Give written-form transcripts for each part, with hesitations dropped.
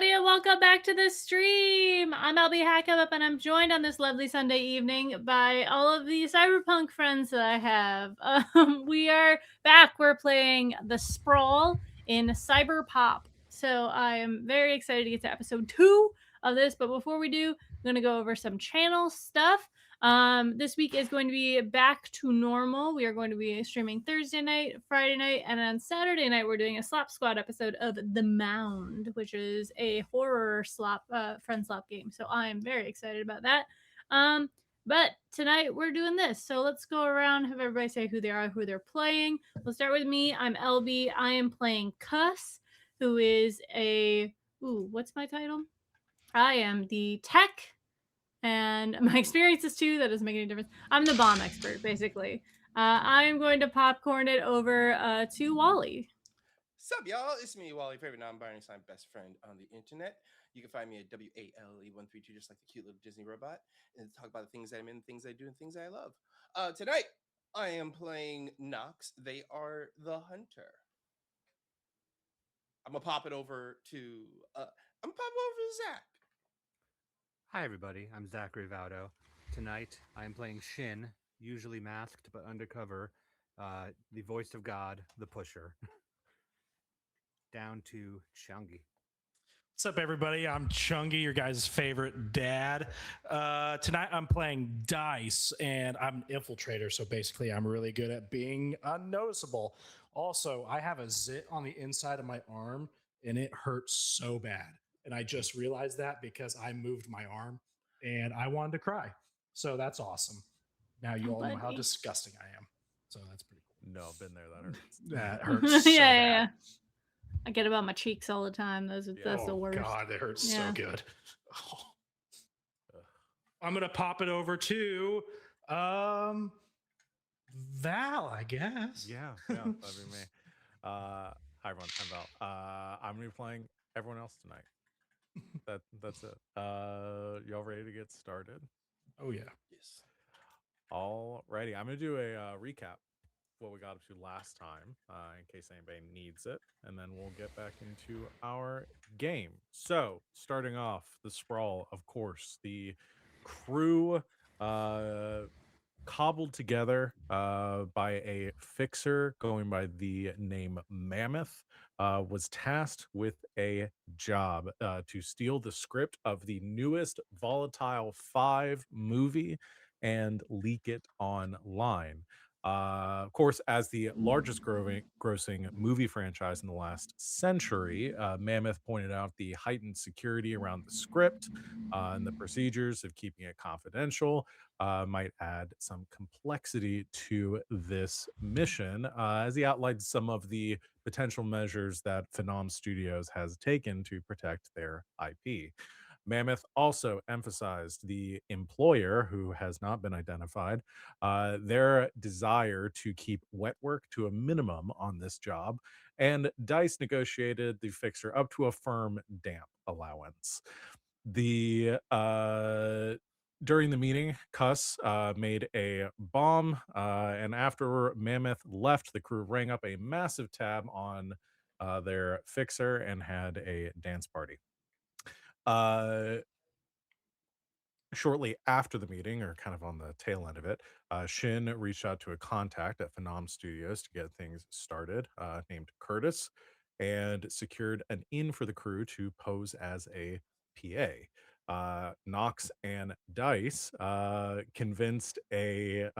everybody, and welcome back to the stream. I'm LB Hackup, and I'm joined on this lovely Sunday evening by all of the cyberpunk friends that I have. We are back. We're playing the Sprawl in Cyber Pop. So I am very excited to get to episode 2 of this. But before we do, I'm going to go over some channel stuff. This week is going to be back to normal. We are going to be streaming Thursday night, Friday night, and on Saturday night we're doing a Slap Squad episode of The Mound, which is a horror friend slap game. So I am very excited about that. But tonight we're doing this. So let's go around, have everybody say who they are, who they're playing. We'll start with me. I'm LB. I am playing Cuss, who is what's my title? I am the tech and my experiences too. That doesn't make any difference. I'm the bomb expert, basically. I'm going to popcorn it over to Wally. Sup, y'all? It's me, Wally, favorite non-binary sign best friend on the internet. You can find me at WALE132, just like the cute little Disney robot, and talk about the things I'm in, things I do, and things I love. Tonight, I am playing Nox. They are the hunter. I'm gonna pop it over to Zach. Hi, everybody. I'm Zachary Vaudo. Tonight, I am playing Shin, usually masked but undercover, the voice of God, the Pusher. Down to Chungie. What's up, everybody? I'm Chungie, your guys' favorite dad. Tonight, I'm playing Dice, and I'm an infiltrator, so basically, I'm really good at being unnoticeable. Also, I have a zit on the inside of my arm, and it hurts so bad. And I just realized that because I moved my arm, and I wanted to cry. So that's awesome. Now you all know how disgusting I am. So that's pretty cool. No, been there. That hurts. That hurts so bad. I get about my cheeks all the time. That's the worst. Oh God, it hurts so good. Oh. I'm gonna pop it over to Val, I guess. Yeah, that'd be me. Hi everyone, I'm Val. I'm gonna be playing everyone else tonight. That's it. Y'all ready to get started? Oh yeah. Yes. Alrighty, I'm gonna do a recap what we got up to last time, in case anybody needs it, and then we'll get back into our game. So, starting off, the Sprawl, of course, the crew cobbled together by a fixer going by the name Mammoth, was tasked with a job to steal the script of the newest Volatile 5 movie and leak it online. Of course, as the largest grossing movie franchise in the last century, Mammoth pointed out the heightened security around the script and the procedures of keeping it confidential might add some complexity to this mission, as he outlined some of the potential measures that Phenom Studios has taken to protect their IP. Mammoth also emphasized the employer, who has not been identified, their desire to keep wet work to a minimum on this job, and Dice negotiated the fixer up to a firm damp allowance. The During the meeting, Cuss made a bomb, and after Mammoth left, the crew rang up a massive tab on their fixer and had a dance party. Uh, Shortly after the meeting, or kind of on the tail end of it, Shin reached out to a contact at Phenom Studios to get things started, named Curtis, and secured an in for the crew to pose as a PA. Knox and Dice convinced a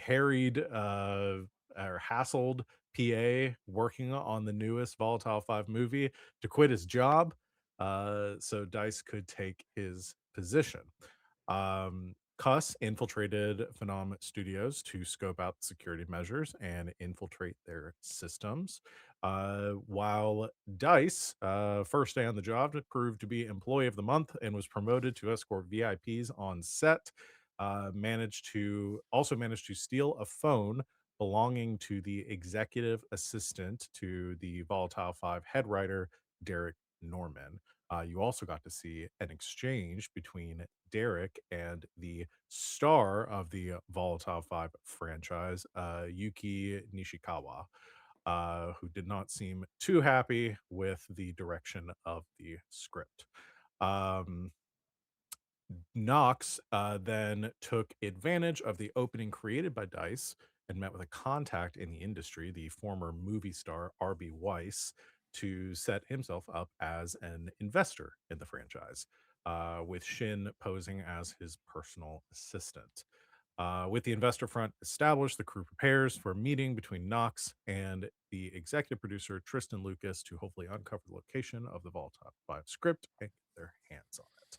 harried or hassled PA working on the newest Volatile 5 movie to quit his job so Dice could take his position. Cuss infiltrated Phenom Studios to scope out the security measures and infiltrate their systems. While Dice, first day on the job, proved to be Employee of the Month and was promoted to escort VIPs on set, managed to steal a phone belonging to the executive assistant to the Volatile 5 head writer, Derek Norman. You also got to see an exchange between Derek and the star of the Volatile 5 franchise, Yuki Nishikawa. who did not seem too happy with the direction of the script. Um, Knox then took advantage of the opening created by Dice and met with a contact in the industry, the former movie star R.B. Weiss, to set himself up as an investor in the franchise, with Shin posing as his personal assistant. With the investor front established, the crew prepares for a meeting between Knox and the executive producer Tristan Lucas to hopefully uncover the location of the Vault Top 5 script and get their hands on it.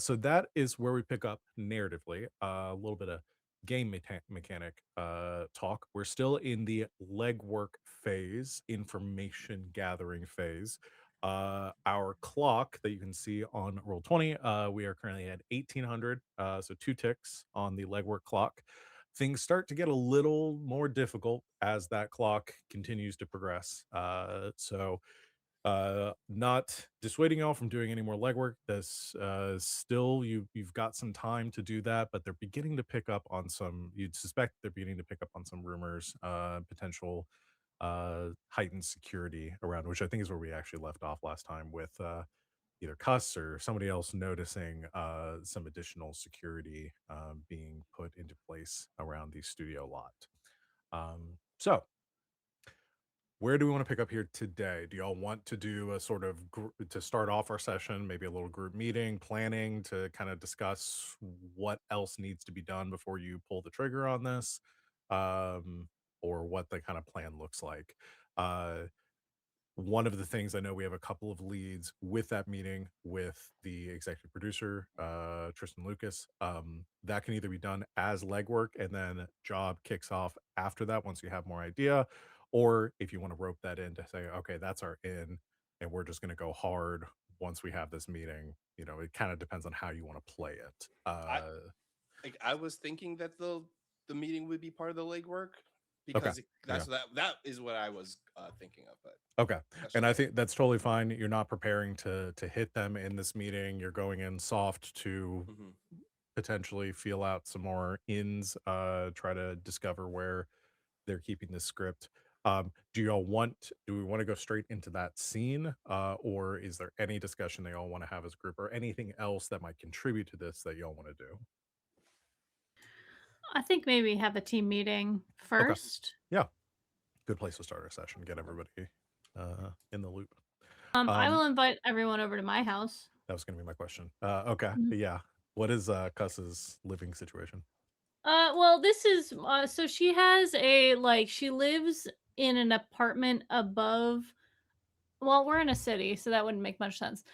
So that is where we pick up narratively. A little bit of game mechanic talk. We're still in the legwork phase, information gathering phase. Our clock that you can see on roll 20, we are currently at 1800, so 2 ticks on the legwork clock. Things start to get a little more difficult as that clock continues to progress. Not dissuading y'all from doing any more legwork. This still you've got some time to do that, but they're beginning to pick up on some. You'd suspect they're beginning to pick up on some rumors, potential heightened security around, which I think is where we actually left off last time with either Cuss or somebody else noticing some additional security being put into place around the studio lot. So where do we want to pick up here today? Do y'all want to do a sort of to start off our session, maybe a little group meeting, planning to kind of discuss what else needs to be done before you pull the trigger on this, or what the kind of plan looks like? Uh, One of the things I know we have a couple of leads with that meeting with the executive producer, Tristan Lucas. That can either be done as legwork and then job kicks off after that once you have more idea, or if you want to rope that in to say, okay, that's our in, and we're just going to go hard once we have this meeting. It kind of depends on how you want to play it. I I was thinking that the meeting would be part of the legwork Okay. because Yeah. that is what I was thinking of. But Okay. that's And just I me. think that's totally fine. You're not preparing to hit them in this meeting. You're going in soft to Mhm. potentially feel out some more ins, try to discover where they're keeping this script. Do we want to go straight into that scene? Or is there any discussion they all want to have as a group or anything else that might contribute to this that y'all want to do? I think maybe have a team meeting Okay. first. Yeah. Good place to start our session. Get everybody in the loop. I Um, will invite everyone over to my house. that was gonna be my question. Okay. Mhm. Yeah. What is Cuss's living situation? Well, this is so she has a like she lives in an apartment above. Well, we're in a city, so that wouldn't make much sense.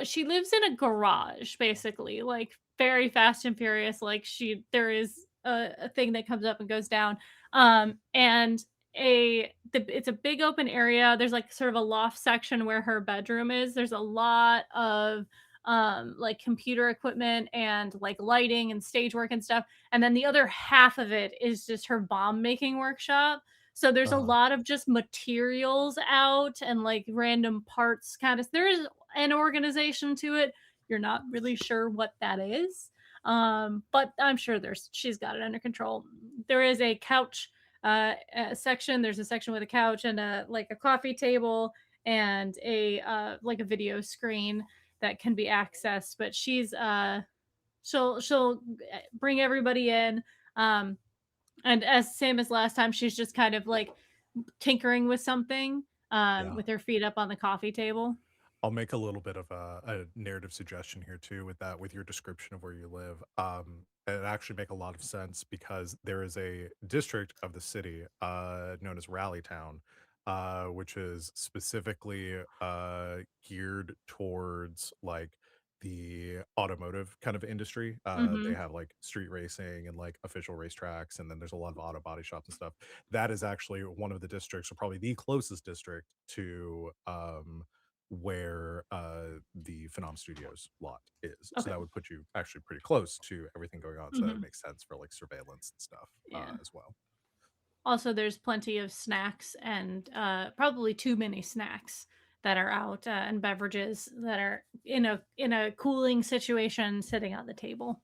She lives in a garage, basically, like very fast and furious. Like there is a thing that comes up and goes down. And it's a big open area. There's like sort of a loft section where her bedroom is. There's a lot of like computer equipment and like lighting and stage work and stuff. And then the other half of it is just her bomb making workshop. So there's a Uh-huh. lot of just materials out and like random parts kind of there is an organization to it. You're not really sure what that is. But I'm sure she's got it under control. There is a couch section. There's a section with a couch and a like a coffee table and a like a video screen that can be accessed. But she'll bring everybody in. Um, and as same as last time, she's just kind of like tinkering with something Yeah. with her feet up on the coffee table. I'll make a little bit of a narrative suggestion here too with that, with your description of where you live. It actually make a lot of sense because there is a district of the city known as Rallytown, which is specifically geared towards like the automotive kind of industry. They Hmm. have like street racing and like official racetracks, and then there's a lot of auto body shops and stuff. That is actually one of the districts, or probably the closest district to where the Phenom Studios lot is. So Okay. that would put you actually pretty close to everything going on. So that would Hmm. make sense for like surveillance and stuff Yeah. as well. Also, there's plenty of snacks and probably too many snacks that are out and beverages that are in a cooling situation sitting on the table.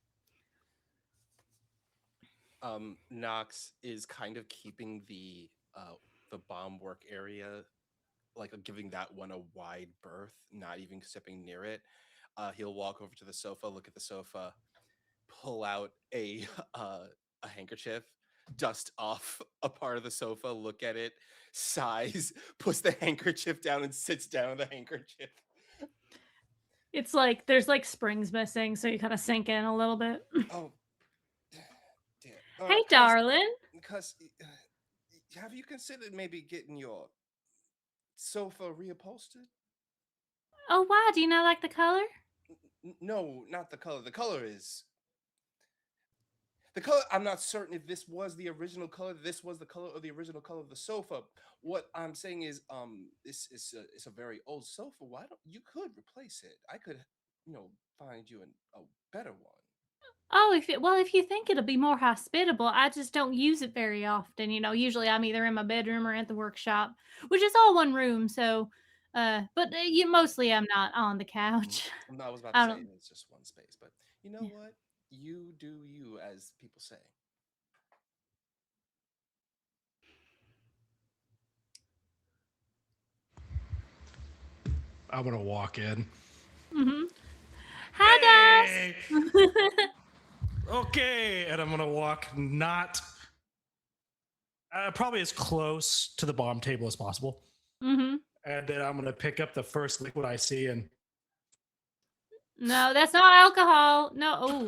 Knox is kind of keeping the the bomb work area, like giving that one a wide berth, not even stepping near it. He'll walk over to the sofa, look at the sofa, pull out a a handkerchief, dust off a part of the sofa, look at it, sighs, puts the handkerchief down, and sits down on the handkerchief. It's like there's like springs missing, so you kind of sink in a little bit. Oh, dear. Hey, darling. Cuz, have you considered maybe getting your sofa reupholstered? Oh, why? Do you not like the color? No, not the color. The color, I'm not certain if this was the original color. This was the color or the original color of the sofa. What I'm saying is, this is it's a very old sofa. Why don't you could replace it? I could, find you a better one. Oh, if you think it'll be more hospitable, I just don't use it very often. Usually I'm either in my bedroom or at the workshop, which is all one room. So, but you mostly I'm not on the couch. No, I was about to I say don't. it's just one space, but you know Yeah. what? You do you, as people say. I'm gonna walk in. Mm-hmm. Hi, Hey! guys. Okay, and I'm gonna walk not probably as close to the bomb table as possible, Mm-hmm. and then I'm gonna pick up the first liquid I see and. No, that's not alcohol. No.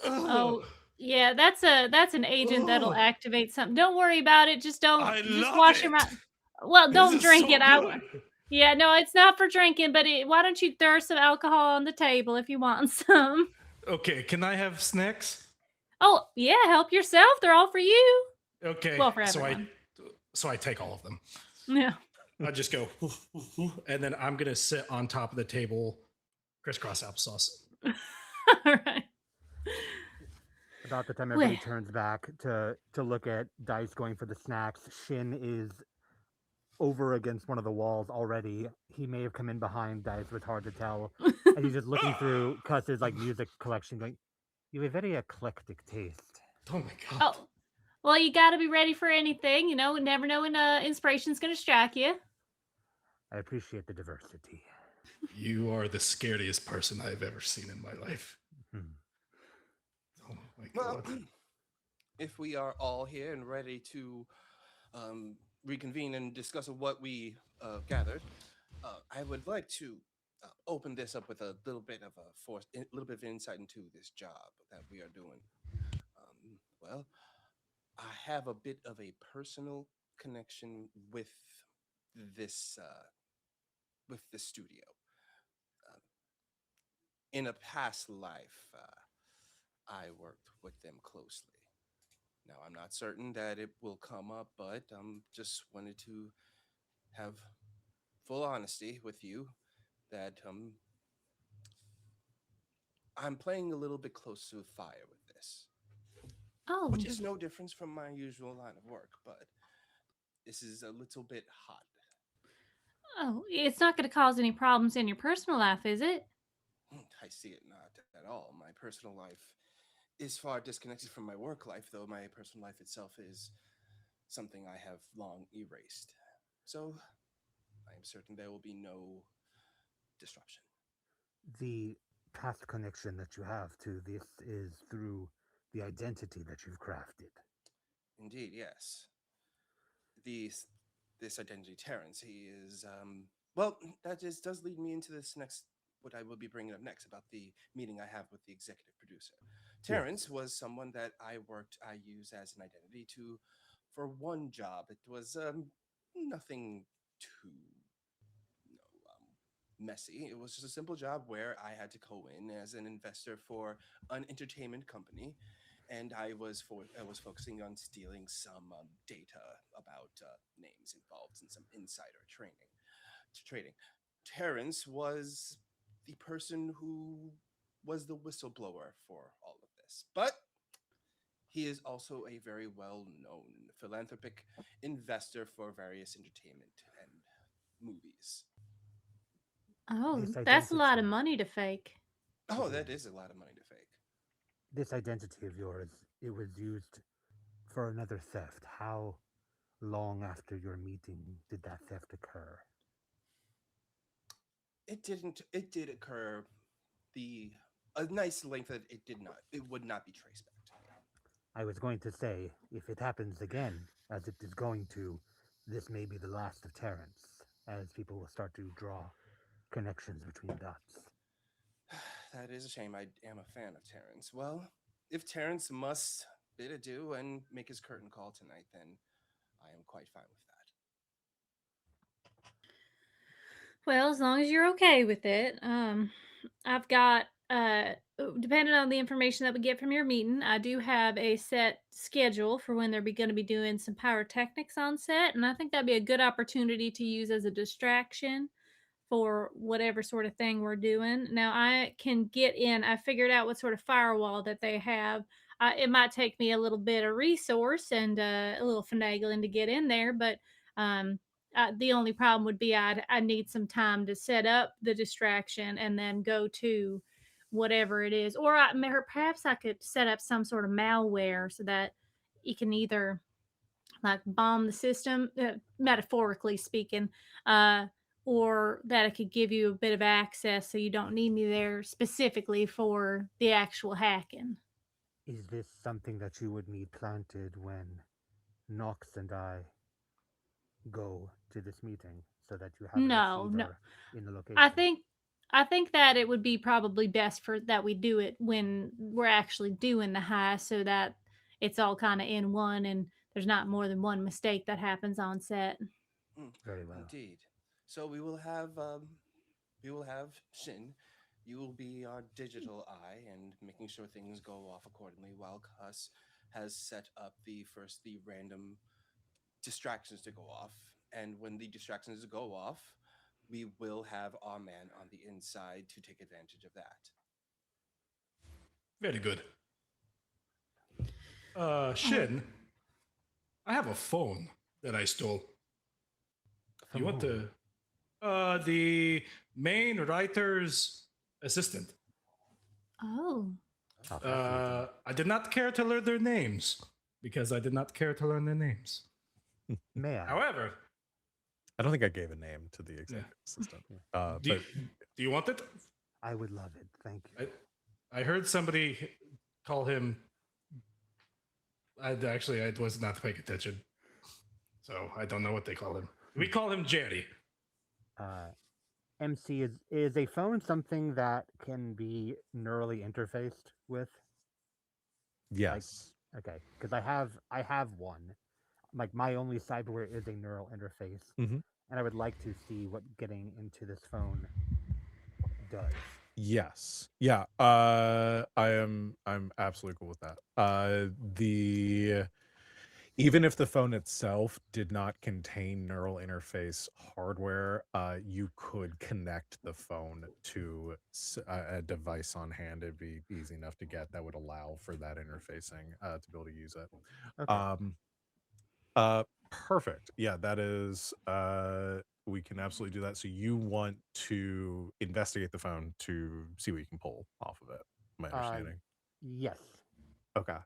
Oh, yeah. That's an agent that'll activate something. Don't worry about it. Just don't. I Just love wash it. your mouth. Well, This don't is drink so it. I. good. Yeah, no, it's not for drinking. But why don't you throw some alcohol on the table if you want some? Okay, can I have snacks? Oh, yeah. Help yourself. They're all for you. Okay, Well, for so everyone. I take all of them. Yeah. I just go, and then I'm gonna sit on top of the table, crisscross applesauce. All right. About the time Well, everybody turns back to look at Dice going for the snacks, Shin is over against one of the walls already. He may have come in behind Dice, it's hard to tell. And he's just looking through Cuss's like music collection, going, "You have a very eclectic taste." Oh my god! oh, well, you got to be ready for anything. Never know when inspiration's gonna strike you. I appreciate the diversity. You are the scariest person I've ever seen in my life. Hmm. Oh my Well, god! if we are all here and ready to reconvene and discuss what we gathered, I would like to open this up with a little bit of a little bit of insight into this job that we are doing. Well, I have a bit of a personal connection this with the studio. Uh, in a past life, I worked with them closely. Now, I'm not certain that it will come up, but just wanted to have full honesty with you that I'm playing a little bit close to fire with this, Oh, which is no difference from my usual line of work, but this is a little bit hot. it's not gonna cause any problems in your personal life, is it? I see it not at all. My personal life is far disconnected from my work life, though my personal life itself is something I have long erased. So I am certain there will be no disruption. The past connection that you have to this is through the identity that you've crafted. Indeed, yes. These this identity Terrence, he is well, that just does lead me into this next what I will be bringing up next about the meeting I have with the executive producer. Yes. Terrence was someone that I use as an identity to for one job. It was nothing too messy. It was just a simple job where I had to go in as an investor for an entertainment company, and I was focusing on stealing some data about names involved in some insider trading. Terrence was the person who was the whistleblower for all of this, but he is also a very well-known philanthropic investor for various entertainment and movies. Oh, This that's a lot of identity, money to fake. Oh, that is a lot of money to fake. this identity of yours, it was used for another theft. How long after your meeting did that theft occur? It didn't. It did occur. The a nice length that it did not. It would not be traced back to me. I was going to say, if it happens again, as it is going to, this may be the last of Terrence, as people will start to draw connections between dots. That is a shame. I am a fan of Terrence. Well, if Terrence must bid adieu and make his curtain call tonight, then I am quite fine with that. Well, as long as you're okay with it. I've got depending on the information that we get from your meeting, I do have a set schedule for when they're going to be doing some pyrotechnics on set, and I think that'd be a good opportunity to use as a distraction for whatever sort of thing we're doing. Now I can get in. I figured out what sort of firewall that they have. It might take me a little bit of resource and a little finagling to get in there, but um, the only problem would be I need some time to set up the distraction and then go to whatever it is, or perhaps I could set up some sort of malware so that you can either like bomb the system, metaphorically speaking, uh, or that it could give you a bit of access so you don't need me there specifically for the actual hacking. Is this something that you would need planted when Knox and I go to this meeting so that you have a No, no. receiver in the I location? think I think that it would be probably best for that we do it when we're actually doing the heist so that it's all kind of in one and there's not more than one mistake that happens on set. Mm, Very well. indeed. So we will have Shin. You will be our digital eye and making sure things go off accordingly, while Cuss has set up the random distractions to go off. And when the distractions go off, we will have our man on the inside to take advantage of that. Very good. Oh, Shin, I have a phone that I stole. From You want whom? to? The main writer's assistant. oh, Oh, fascinating. I did not care to learn their names because I did not care to learn their names. May I? However, I don't think I gave a name to the executive assistant. do you, But do you want it? I would love it. Thank you. I heard somebody call him. I was not paying attention, so I don't know what they call him. We call him Jerry. MC, is a phone something that can be neurally interfaced with? yes. Okay, because I have one. Like my only cyberware is a neural interface, Mhm. and I would like to see what getting into this phone does. Yes. Yeah. I'm absolutely cool with that. The Even if the phone itself did not contain neural interface hardware, you could connect the phone to a device on hand. It'd be easy enough to get that would allow for that interfacing to be able to use it. Okay. Um, Perfect. Yeah, that is. We can absolutely do that. So you want to investigate the phone to see what you can pull off of it. My understanding. Yes. Okay.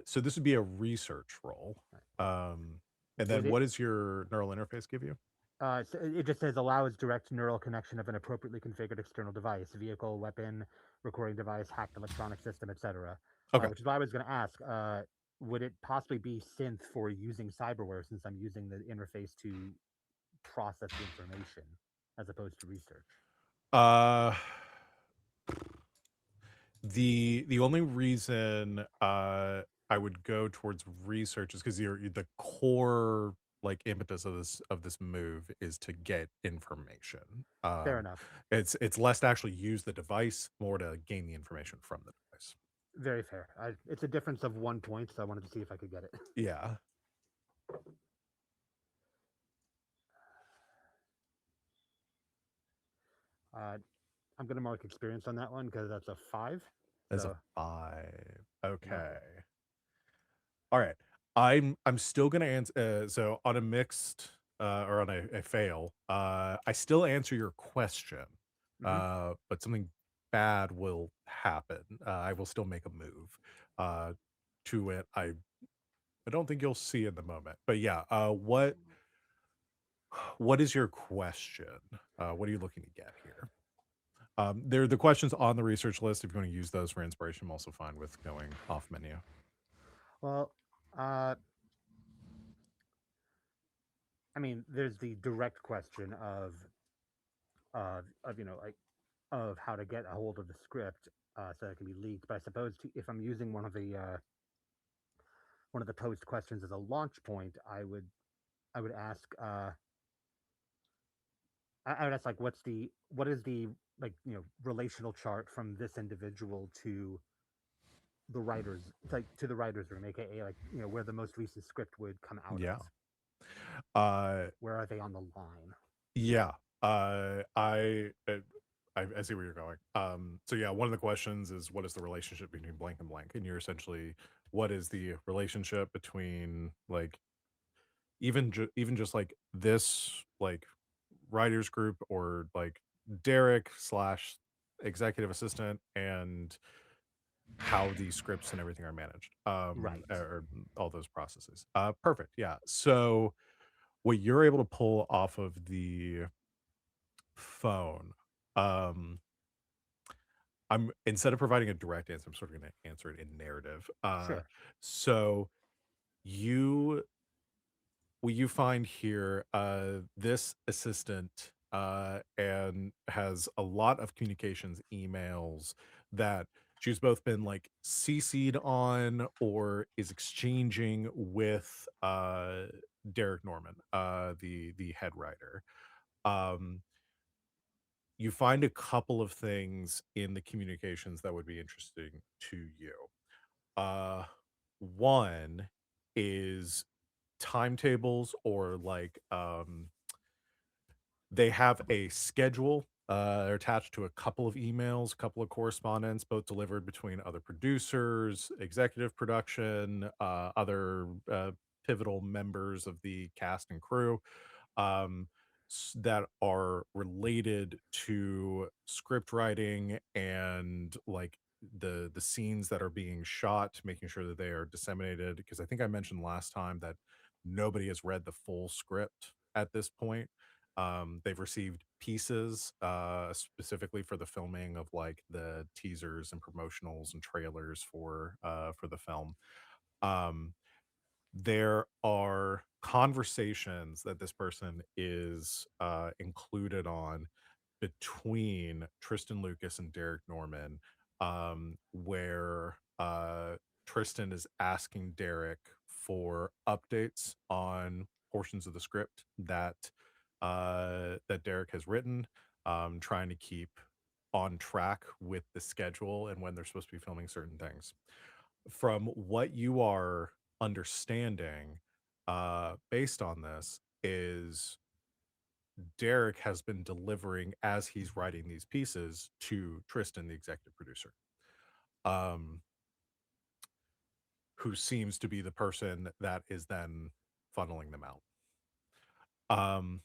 So this would be a research roll. And then Would it? what does your neural interface give you? So it just says allows direct neural connection of an appropriately configured external device, vehicle, weapon, recording device, hacked electronic system, etc. Okay. Which is why I was going to ask. Would it possibly be synth for using cyberware since I'm using the interface to process the information as opposed to research? Uh, the only reason I would go towards research is because the core like impetus of this move is to get information. Fair enough. It's less to actually use the device, more to gain the information from the device. Very fair. It's a difference of 1 point, so I wanted to see if I could get it. Yeah. I'm going to mark experience on that one because that's a 5. As So, a 5. Okay. All right. I'm still gonna answer. So on a mixed or on a fail, I still answer your question, but something bad will happen. I will still make a move. Uh, to it, I don't think you'll see in the moment. But yeah, what is your question? What are you looking to get here? There are the questions on the research list. If you want to use those for inspiration, I'm also fine with going off menu. Well, I mean, there's the direct question of like of how to get a hold of the script so it can be leaked. But I suppose if I'm using one of the post questions as a launch point, I would ask I would ask like what is the like relational chart from this individual to the writers to the writers room, aka like where the most recent script would come out Yeah. of. Where are they on the line? Yeah. Uh, I, uh, I see where you're going. So yeah, one of the questions is what is the relationship between blank and blank, and you're essentially what is the relationship between like even just like this like writers group or like Derek slash executive assistant and how these scripts and everything are managed, Right. or all those processes. Perfect. Yeah. So what you're able to pull off of the phone, um, I'm instead of providing a direct answer, I'm sort of going to answer it in narrative. Sure. So you what you find here, this assistant and has a lot of communications emails that she's both been like CC'd on or is exchanging with Derek Norman, the head writer. Um, you find a couple of things in the communications that would be interesting to you. Uh, one is timetables or like they have a schedule. They're attached to a couple of emails, a couple of correspondence, both delivered between other producers, executive production, other pivotal members of the cast and crew, um, that are related to script writing and like the scenes that are being shot, making sure that they are disseminated. Because I think I mentioned last time that nobody has read the full script at this point. They've received pieces specifically for the filming of like the teasers and promotionals and trailers for the film. Um, there are conversations that this person is included on between Tristan Lucas and Derek Norman, where Tristan is asking Derek for updates on portions of the script that Derek has written, trying to keep on track with the schedule and when they're supposed to be filming certain things. From what you are understanding, based on this, is Derek has been delivering as he's writing these pieces to Tristan, the executive producer, um, who seems to be the person that is then funneling them out. Um,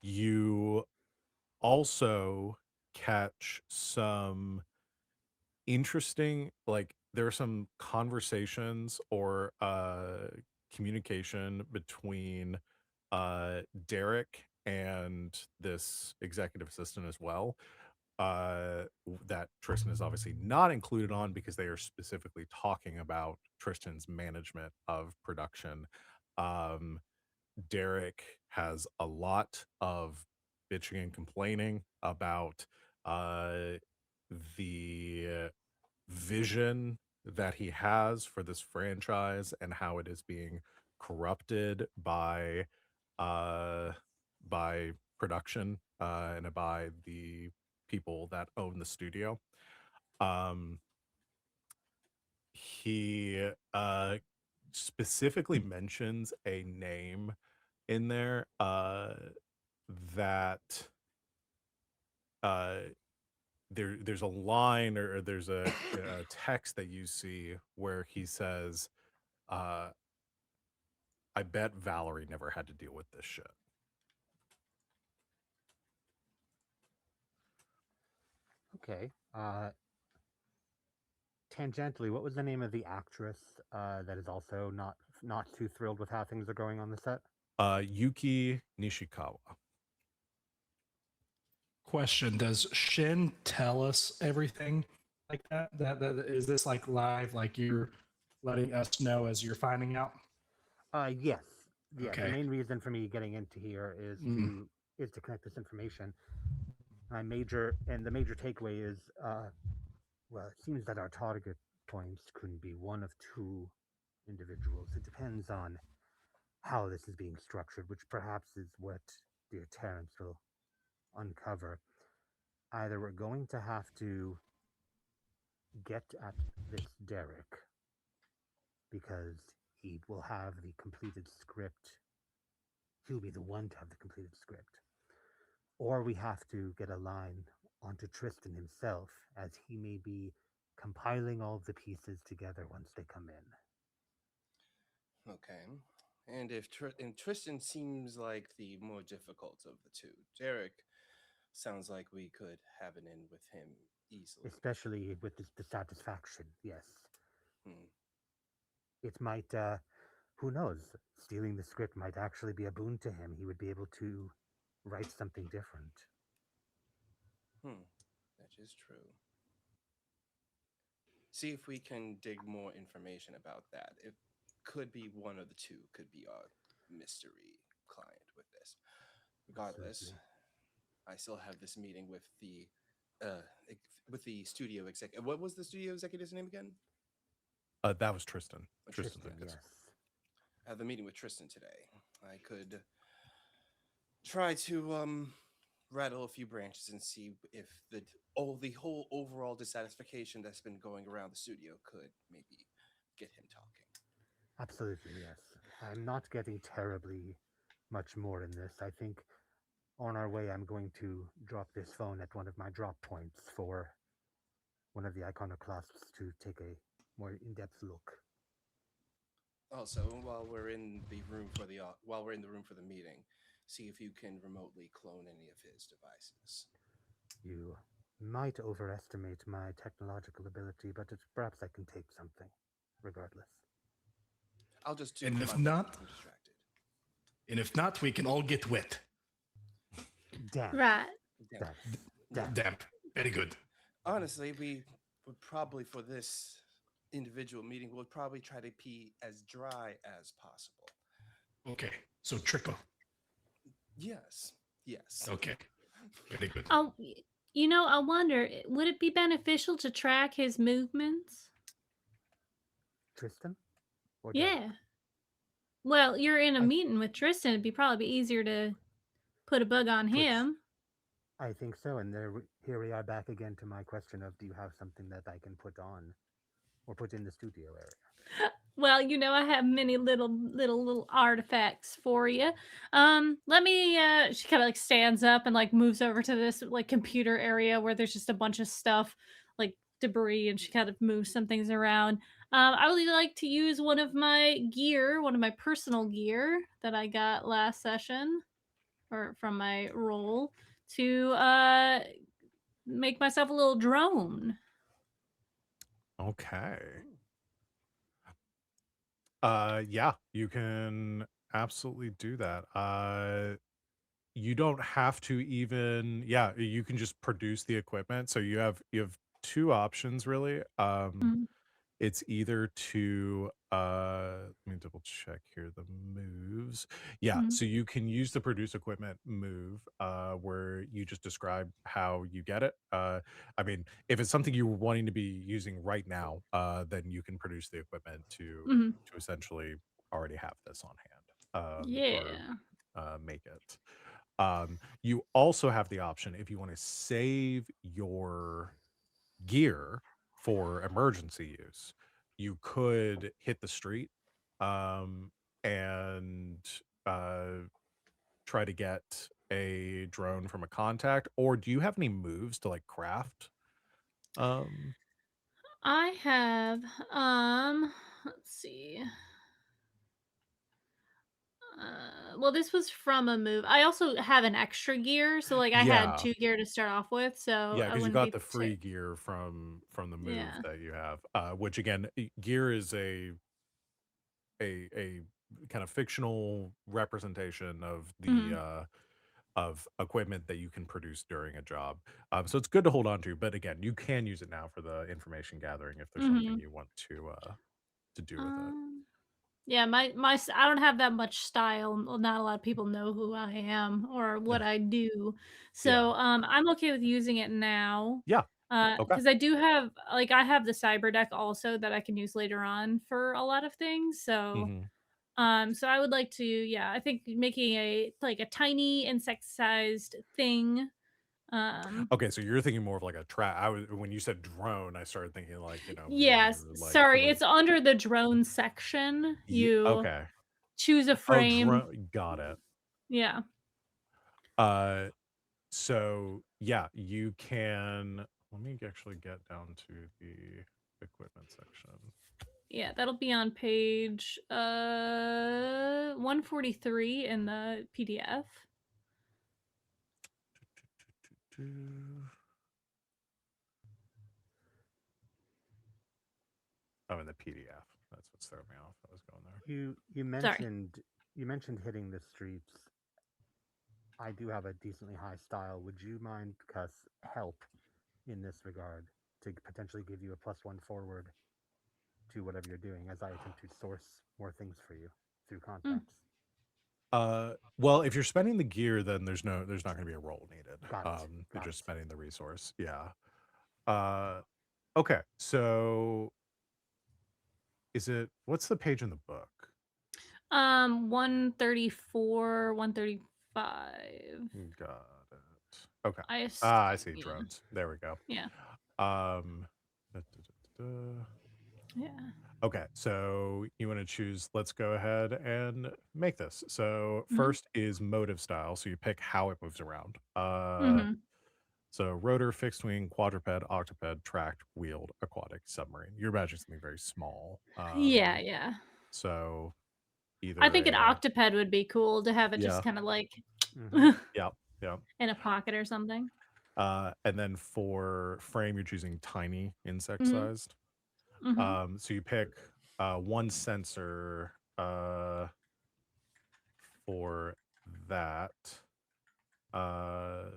you also catch some interesting, like there are some conversations or communication between Derek and this executive assistant as well, that Tristan is obviously not included on because they are specifically talking about Tristan's management of production. um Derek has a lot of bitching and complaining about uh the vision that he has for this franchise and how it is being corrupted uh by production and by the people that own the studio. um he specifically mentions a name in there that uh there's a line or there's a text that you see where he says, uh, I bet Valerie never had to deal with this shit. Okay. Tangentially, what was the name of the actress that is also not too thrilled with how things are going on the set? Yuki Nishikawa. Question: does Shin tell us everything like that? Is this like live? Like you're letting us know as you're finding out? Yes. Yeah, the Okay. main reason for me getting into here is Mm. to connect this information. The major takeaway is well, it seems that our target points could be one of two individuals. It depends on how this is being structured, which perhaps is what dear Terrence will uncover. Either we're going to have to get at this Derek because he will have the completed script. He'll be the one to have the completed script. Or we have to get a line onto Tristan himself, as he may be compiling all of the pieces together once they come in. Okay. And and Tristan seems like the more difficult of the two. Derek sounds like we could have an in with him easily. Especially with this dissatisfaction, yes. Hmm. It might, who knows, stealing the script might actually be a boon to him. He would be able to write something different. That is true. See if we can dig more information about that. It could be one of the two, could be our mystery client with this. Regardless, Absolutely. I still have this meeting uh with the studio executive. What was the studio executive's name again? That was Tristan. Tristan, Lucas. yes. I have a meeting with Tristan today. I could try to rattle a few branches and see if the whole overall dissatisfaction that's been going around the studio could maybe get him talking. Absolutely, yes. I'm not getting terribly much more in this. I think on our way, I'm going to drop this phone at one of my drop points for one of the iconoclasts to take a more in-depth look. Also, while we're in the room for the meeting, see if you can remotely clone any of his devices. You might overestimate my technological ability, but perhaps I can take something, regardless. I'll just do And my if best not- if I'm distracted. And if not, we can all get wet. Damn. Right. Damn. Damn. Damp. Very good. Honestly, we would probably for this individual meeting would probably try to be as dry as possible. Okay. So trickle. Yes. Yes. Okay. Very good. Oh, I wonder, would it be beneficial to track his movements? Tristan? Or Derek? Yeah. Well, you're in a I- meeting with Tristan. It'd be probably easier to put a bug on Put- him. I think so, and here we are back again to my question of, do you have something that I can put on or put in the studio area? Well, I have many little artifacts for you. Let me. She kind of like stands up and like moves over to this like computer area where there's just a bunch of stuff, like debris, and she kind of moves some things around. I would like to use one of my personal gear that I got last session, or from my role, to make myself a little drone. Okay. Yeah, you can absolutely do that. You don't have to even, yeah, you can just produce the equipment. So you have two options really. Mhm. It's either to let me double check here the moves. Yeah, Mhm. so you can use the produce equipment move where you just describe how you get it. I mean, if it's something you're wanting to be using right now, then you can produce the equipment to Mhm. essentially already have this on hand. Yeah. Or make it. You also have the option if you want to save your gear for emergency use. You could hit the street and try to get a drone from a contact. Or do you have any moves to like craft? I have let's see. Well, this was from a move. I also have an extra gear, so like I had Yeah. 2 gear to start off with, so Yeah, I because you wouldn't got be the too. free gear from the move Yeah. that you have, which again, gear is a kind of fictional representation of the Mhm. of equipment that you can produce during a job. So it's good to hold on to, but again, you can use it now for the information gathering if there's something Mhm. you want to do with it. Um, yeah, I don't have that much style. Not a lot of people know who I am or what I do. Yeah. So, I'm okay with using it now. Yeah. Okay. Because I do have like I have the cyber deck also that I can use later on for a lot of things. So, hmm so I would like to, yeah, I think making a tiny insect-sized thing. Um, Okay, so you're thinking more of like a trap. I was when you said drone, I started thinking like more yes, like for sorry, the it's under the drone section. You okay. choose a Oh, frame. drone. Got it. Yeah. Uh, so yeah, you can. Let me actually get down to the equipment section. Yeah, that'll be on page 143 in the PDF. Oh, in the PDF. That's what's throwing me off. I was going there. You Sorry. mentioned hitting the streets. I do have a decently high style. Would you mind, Cuss, help in this regard to potentially give you a +1 forward to whatever you're doing as I attempt to source more things for you through Mm, contacts? Well, if you're spending the gear, then there's not going to be a roll needed. Got it. You're Got just it. spending the resource. Yeah. Uh, okay. So is it? What's the page in the book? 134, 135. Got it. Okay. I I assume, see yeah. drones. There we go. Yeah. Um, da, da, da, da. Yeah. Okay, so you want to choose, let's go ahead and make this. So Mhm. first is motive style. So you pick how it moves around. Mhm. So rotor, fixed wing, quadruped, octoped, tracked, wheeled, aquatic, submarine. You're imagining something very small. Yeah, yeah. So I either think an a octoped would be cool to have it just yeah, kind of like Mm-hmm. in yeah, yeah. a pocket or something. And then for frame, you're choosing tiny insect Mhm. sized. Mhm. So you pick one sensor for that. I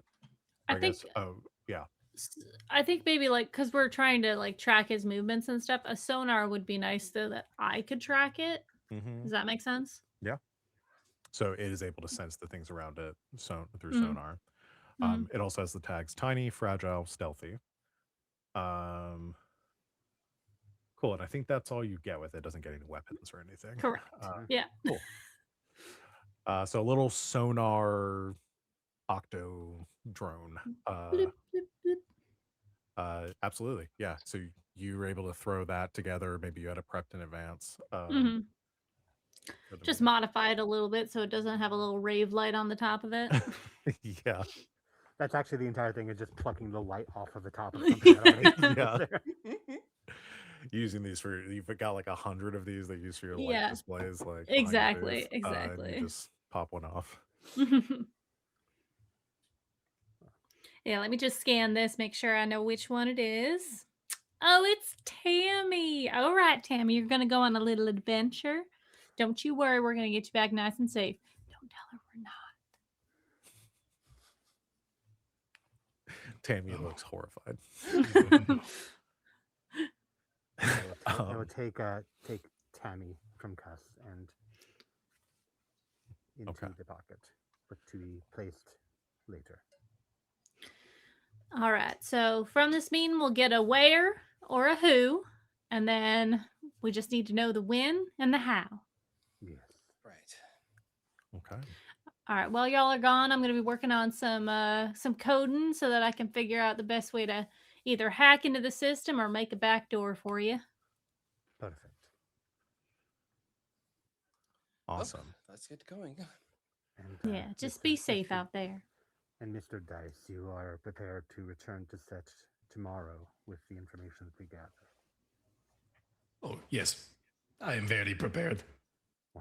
I guess. think Oh, yeah. s- I think maybe like cuz we're trying to like track his movements and stuff, a sonar would be nice so that I could track it. hmm Does that make sense? Yeah. So it is able to sense the things around it through Mm. sonar. Mhm. It also has the tags tiny, fragile, stealthy. Um, cool. And I think that's all you get with it. It doesn't get any weapons or anything. Correct. Uh, Mm-hmm. Yeah. cool. So a little sonar octo drone. Bloop, bloop, bloop. Absolutely. Yeah. So you were able to throw that together. Maybe you had it prepped in advance Mhm. for the Just meeting. modify it a little bit so it doesn't have a little rave light on the top of it. Yeah. That's actually the entire thing, is just plucking the light off of the top of something that already exists Yeah. there. Using these for you've got like 100 of these that you use for your light Yeah. displays like behind your booth, Exactly. and you Exactly. just pop one off. Yeah, let me just scan this, make sure I know which one it is. Oh, it's Tammy. All right, Tammy, you're going to go on a little adventure. Don't you worry, we're going to get you back nice and safe. Don't tell her we're Tammy looks horrified. not. I will um, take Tammy from Cuss and into okay. the pocket, but to be placed later. All right, so from this meeting, we'll get a where or a who, and then we just need to know the when and the how. Yes. Right. Okay. All right, while y'all are gone, I'm going to be working on some coding so that I can figure out the best way to either hack into the system or make a backdoor for you. Perfect. Well, Awesome. let's get going. And Yeah, just be safe out there. And Mr. Dice, you are prepared to return to set tomorrow with the information that we gather. Oh, yes. I am very prepared.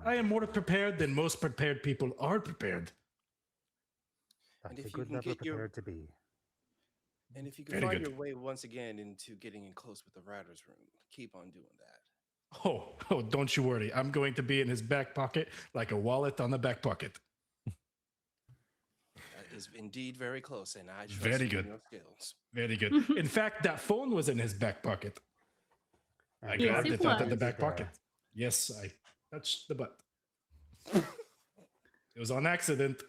point. I am more prepared than most prepared people are prepared. That's if a you good can level get your- prepared to be. And if you can Very find good. your way once again into getting in close with the writer's room, keep on doing that. Oh, don't you worry. I'm going to be in his back pocket like a wallet on the back pocket. That is indeed very close, and I trust Very you good. in your skills. Very good. In fact, that phone was in his back pocket. I And Yes, grabbed it it out of the was. back there. pocket. Yes, I touched the butt. It was on accident,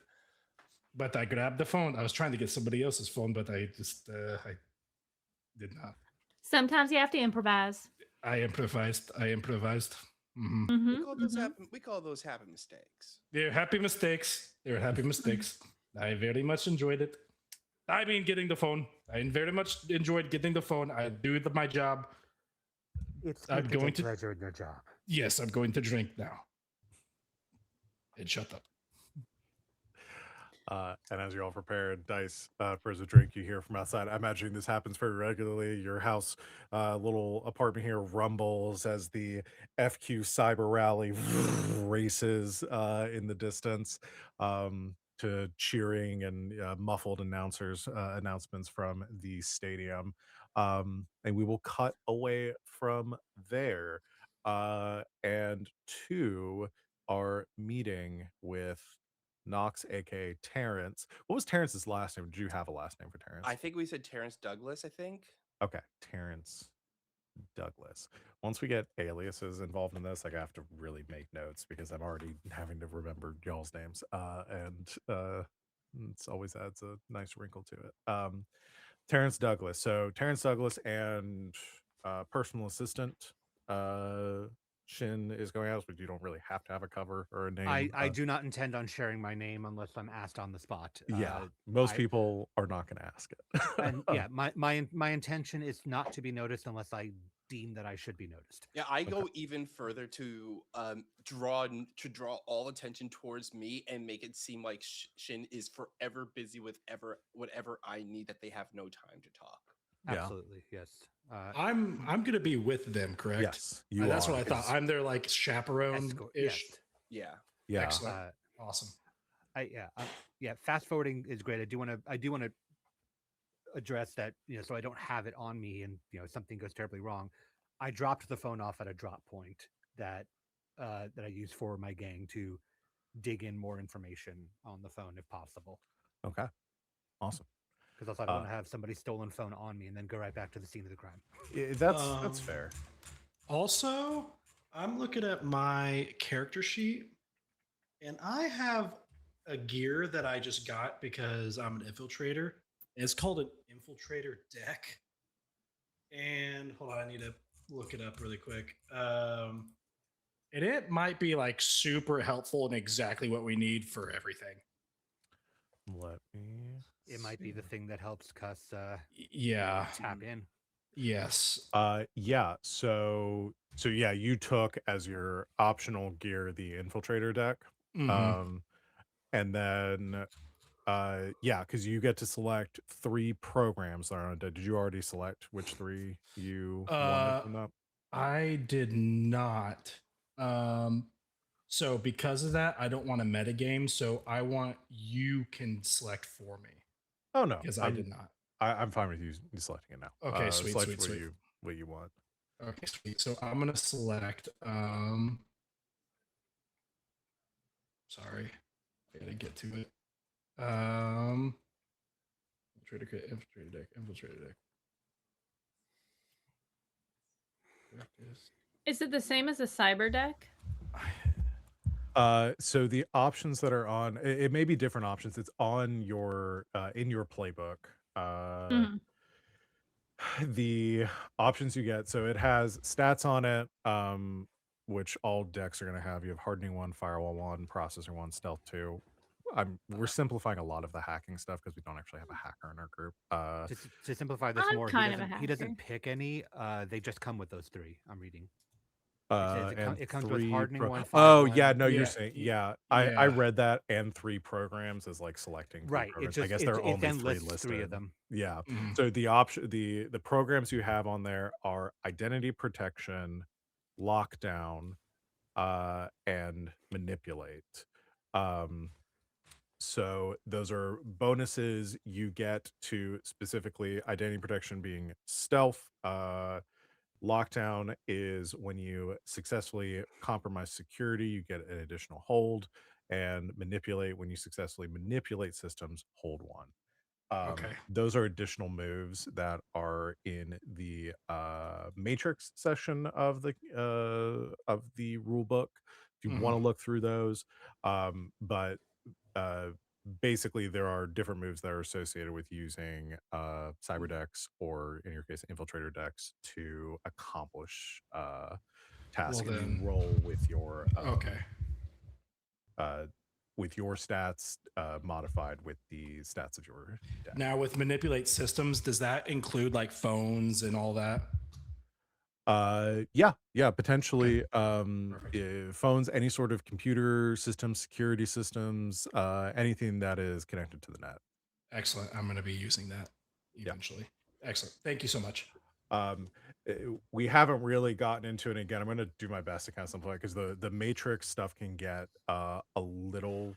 but I grabbed the phone. I was trying to get somebody else's phone, but I just I did not. Sometimes you have to improvise. I improvised. Mhm. We call those happy mistakes. They're happy mistakes. They're happy mistakes. I very much enjoyed it. I mean, getting the phone. I very much enjoyed getting the phone. I do my job. It's I'm good to going take to- pleasure in your job. Yes, I'm going to drink now. And shut up. And as you're all prepared, Dice pours a drink. You hear from outside. I imagine this happens very regularly. Your house, little apartment here, rumbles as the FQ Cyber Rally races in the distance to cheering and muffled announcements from the stadium. And we will cut away from there and to our meeting with Knox, aka Terrence. What was Terrence's last name? Did you have a last name for Terrence? I think we said Terrence Douglas, I think. Okay, Terrence Douglas. Once we get aliases involved in this, like I have to really make notes because I'm already having to remember y'all's names. And it's always adds a nice wrinkle to it. Terrence Douglas. So Terrence Douglas and personal assistant Shin is going out, but you don't really have to have a cover or a name. I do not intend on sharing my name unless I'm asked on the spot. Yeah, most I- people are not going to ask it. And yeah, my intention is not to be noticed unless I deem that I should be noticed. Yeah, I go even further to draw all attention towards me and make it seem like Shin is forever busy with whatever I need, that they have no time to talk. Yeah. Absolutely, yes. I'm gonna be with them, correct? Yes, you That's are. what I thought. I'm their like chaperone Escort, ish. yes. Yeah. Yeah. Excellent. Awesome. Fast forwarding is great. I do want to address that, so I don't have it on me and something goes terribly wrong. I dropped the phone off at a drop point that I use for my gang to dig in more information on the phone if possible. Okay. Awesome. Because also I don't want to have somebody's stolen phone on me and then go right back to the scene of the crime. That's fair. Also, I'm looking at my character sheet, and I have a gear that I just got because I'm an infiltrator. And it's called an infiltrator deck. And hold on, I need to look it up really quick. And it might be like super helpful and exactly what we need for everything. Let me. It might be the thing that helps Cuss Yeah. tap in. Yes. Yeah. So yeah, you took as your optional gear the infiltrator deck. Mhm. And then yeah, because you get to select 3 programs that are on it. Did you already select which 3 you wanted from that? I did not. So because of that, I don't want a metagame. So I want you can select for me Oh no, because I did not. I'm fine with you selecting it now. Okay, sweet, select sweet, sweet. what you want. Okay, sweet. So I'm gonna select. Sorry, I gotta get to it. Infiltrator deck. Is it the same as a cyber deck? So the options that are on it may be different options. It's on your in your playbook. Mhm. The options you get, so it has stats on it, which all decks are going to have. You have hardening 1, firewall 1, processor 1, stealth 2. We're simplifying a lot of the hacking stuff because we don't actually have a hacker in our group. To simplify this I'm more, kind of a he doesn't hacker. pick any. They just come with those 3. I'm reading. And it comes with 3 hardening 1. Oh fire yeah, 1. no, you're Yeah, saying yeah. I read that, and 3 programs as like selecting 3 Right. It programs. just I guess it, there are it only then 3 lists listed. 3 of them. Yeah. Mhm. So the programs you have on there are identity protection, lockdown, and manipulate. Um, so those are bonuses you get to specifically identity protection being stealth. Lockdown is when you successfully compromise security, you get an additional hold, and manipulate when you successfully manipulate systems, hold one. Okay. Those are additional moves that are in the matrix section of the rule book. If you want to look through those, but uh, basically there are different moves that are associated with using cyber decks, or in your case infiltrator decks, to accomplish Well task, and you then, roll okay. uh, with your stats modified with the stats of your deck. Now with manipulate systems, does that include like phones and all that? Yeah, potentially Perfect. phones, any sort of computer systems, security systems, anything that is connected to the net. Excellent. I'm going to be using that Yeah. eventually. Excellent. Thank you so much. um we haven't really gotten into it. Again, I'm going to do my best to kind of simplify, because the matrix stuff can get a little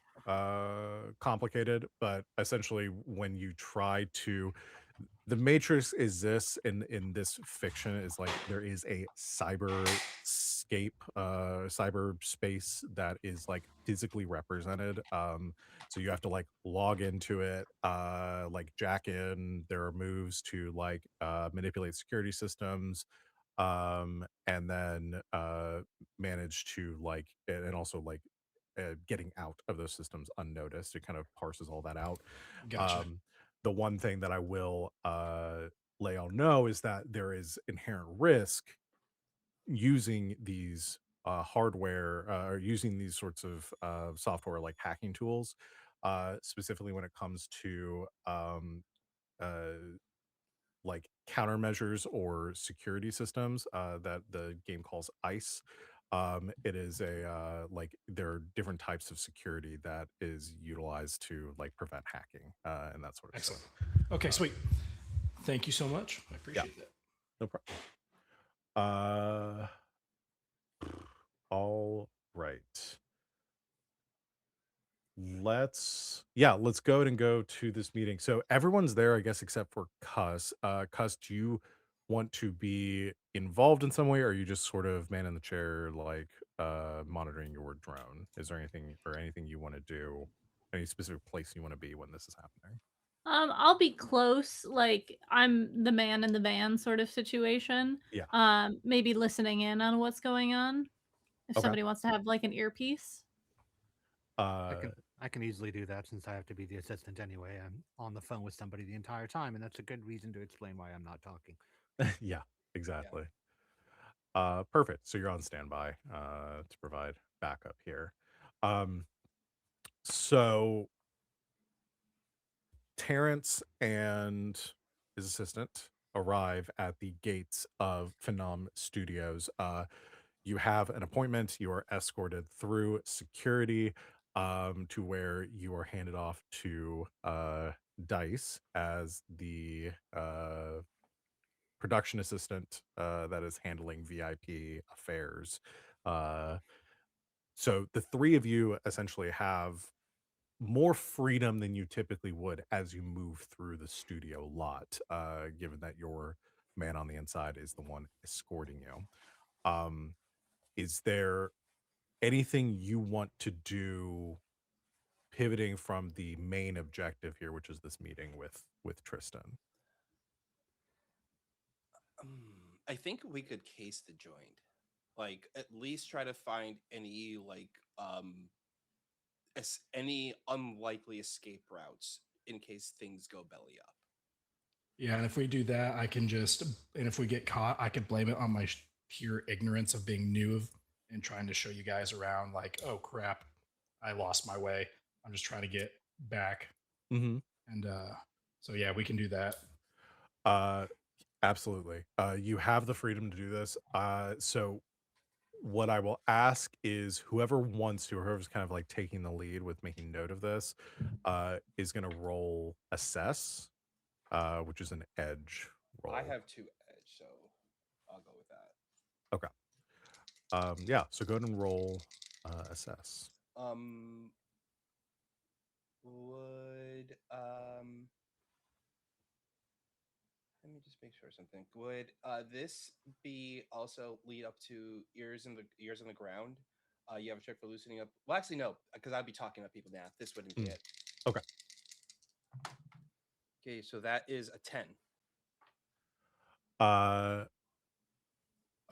complicated, but essentially when you try to, the matrix is this in this fiction is like there is a cyber space that is like physically represented. So you have to like log into it, like jack in. There are moves to like manipulate security systems, and then manage to like, and also like getting out of those systems unnoticed. It kind of parses all that out. Gotcha. The one thing that I will lay on know is that there is inherent risk using these hardware, or using these sorts of software like hacking tools, specifically when it comes to uh, like countermeasures or security systems that the game calls ICE. It is a like there are different types of security that is utilized to like prevent hacking and that sort of Excellent. stuff. Okay, sweet. Thank you so much. I Yeah, appreciate that. no problem. All right. Let's go ahead and go to this meeting. So everyone's there, I guess, except for Cuss. Cuss, do you want to be involved in some way, or are you just sort of man in the chair, like monitoring your drone? Is there anything you want to do? Any specific place you want to be when this is happening? I'll be close, like I'm the man in the van sort of situation. Yeah. Maybe listening in on what's going on if Okay. somebody wants to have like an earpiece. I Uh can I can easily do that since I have to be the assistant anyway. I'm on the phone with somebody the entire time, and that's a good reason to explain why I'm not talking. yeah, Yeah. exactly. Perfect. So you're on standby to provide backup here. Um so Terrence and his assistant arrive at the gates of Phenom Studios. You have an appointment. You are escorted through security to where you are handed off to Dice as the production assistant that is handling VIP affairs. Uh, so the three of you essentially have more freedom than you typically would as you move through the studio lot, given that your man on the inside is the one escorting you. Um, is there anything you want to do pivoting from the main objective here, which is this meeting with Tristan? I think we could case the joint. Like at least try to find any like any unlikely escape routes in case things go belly up. Yeah, and if we do that, and if we get caught, I could blame it on my pure ignorance of being new and trying to show you guys around. Like, oh crap, I lost my way. I'm just trying to get back. Mm-hmm. And so yeah, we can do that. Absolutely. You have the freedom to do this. So what I will ask is whoever wants to, or whoever's kind of like taking the lead with making note of this, is going to roll assess, which is an edge roll. I have 2 edge, so I'll go with that. Okay. Yeah, so go ahead and roll assess. Um, would let me just make sure something. Would this be also lead up to ears in the ground? You have a trick for loosening up. Well, actually, no, because I'd be talking about people now. This wouldn't be Mm. it. Okay. Okay, so that is a 10. Uh,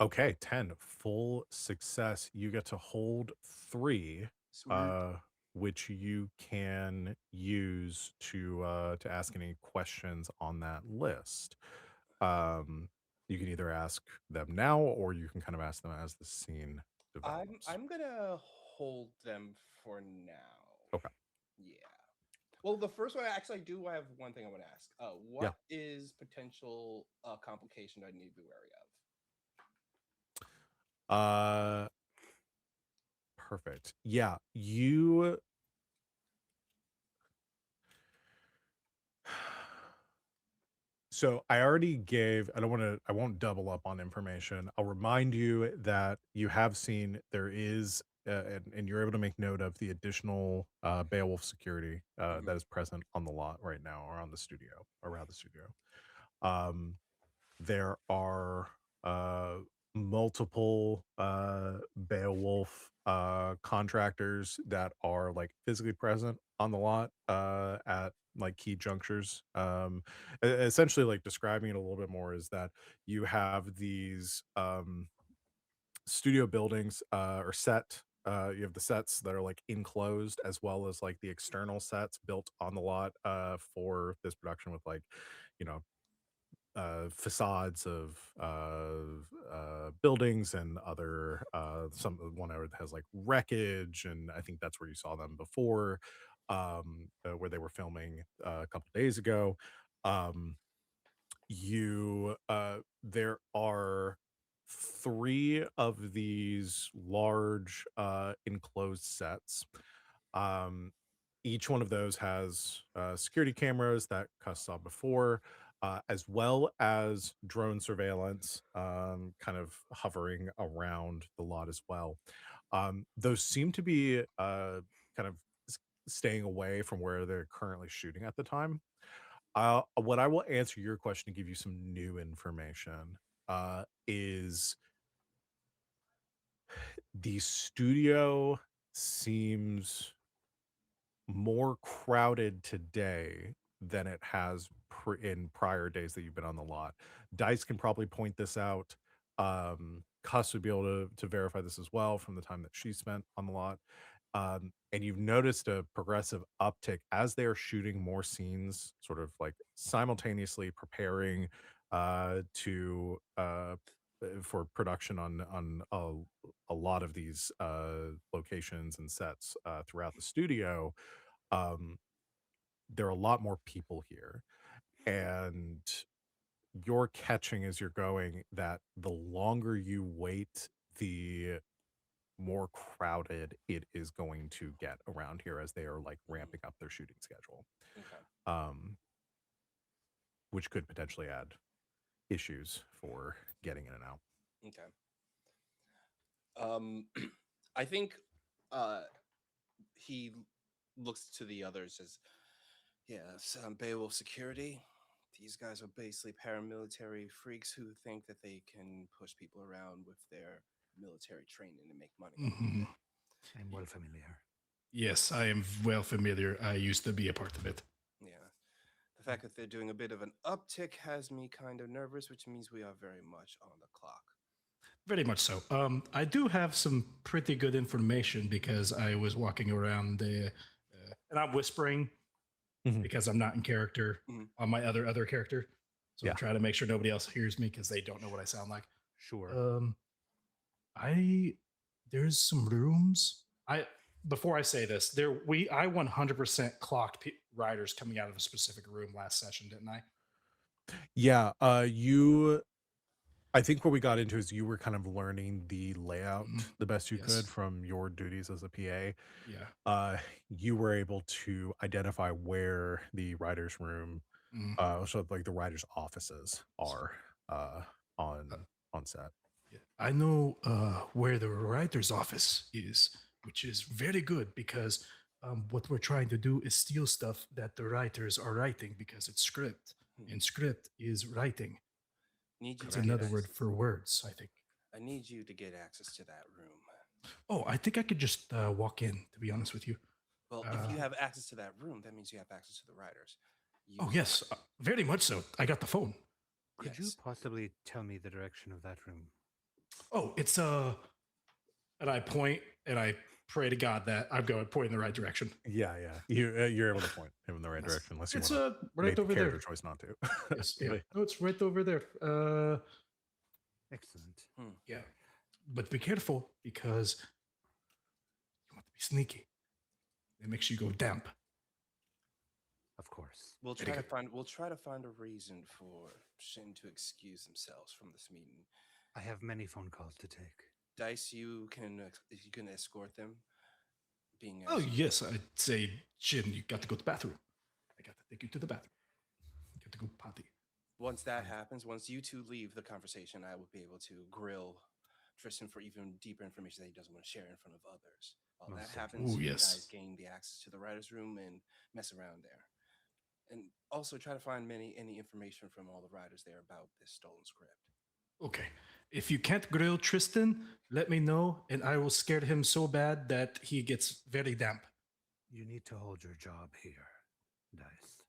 okay, 10. Full success. You get to hold 3, Sweet. which you can use to ask any questions on that list. Um, you can either ask them now, or you can kind of ask them as the scene develops. I'm gonna hold them for now. Okay. Yeah. Well, the first one actually I do have one thing I want to ask. Yeah. What is potential complication I need to be wary of? Perfect. Yeah, you So I already gave, I won't double up on information. I'll remind you that you have seen there is, and you're able to make note of the additional Beowulf security that is present on the lot right now, or on the studio, around the studio. Um, there are multiple Beowulf contractors that are like physically present on the lot at like key junctures. Essentially, like describing it a little bit more is that you have these studio buildings or set. You have the sets that are like enclosed, as well as like the external sets built on the lot for this production, with like, you know, facades of buildings and other some one that has like wreckage, and I think that's where you saw them before, where they were filming a couple days ago. um you There are 3 of these large enclosed sets. um each one of those has security cameras that Cuss saw before, as well as drone surveillance, kind of hovering around the lot as well. Those seem to be kind of staying away from where they're currently shooting at the time. What I will answer your question to give you some new information is the studio seems more crowded today than it has in prior days that you've been on the lot. Dice can probably point this out. Cuss would be able to verify this as well from the time that she spent on the lot. And you've noticed a progressive uptick as they are shooting more scenes, sort of like simultaneously preparing to for production on a lot of these locations and sets throughout the studio. um, there are a lot more people here, and you're catching as you're going that the longer you wait, the more crowded it is going to get around here as they are like ramping up their shooting schedule, Okay. um, which could potentially add issues for getting in and out. Okay. I think uh, he looks to the others as, yes, Beowulf security. These guys are basically paramilitary freaks who think that they can push people around with their military training and make money off of Mhm. it. I'm well familiar. Yes, I am well familiar. I used to be a part of it. Yeah. The fact that they're doing a bit of an uptick has me kind of nervous, which means we are very much on the clock. Very much so. I do have some pretty good information because I was walking around and I'm whispering Mhm. because I'm not in character Mhm. on my other character. So Yeah. I'm trying to make sure nobody else hears me because they don't know what I sound like. Sure. I There's some rooms. Before I say this, I 100% clocked riders coming out of a specific room last session, didn't I? Yeah. I think what we got into is you were kind of learning the layout the best you could Yes. from your duties as a PA. Yeah. You were able to identify where the writer's room, Mm. so like the writer's offices are uh, on set. Yeah, I know where the writer's office is, which is very good because what we're trying to do is steal stuff that the writers are writing because it's script, Hmm. and script is writing. Need you It's to get another word access. for words, I think. I need you to get access to that room. Oh, I think I could just walk in, to be honest with you. Well, if Uh, you have access to that room, that means you have access to the writers. oh, Use yes, that. very much so. I got the phone. Could you Yes. possibly tell me the direction of that room? Oh, it's and I point and I pray to God that I'm going pointing in the right direction. Yeah, yeah. You're able to point him in the right Yes. direction unless you It's want to right make the over character there. choice not to. Yes, yeah. But No, it's right over there. Excellent. Yeah, but be careful because you want to be sneaky. It makes you go damp. Of course. We'll Very try to good. find. We'll try to find a reason for Shin to excuse themselves from this meeting. I have many phone calls to take. Dice, you can escort them. Being Oh as yes, I'd say, Jin, you got to go to the bathroom. I got to take you to the bathroom. You got to go potty. once that happens, once you two leave the conversation, I will be able to grill Tristan for even deeper information that he doesn't want to share in front of others. While Most that certainly. happens, Oh you yes. guys gain the access to the writers' room and mess around there. And also try to find any information from all the writers there about this stolen script. Okay. If you can't grill Tristan, let me know, and I will scare him so bad that he gets very damp. You need to hold your job here, Dice.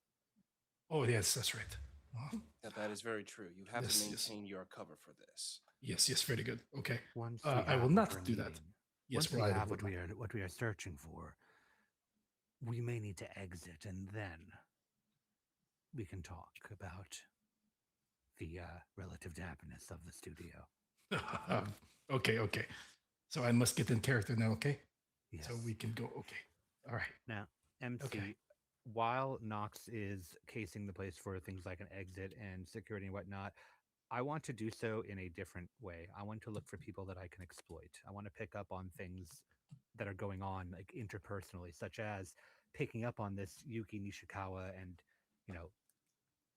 Oh yes, that's right. Oh, That is very true. You have Yes, to yes. maintain your cover for this. yes, yes, very good. Okay. Once I have will what not we're do that. needing, Yes, once we well, I have would what we are searching for, we may need to exit, and then we can talk about the relative happiness of the studio. not. Okay, okay. So I must get in character now, okay? Yes. So we can go. Okay. All right. Now, MC, Okay. while Knox is casing the place for things like an exit and security and whatnot, I want to do so in a different way. I want to look for people that I can exploit. I want to pick up on things that are going on, like interpersonally, such as picking up on this Yuki Nishikawa and, you know,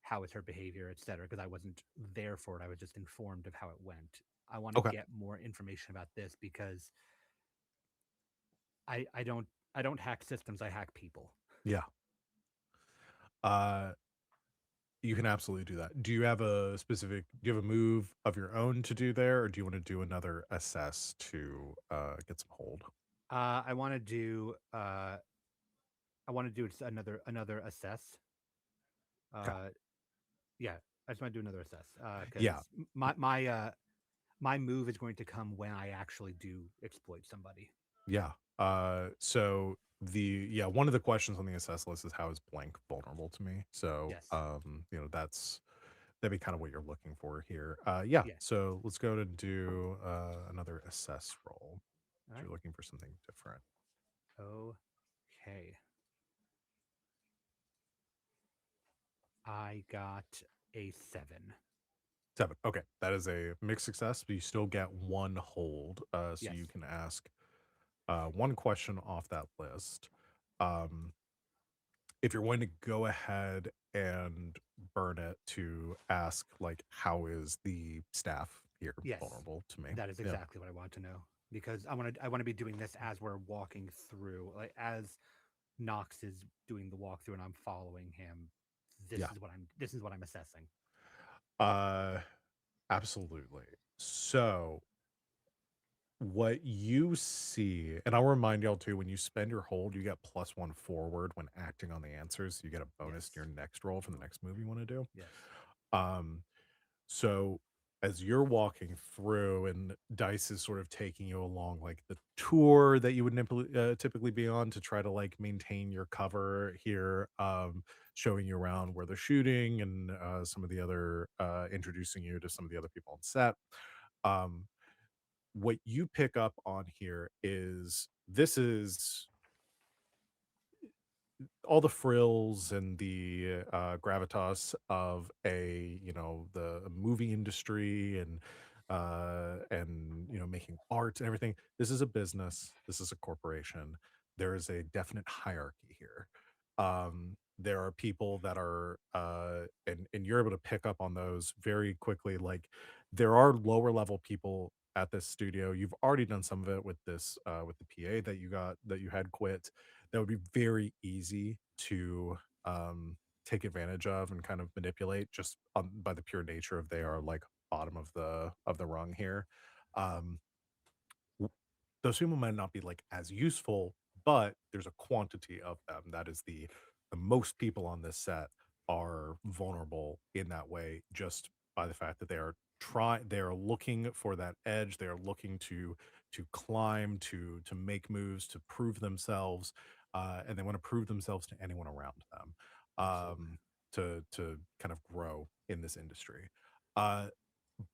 how is her behavior, etc. Because I wasn't there for it. I was just informed of how it went. I want to Okay. get more information about this because I don't hack systems. I hack people. yeah. Uh you can absolutely do that. Do you have a move of your own to do there, or do you want to do another assess to get some hold? I want to do another assess. Okay. Yeah, I just want to do another assess because Yeah. my move is going to come when I actually do exploit somebody. Yeah. So one of the questions on the assess list is how is blank vulnerable to me? So Yes. that'd be kind of what you're looking for here. Yeah. Yeah. So let's go to do another assess roll. All You're right. looking for something different. Okay. I got a 7. 7. Okay. That is a mixed success, but you still get one hold. So Yes. you can ask one question off that list. If you're going to go ahead and burn it to ask, like, how is the staff here Yes. vulnerable to me? That is exactly what I want to know because I want to be doing this as we're walking through, like as Knox is doing the walkthrough and I'm following him. This is what I'm assessing. Absolutely. So what you see, and I'll remind y'all too, when you spend your hold, you get +1 forward when acting on the answers. You get a bonus to your next roll for the next move you want to do. Yes. So as you're walking through and Dice is sort of taking you along like the tour that you would typically be on to try to like maintain your cover here, showing you around where they're shooting and some of the other introducing you to some of the other people on set. What you pick up on here is this is all the frills and the gravitas of the movie industry and making art and everything. This is a business. This is a corporation. There is a definite hierarchy here. There are people that are and you're able to pick up on those very quickly. Like there are lower level people at this studio. You've already done some of it with the PA that you had quit. That would be very easy to take advantage of and kind of manipulate just by the pure nature of they are like bottom of the rung here. Um, w- those people might not be like as useful, but there's a quantity of them. That is the most people on this set are vulnerable in that way just by the fact that they are looking for that edge. They are looking to climb, to make moves, to prove themselves, and they want to prove themselves to anyone around them, Absolutely. to kind of grow in this industry. Uh,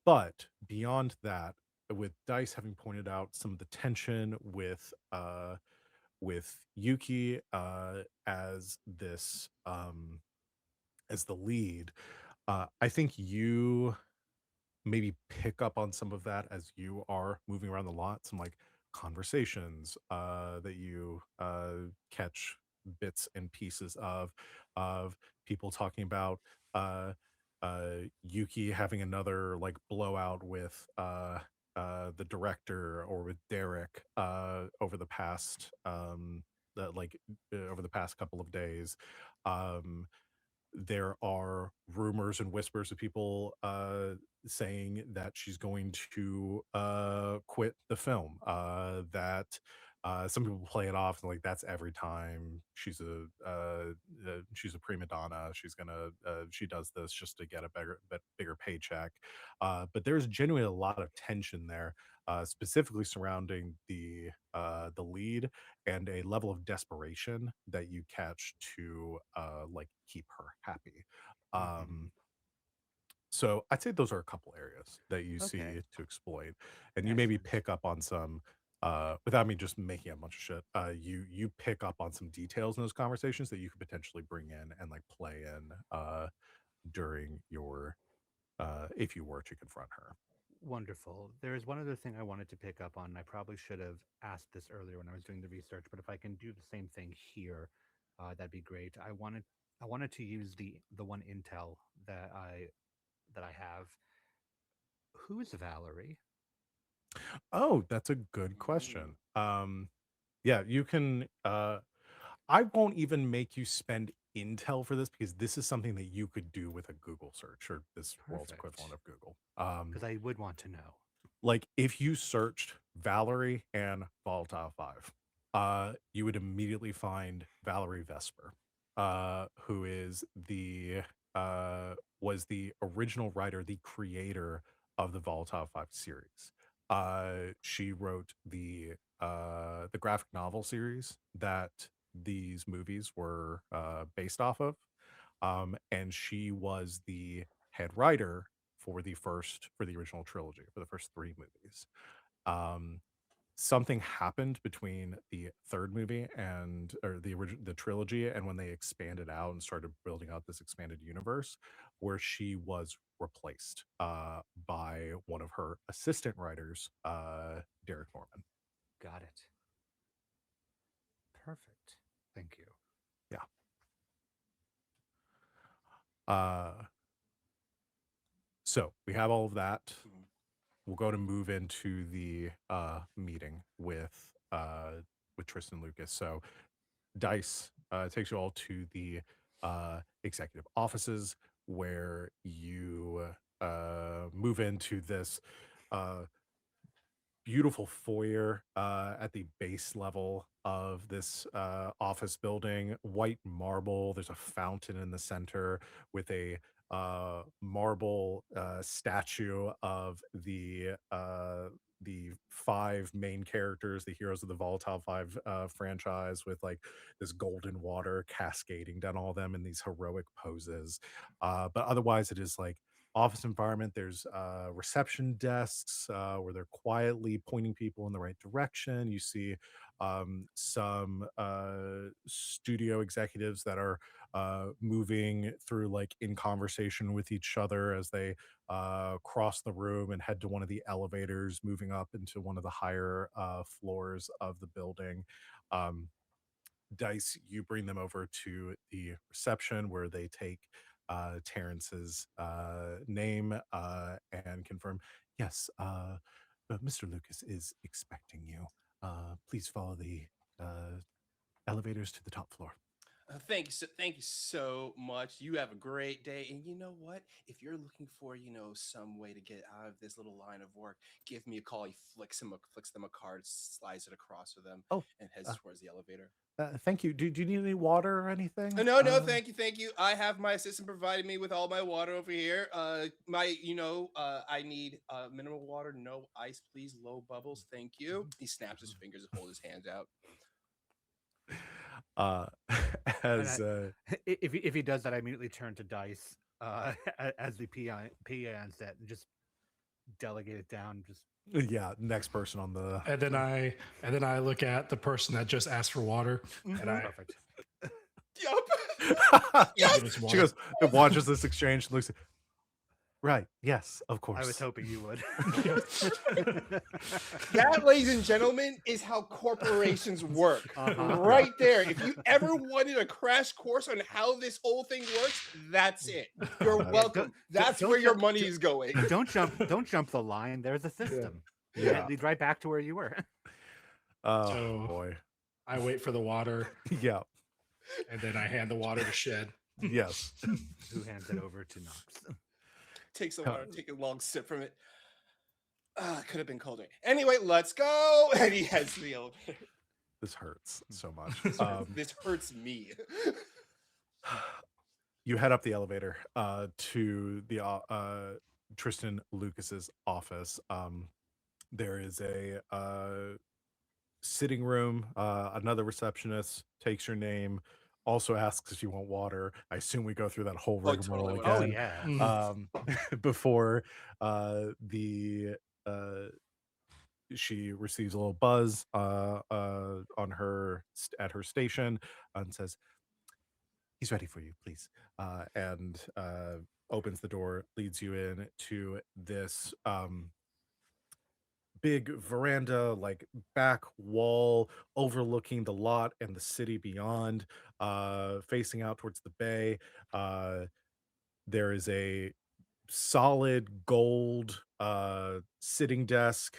but beyond that, with Dice having pointed out some of the tension with Yuki as the lead, I think you maybe pick up on some of that as you are moving around the lot, some like conversations that you catch bits and pieces of people talking about uh Yuki having another like blowout with the director or with Derek over the past couple of days. um there are rumors and whispers of people saying that she's going to quit the film. That some people play it off and like that's every time she's a prima donna. She does this just to get a bigger paycheck. But there's genuinely a lot of tension there, specifically surrounding the lead and a level of desperation that you catch to like keep her happy. Hmm. Um, so I'd say those are a couple areas that you Okay. see to exploit, and you maybe Excellent. pick up on some without me just making a bunch of shit. You pick up on some details in those conversations that you could potentially bring in and like play in during your if you were to confront her. Wonderful. There is one other thing I wanted to pick up on. And I probably should have asked this earlier when I was doing the research, but if I can do the same thing here, that'd be great. I wanted to use the one intel that I have. Who is Valerie? Oh, that's a good Ooh. question. Yeah, you can I won't even make you spend intel for this because this is something that you could do with a Google search or this world's equivalent Perfect. of Google. Because I would want to know. Like if you searched Valerie and Volatile 5, you would immediately find Valerie Vesper, who is the was the original writer, the creator of the Volatile 5 series. She wrote the graphic novel series that these movies were based off of. And she was the head writer for the original trilogy, for the first three movies. Um, Something happened between the third movie and or the trilogy and when they expanded out and started building out this expanded universe where she was replaced by one of her assistant writers, Derek Norman. Got it. Perfect. Thank you. Yeah. Uh, so we have all of that. Mhm. We'll go to move into the meeting with Tristan and Lucas. So Dice takes you all to the executive offices where you move into this uh, beautiful foyer at the base level of this office building. White marble. There's a fountain in the center with a marble statue of the five main characters, the heroes of the Volatile Five franchise, with like this golden water cascading down all of them in these heroic poses. But otherwise, it is like office environment. There's reception desks where they're quietly pointing people in the right direction. You see some studio executives that are moving through like in conversation with each other as they cross the room and head to one of the elevators moving up into one of the higher floors of the building. um, Dice, you bring them over to the reception where they take Terrence's name and confirm, yes, Mr. Lucas is expecting you. Please follow the elevators to the top floor. Thank you so much. You have a great day. And you know what? If you're looking for, some way to get out of this little line of work, give me a call. He flicks them a card, slides it across to them, Oh, and heads uh, towards the elevator. thank you. Do you need any water or anything? No, thank you. I have my assistant providing me with all my water over here. I need mineral water, no ice, please, low bubbles. Thank you. He snaps his fingers and holds his hands out. Uh, And as if he does that, I immediately turn to Dice as the PA on set and just delegate it down. Just yeah, next person on the. And then I look at the person that just asked for water, and I perfect. Yup. give it some She water. goes, it watches this exchange and looks. Right. Yes, of course. I was hoping you would. That, ladies and gentlemen, is how corporations work. Right there. If you ever wanted a crash course on how this whole thing works, that's it. You're welcome. That's don't where your jump- money is going. Don't jump the line. There's a system. Yeah. Lead right back to where you were. Oh So- boy. I wait for the water, Yeah. and then I hand the water to Shed. Yes. Who hands it over to Knox? Takes the water, take a long sip from it. Could have been colder. Anyway, let's go. And he heads to the elevator. This hurts so much. This hurts me. You head up the elevator to the Tristan Lucas's office. There is a sitting room. Another receptionist takes your name, also asks if you want water. I assume we go through that whole Oh, rigmarole totally. Oh again. yeah. Before she receives a little buzz on her at her station and says, "He's ready for you, please," and opens the door, leads you in to this big veranda, like back wall overlooking the lot and the city beyond, facing out towards the bay. There is a solid gold sitting desk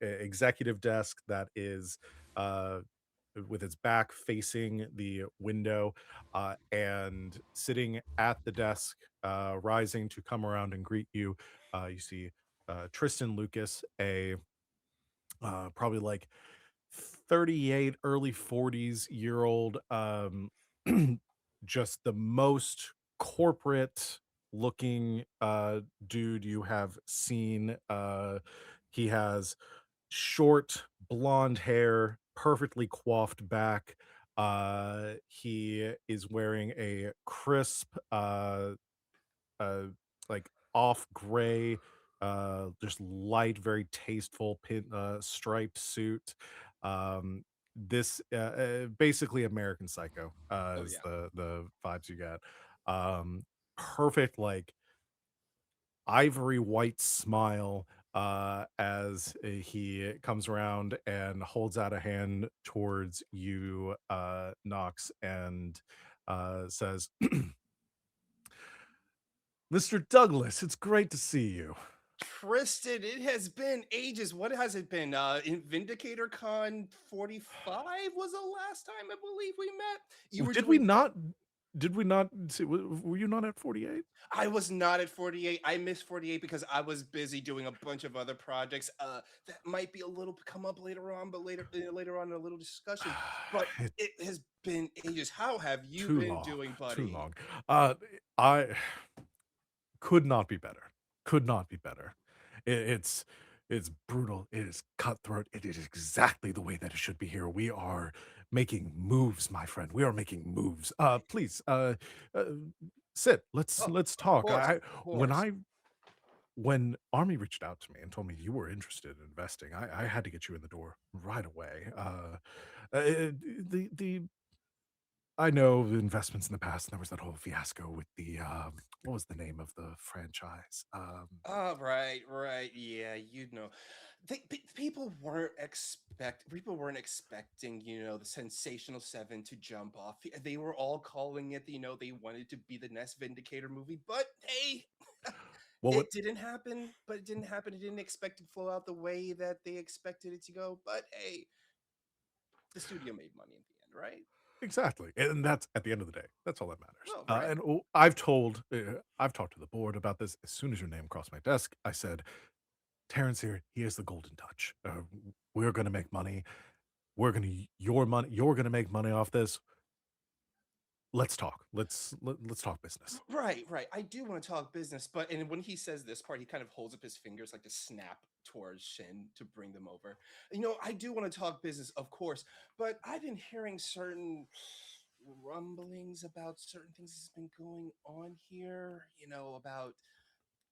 executive desk that is with its back facing the window, and sitting at the desk, rising to come around and greet you, you see Tristan Lucas, a probably like 38 early 40s year old, just the most corporate looking dude you have seen. He has short blonde hair, perfectly coiffed back. He is wearing a crisp like off gray, just light, very tasteful striped suit. This basically American Psycho is yeah. the vibes you get. Perfect, like ivory white smile as he comes around and holds out a hand towards you, Knox, and says, "Mr. Douglas, it's great to see you." Tristan, it has been ages. What has it been? In Vindicator Con 45 was the last time I believe we met. You were Did doing- we not? Did we not? Were you not at 48? I was not at 48. I missed 48 because I was busy doing a bunch of other projects. That might be a little come up later on, but later on in a little discussion. But it has been ages. How have you Too been long, doing, buddy? Too long. I could not be better. Could not be better. It's brutal. It is cutthroat. It is exactly the way that it should be here. We are making moves, my friend. We are making moves. Please, sit. Let's talk. Course, course. When Army reached out to me and told me you were interested in investing, I had to get you in the door right away. The I know the investments in the past, and there was that whole fiasco with the what was the name of the franchise? Oh, right, right. Yeah, people weren't expecting, the sensational seven to jump off. They were all calling it, they wanted to be the next Vindicator movie, but hey, Well, what it didn't happen. But it didn't happen. It didn't expect to flow out the way that they expected it to go. But hey, the studio made money in the end, right? exactly, and that's at the end of the day, that's all that matters. Oh, right. And I've talked to the board about this. As soon as your name crossed my desk, I said, "Terrence here, he has the golden touch. We're gonna make money. Your money. You're gonna make money off this. Let's talk. Let's talk business." Right, right. I do want to talk business, but and when he says this part, he kind of holds up his fingers like to snap towards Shin to bring them over. I do want to talk business, of course, but I've been hearing certain rumblings about certain things that's been going on here, about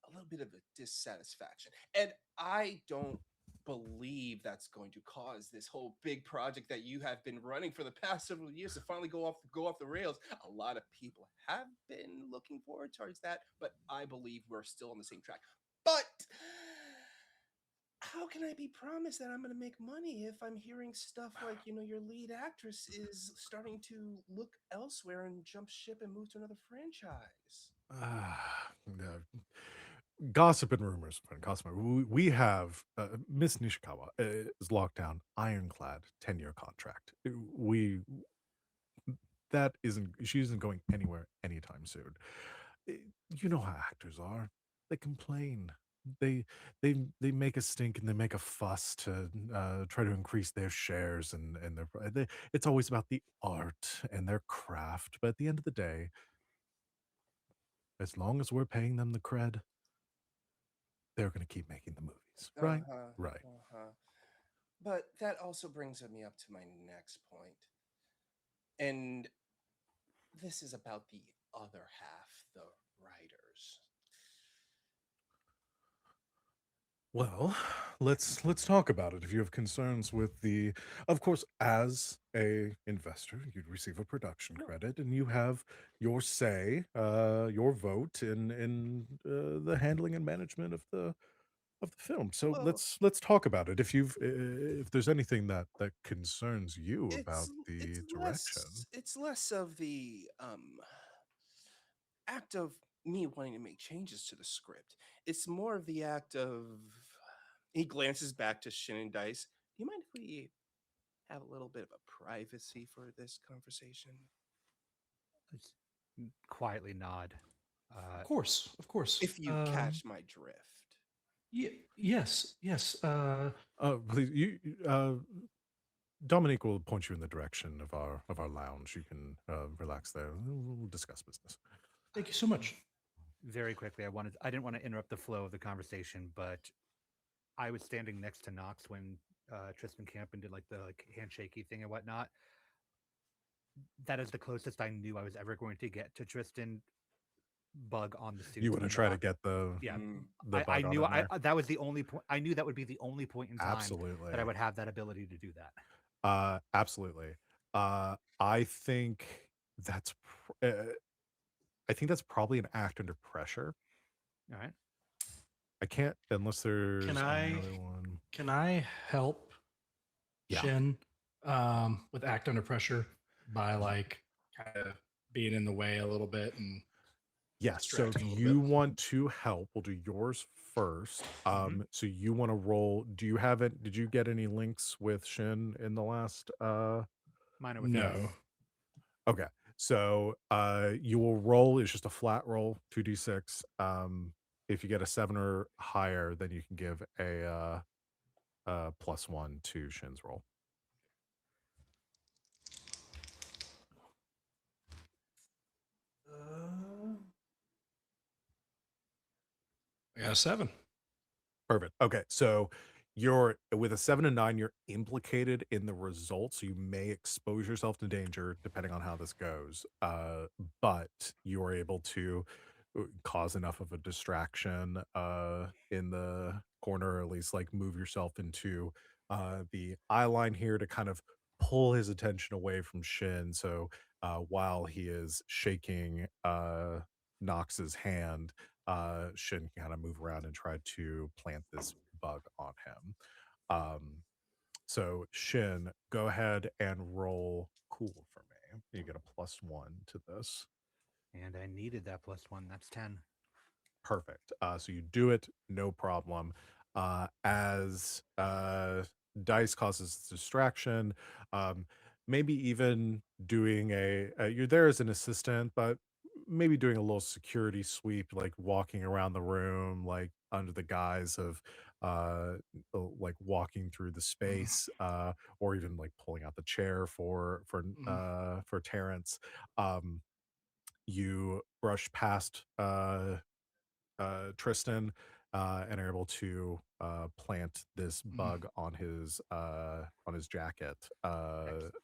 a little bit of a dissatisfaction. And I don't believe that's going to cause this whole big project that you have been running for the past several years to finally go off the rails. A lot of people have been looking forward towards that, but I believe we're still on the same track. But how can I be promised that I'm going to make money if I'm hearing stuff like, your lead actress is starting to look elsewhere and jump ship and move to another franchise? No. Gossip and rumors, friend. Gossip. We have Miss Nishikawa is locked down, ironclad 10-year contract. We that isn't she isn't going anywhere anytime soon. Uh, You know how actors are. They complain. They they make a stink and they make a fuss to try to increase their shares and it's always about the art and their craft. But at the end of the day, as long as we're paying them the cred, they're going to keep making the movies, right? Uh-huh. Right. Uh-huh. But that also brings me up to my next point. And this is about the other half, the writers. Well, let's talk about it. If you have concerns with the, of course, as a investor, you'd receive a production No, credit, and you have your say, your vote in the handling and management of the film. So well, let's talk about it. If there's anything that concerns you about it's the direction. less of the act of me wanting to make changes to the script. It's more of the act of he glances back to Shin and Dice. Do you mind if we have a little bit of a privacy for this conversation? Just quietly nod. Of course, of course. If you catch my drift. Yes, yes. Please, Dominique will point you in the direction of our lounge. You can relax there. We'll discuss business. Thank you so much. Very quickly, I didn't want to interrupt the flow of the conversation, but I was standing next to Knox when Tristan Campen did like the handshakey thing and whatnot. That is the closest I knew I was ever going to get to Tristan bug on the suit. You want to try to get Yeah, the I bug on knew in there? that was the only point. I knew that would be the only point in time Absolutely. that I would have that ability to do that. Absolutely. I think that's I think that's probably an act under pressure. All right. I can't unless there's Can I another one. can I help Yeah. Shin with act under pressure by like kind of being in the way a little bit and Yes. So if distracting a little you bit? want to help, we'll do yours first. So you want to roll. Do you have it? Did you get any links with Shin in the last Mine are with No. Knox. Okay. So you will roll, it's just a flat roll, 2d6. If you get a 7 or higher, then you can give a +1 to Shin's roll. I got a 7. Perfect. Okay. So you're with a 7 and 9, you're implicated in the results. So you may expose yourself to danger depending on how this goes. But you're able to cause enough of a distraction in the corner, or at least like move yourself into the eye line here to kind of pull his attention away from Shin. So while he is shaking Knox's hand, Shin can kind of move around and try to plant this bug on him. Um, so Shin, go ahead and roll cool for me. You get a +1 to this. And I needed that +1. That's 10. Perfect. So you do it, no problem. As dice causes distraction, um, maybe even doing you're there as an assistant, but maybe doing a little security sweep, like walking around the room, like under the guise of like walking through the Mm, space, or even like pulling out the chair mm, for Terrence. Um, you brush past Tristan, and are able to plant this mm. bug on his jacket, Excellent.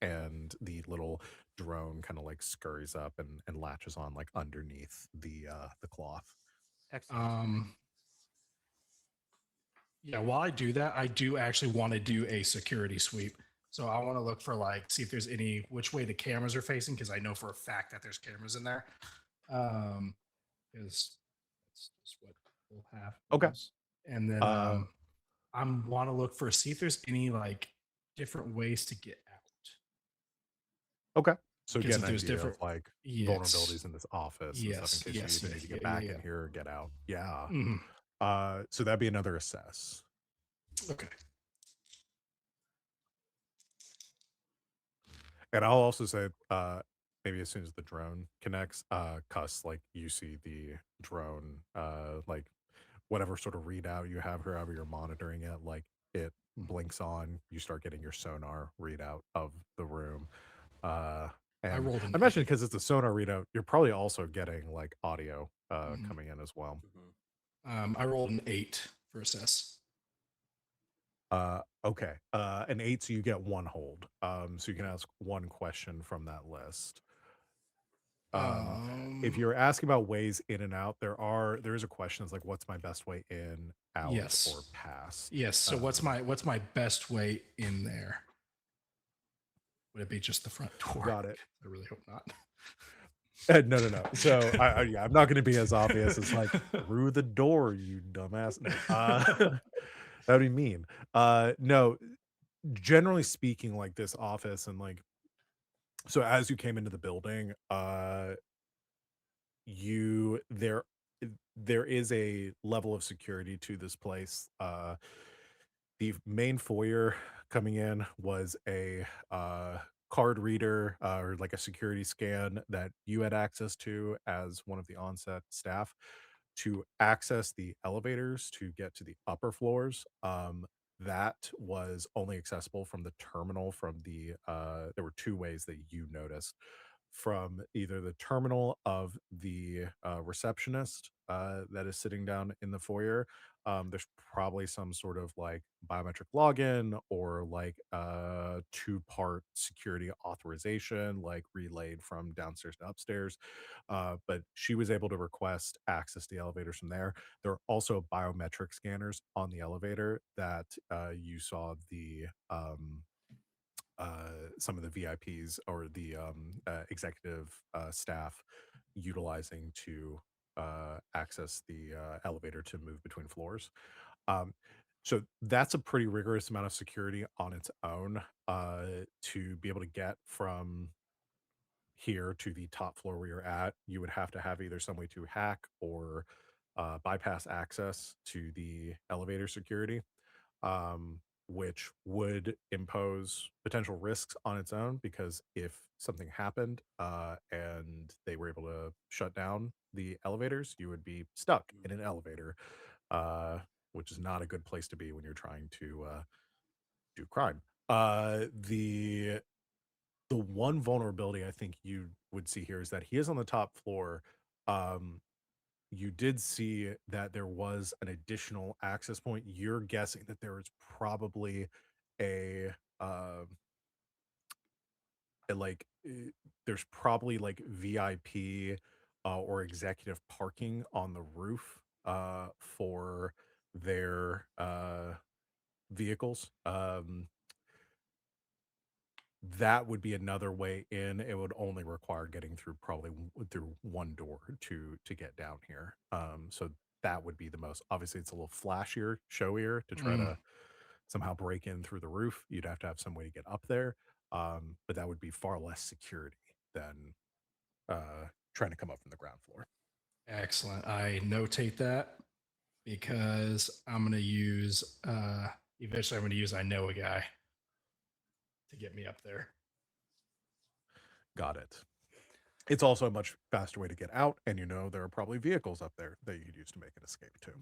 and the little drone kind of like scurries up and latches on like underneath the cloth. Excellent. Um, yeah, while I do that, I do actually want to do a security sweep. So I want to look for like see if there's any which way the cameras are facing because I know for a fact that there's cameras in there. Because that's what we'll have Okay. those. And then Uh, I'm want to look for see if there's any like different ways to get out. okay. So Because get if an there's idea of different like yes, vulnerabilities in this office and stuff in yes, case you yes, either yeah, need to yeah, get yeah, back in yeah. here or get out. Yeah. Mhm. So that'd be another assess. Okay. And I'll also say, maybe as soon as the drone connects, Cuss, like you see the drone, like whatever sort of readout you have, however you're monitoring it, like it blinks on, you start getting your sonar readout of the room. Uh, I and rolled I an imagine 8. because it's a sonar readout, you're probably also getting like audio Mhm. coming in as well. I rolled an 8 for assess. Okay. An 8, so you get one hold. So you can ask one question from that list. Um, if Um, you're asking about ways in and out, there is a question that's like, what's my best way in, out, or yes, past? yes. So what's my best way in there? Would it be just the front door? Got it. I really hope not. No, no, no. So yeah, I'm not going to be as obvious as like through the door, you dumbass. No, that'd be mean. No, generally speaking, like this office and like so as you came into the building, you there is a level of security to this place. The main foyer coming in was a card reader, or like a security scan that you had access to as one of the onset staff to access the elevators to get to the upper floors. That was only accessible from the terminal from the there were two ways that you noticed from either the terminal of the receptionist that is sitting down in the foyer. There's probably some sort of like biometric login or like two-part security authorization, like relayed from downstairs to upstairs. But she was able to request access to the elevators from there. There are also biometric scanners on the elevator that you saw the some of the VIPs or the executive staff utilizing to access the elevator to move between floors. Um, so that's a pretty rigorous amount of security on its own to be able to get from here to the top floor where you're at. You would have to have either some way to hack or bypass access to the elevator security, which would impose potential risks on its own because if something happened and they were able to shut down the elevators, you would be stuck in an elevator, uh, which is not a good place to be when you're trying to do crime. The one vulnerability I think you would see here is that he is on the top floor. Um, you did see that there was an additional access point. You're guessing that there is probably a like there's probably like VIP or executive parking on the roof for their vehicles. that would be another way in. It would only require getting through probably through one door to get down here. So that would be the most. Obviously, it's a little flashier, showier to try to somehow break in through the roof. You'd have to have some way to get up there, but that would be far less security than trying to come up from the ground floor. Excellent. I notate that because I'm going to use, eventually, I'm going to use I know a guy to get me up there. Got it. It's also a much faster way to get out, and there are probably vehicles up there that you could use to make an escape too.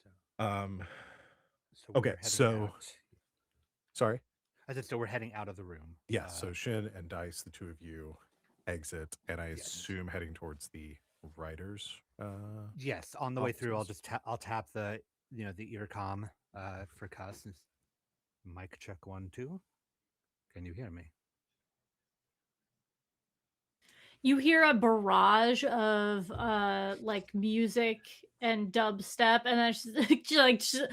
So, Um, so okay, we're heading so out. sorry. I said, so we're heading out of the room. Yeah, so Shin and Dice, the two of you exit, and I assume heading towards the writers. Yes, on the way through, I'll offices. just I'll tap the the earcom for cuss. Mic check 1 2. Can you hear me? You hear a barrage of like music and dubstep, and then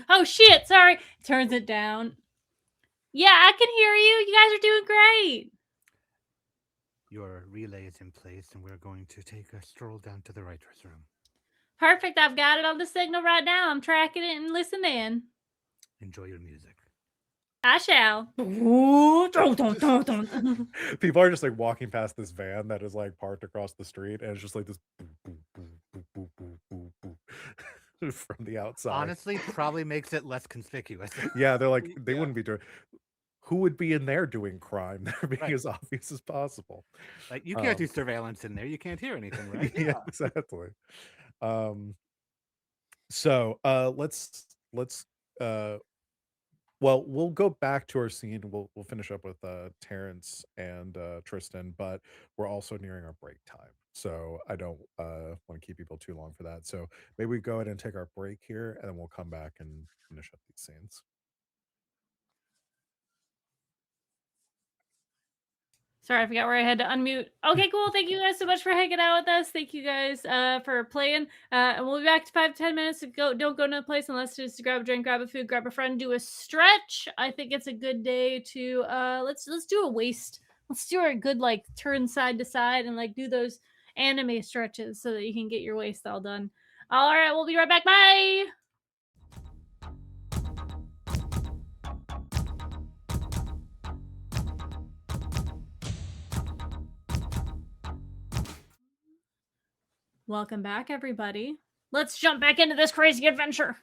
oh shit, sorry, turns it down. Yeah, I can hear you. You guys are doing great. Your relay is in place, and we're going to take a stroll down to the writer's room. Perfect. I've got it on the signal right now. I'm tracking it and listening. Enjoy your music. I shall. People are just like walking past this van that is like parked across the street, and it's just like this boo, boo, boo, boo, boo, boo, boo, boo, from the outside. Honestly, probably makes it less conspicuous. Yeah, they're like they Yeah. wouldn't be doing. Who would be in there doing crime? They're being Right. as obvious as possible. Like you can't do surveillance in there. You can't hear anything, right? Yeah, exactly. So let's well, we'll go back to our scene. We'll finish up with Terrence and Tristan, but we're also nearing our break time. So I don't want to keep people too long for that. So maybe we go ahead and take our break here, and then we'll come back and finish up these scenes. Sorry, I forgot where I had to unmute. Okay, cool. Thank you guys so much for hanging out with us. Thank you guys for playing. And we'll be back to 5 to 10 minutes. Don't go to a place unless just grab a drink, grab a food, grab a friend, do a stretch. I think it's a good day to let's do a waist. Let's do a good like turn side to side and like do those anime stretches so that you can get your waist all done. All right, we'll be right back. Bye. Welcome back, everybody. Let's jump back into this crazy adventure.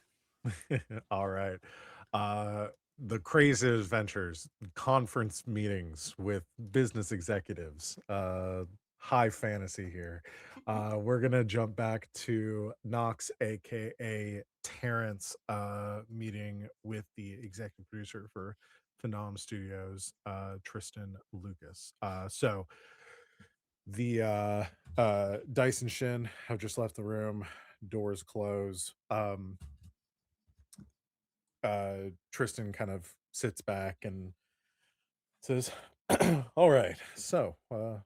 All right. The crazy adventures, conference meetings with business executives, high fantasy here. We're gonna jump back to Knox, aka Terrence, meeting with the executive producer for Phenom Studios, Tristan Lucas. So the Dice and Shin have just left the room, doors close. Tristan kind of sits back and says, "All right, so tell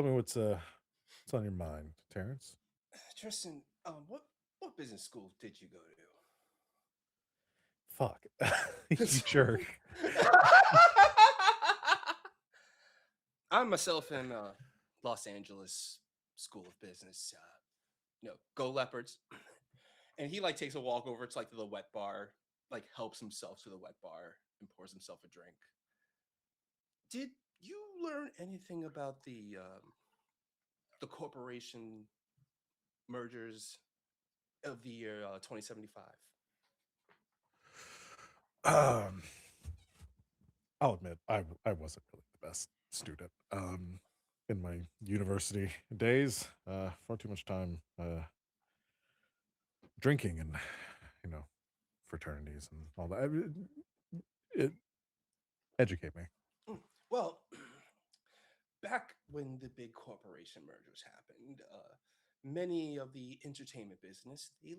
me what's on your mind, Terrence." Tristan, what business school did you go to? Fuck, you jerk. I'm myself in Los Angeles School of Business. Go Leopards. And he like takes a walk over to like the wet bar, like helps himself to the wet bar and pours himself a drink. Did you learn anything about the corporation mergers of the year 2075? I'll admit I wasn't really the best student in my university days. Far too much time drinking and fraternities and all that. Educate me. Well, back when the big corporation mergers happened, many of the entertainment business they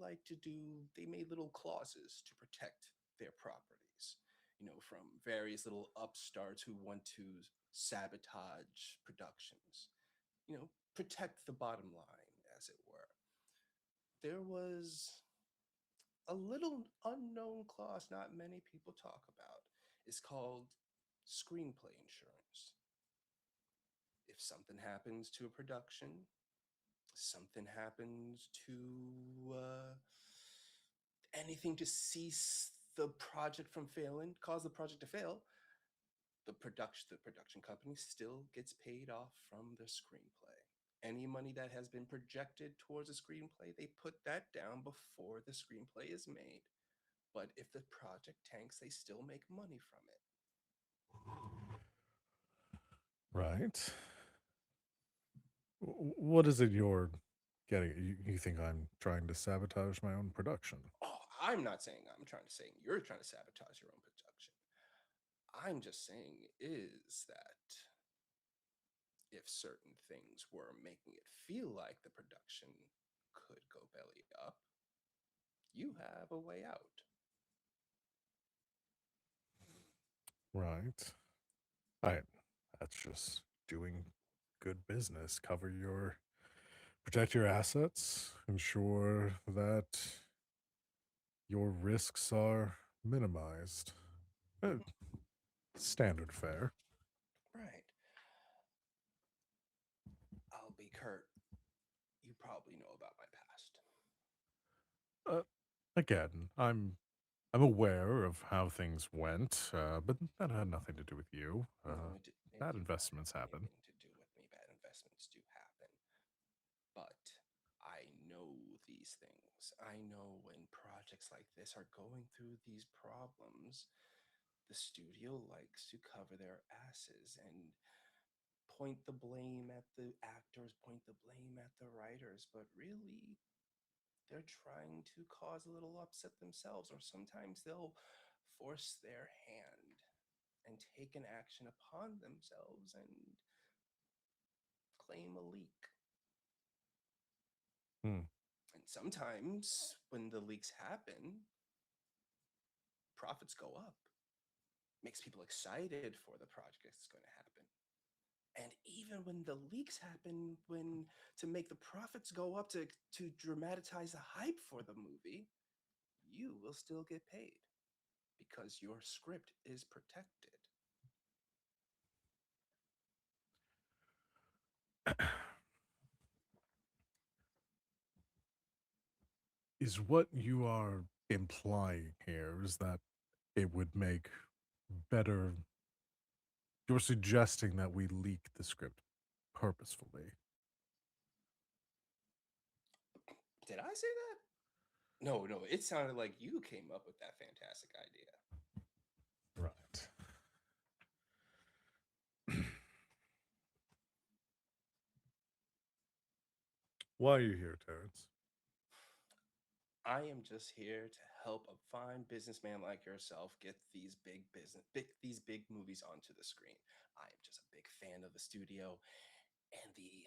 made little clauses to protect their properties. From various little upstarts who want to sabotage productions. Protect the bottom line, as it were. There was a little unknown clause not many people talk about. is called screenplay insurance. If something happens to a production, something happens to anything to cease the project from failing, cause the project to fail, the production company still gets paid off from the screenplay. Any money that has been projected towards a screenplay, they put that down before the screenplay is made. But if the project tanks, they still make money from it. Right. What is it you're getting? You think I'm trying to sabotage my own production? Oh, I'm not saying I'm trying to say you're trying to sabotage your own production. I'm just saying is that if certain things were making it feel like the production could go belly up, you have a way out. Right. I. That's just doing good business. Protect your assets, ensure that your risks are minimized. Uh, Standard fare. Right. I'll be curt. You probably know about my past. Uh, Again, I'm aware of how things went, but that had nothing to do with you. No, it Bad did not investments have happen. anything to do with me. Bad investments do happen. But I know these things. I know when projects like this are going through these problems, the studio likes to cover their asses and point the blame at the actors, point the blame at the writers, but really they're trying to cause a little upset themselves, or sometimes they'll force their hand and take an action upon themselves and claim a leak. Hmm. And sometimes when the leaks happen, profits go up. Makes people excited for the project that's going to happen. And even when the leaks happen, when to make the profits go up to dramatize the hype for the movie, you will still get paid because your script is protected. Is what you are implying here is that it would make better. You're suggesting that we leak the script purposefully. Did I say that? No, no, it sounded like you came up with that fantastic idea. Right. Why are you here, Terrence? I am just here to help a fine businessman like yourself get these big movies onto the screen. I am just a big fan of the studio, and the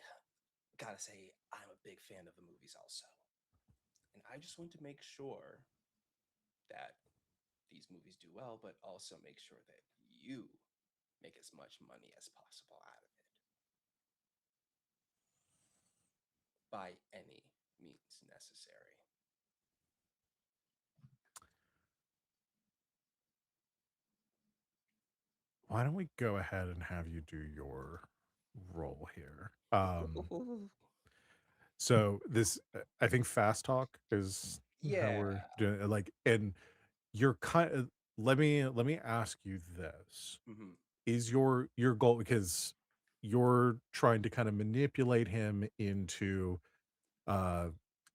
gotta say, I'm a big fan of the movies also. And I just want to make sure that these movies do well, but also make sure that you make as much money as possible out of it by any means necessary. Why don't we go ahead and have you do your role here? So this, I think, fast talk is how Yeah. we're doing it. Like, and you're kind of. Let me ask you this: Mhm. Is your goal, because you're trying to kind of manipulate him into uh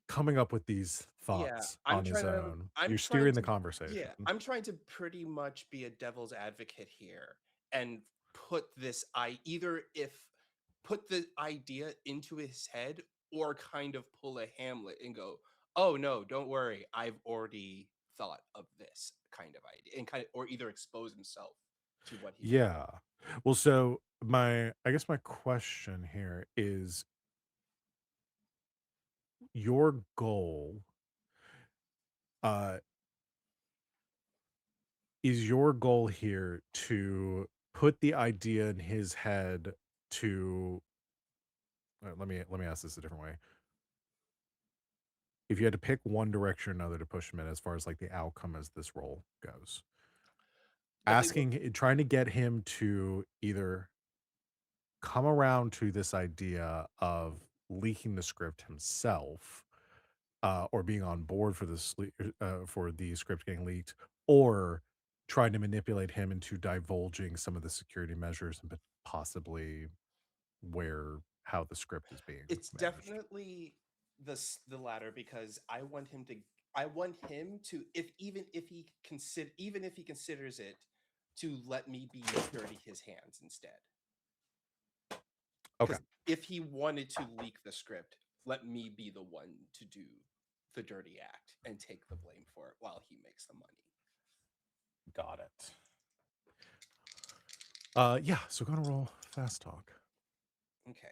coming up with these Yeah, thoughts on his own? I'm You're trying steering the to conversation. yeah, I'm trying to pretty much be a devil's advocate here and put this I either if put the idea into his head or kind of pull a Hamlet and go, "Oh no, don't worry. I've already thought of this kind of idea." And kind of or either expose himself to what he Yeah. Well, so I guess my question here is, your goal uh is your goal here to put the idea in his head to let me ask this a different way. If you had to pick one direction or another to push him in as far as like the outcome as this role goes. But they will. trying to get him to either come around to this idea of leaking the script himself, or being on board for for the script getting leaked, or trying to manipulate him into divulging some of the security measures and possibly where how the script is being It's managed. definitely the latter, because I want him to, if even if he considers it, to let me be dirty his hands instead. Okay. Because if he wanted to leak the script, let me be the one to do the dirty act and take the blame for it while he makes the money. Got it. Yeah, so gonna roll fast talk. Okay.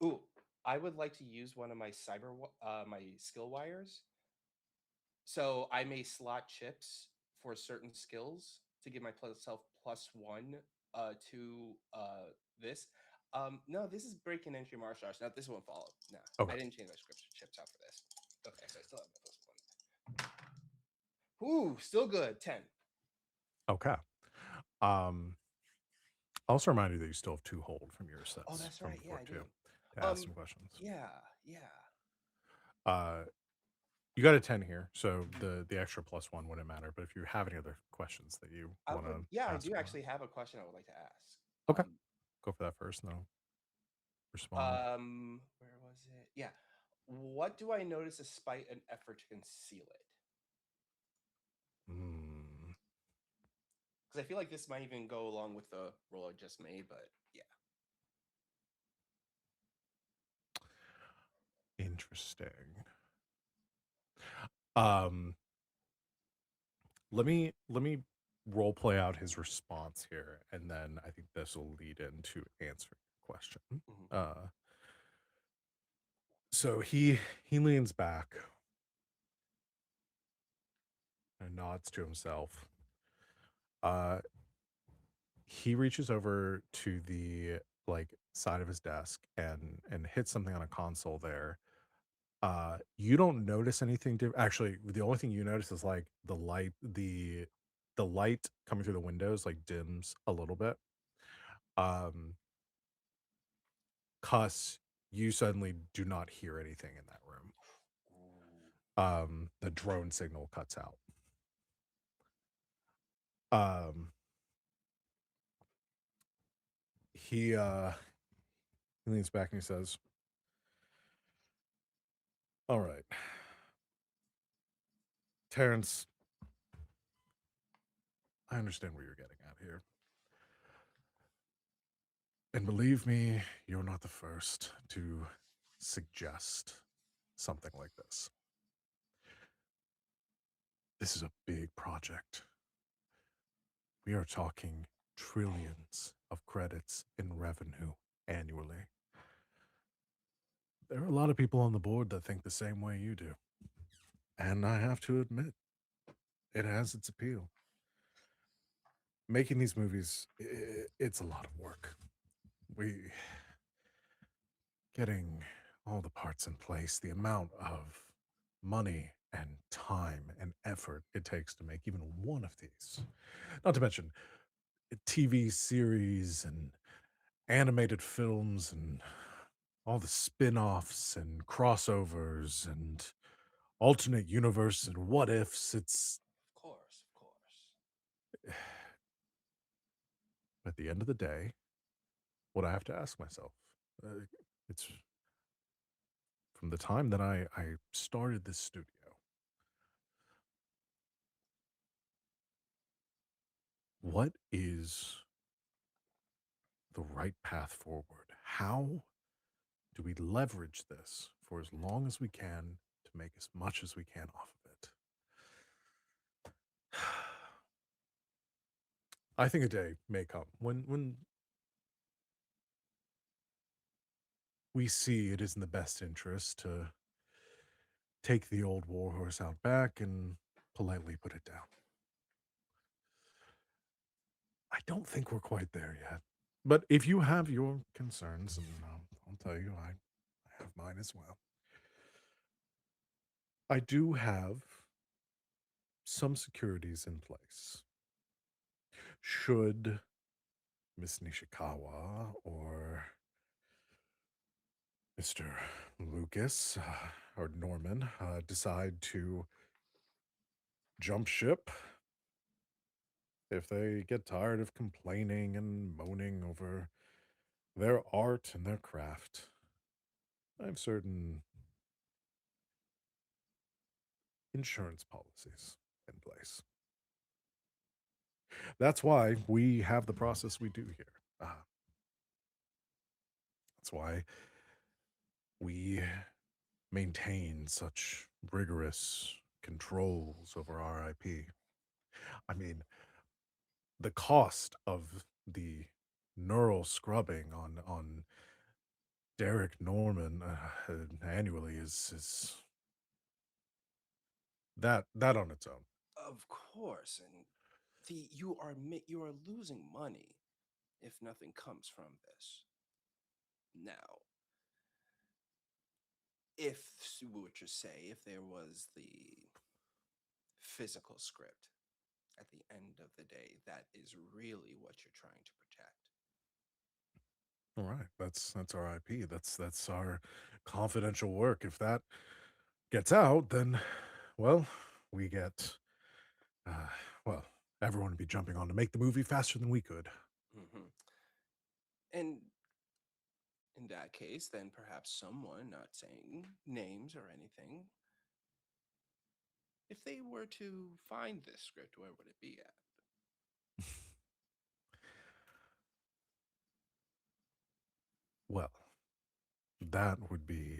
Ooh, I would like to use one of my my skill wires. So I may slot chips for certain skills to give myself +1 to this. No, this is breaking entry martial arts. No, this won't follow. No, Okay. I didn't change my script chips out for this. Okay, so I still have my +1. Ooh, still good. 10. Okay. Um I'll also remind you that you still have 2 hold from your Oh, sets that's from right. Yeah, before I too, do. to ask some questions. Yeah, yeah. Uh you got a 10 here, so the extra +1 wouldn't matter. But if you have any other questions that you I want would. to Yeah, I ask do about, actually have a question I would like to ask. okay, go for that first, and I'll respond. Where was it? Yeah. What do I notice despite an effort to conceal it? Hmm, Because I feel like this might even go along with the roll I just made, but yeah. interesting. Um, let me role play out his response here, and then I think this will lead into answering your question. Mhm. So he leans back and nods to himself. Uh, he reaches over to the like side of his desk and hits something on a console there. You don't notice anything different. Actually, the only thing you notice is like the light coming through the windows like dims a little bit. Um, Cuss, you suddenly do not hear anything in that room. The drone signal cuts out. Um, he leans back and he says, "All right, Terrence, I understand where you're getting at here. And believe me, you're not the first to suggest something like this. This is a big project. We are talking trillions of credits in revenue annually. There are a lot of people on the board that think the same way you do. And I have to admit, it has its appeal. Making these movies, it's a lot of work. We getting all the parts in place, the amount of money and time and effort it takes to make even one of these. Not to mention TV series and animated films and all the spin-offs and crossovers and alternate universe and what ifs. It's Of course, of course. at the end of the day, what I have to ask myself. It's from the time that I started this studio. What is the right path forward? How do we leverage this for as long as we can to make as much as we can off of it? I think a day may come when we see it is in the best interest to take the old warhorse out back and politely put it down. I don't think we're quite there yet. But if you have your concerns, and I'll tell you, I have mine as well. I do have some securities in place. should Miss Nishikawa or Mr. Lucas or Norman decide to jump ship, if they get tired of complaining and moaning over their art and their craft, I have certain insurance policies in place. That's why we have the process we do here. That's why we maintain such rigorous controls over our IP. I mean, the cost of the neural scrubbing on Derek Norman annually is that on its own. Of course, and you are losing money if nothing comes from this. Now, if we were to say if there was the physical script at the end of the day, that is really what you're trying to protect. All right, that's our IP. That's our confidential work. If that gets out, then, well, we get, uh, well, everyone would be jumping on to make the movie faster than we could. Hmm. And in that case, then perhaps someone, not saying names or anything, if they were to find this script, where would it be at? Well, that would be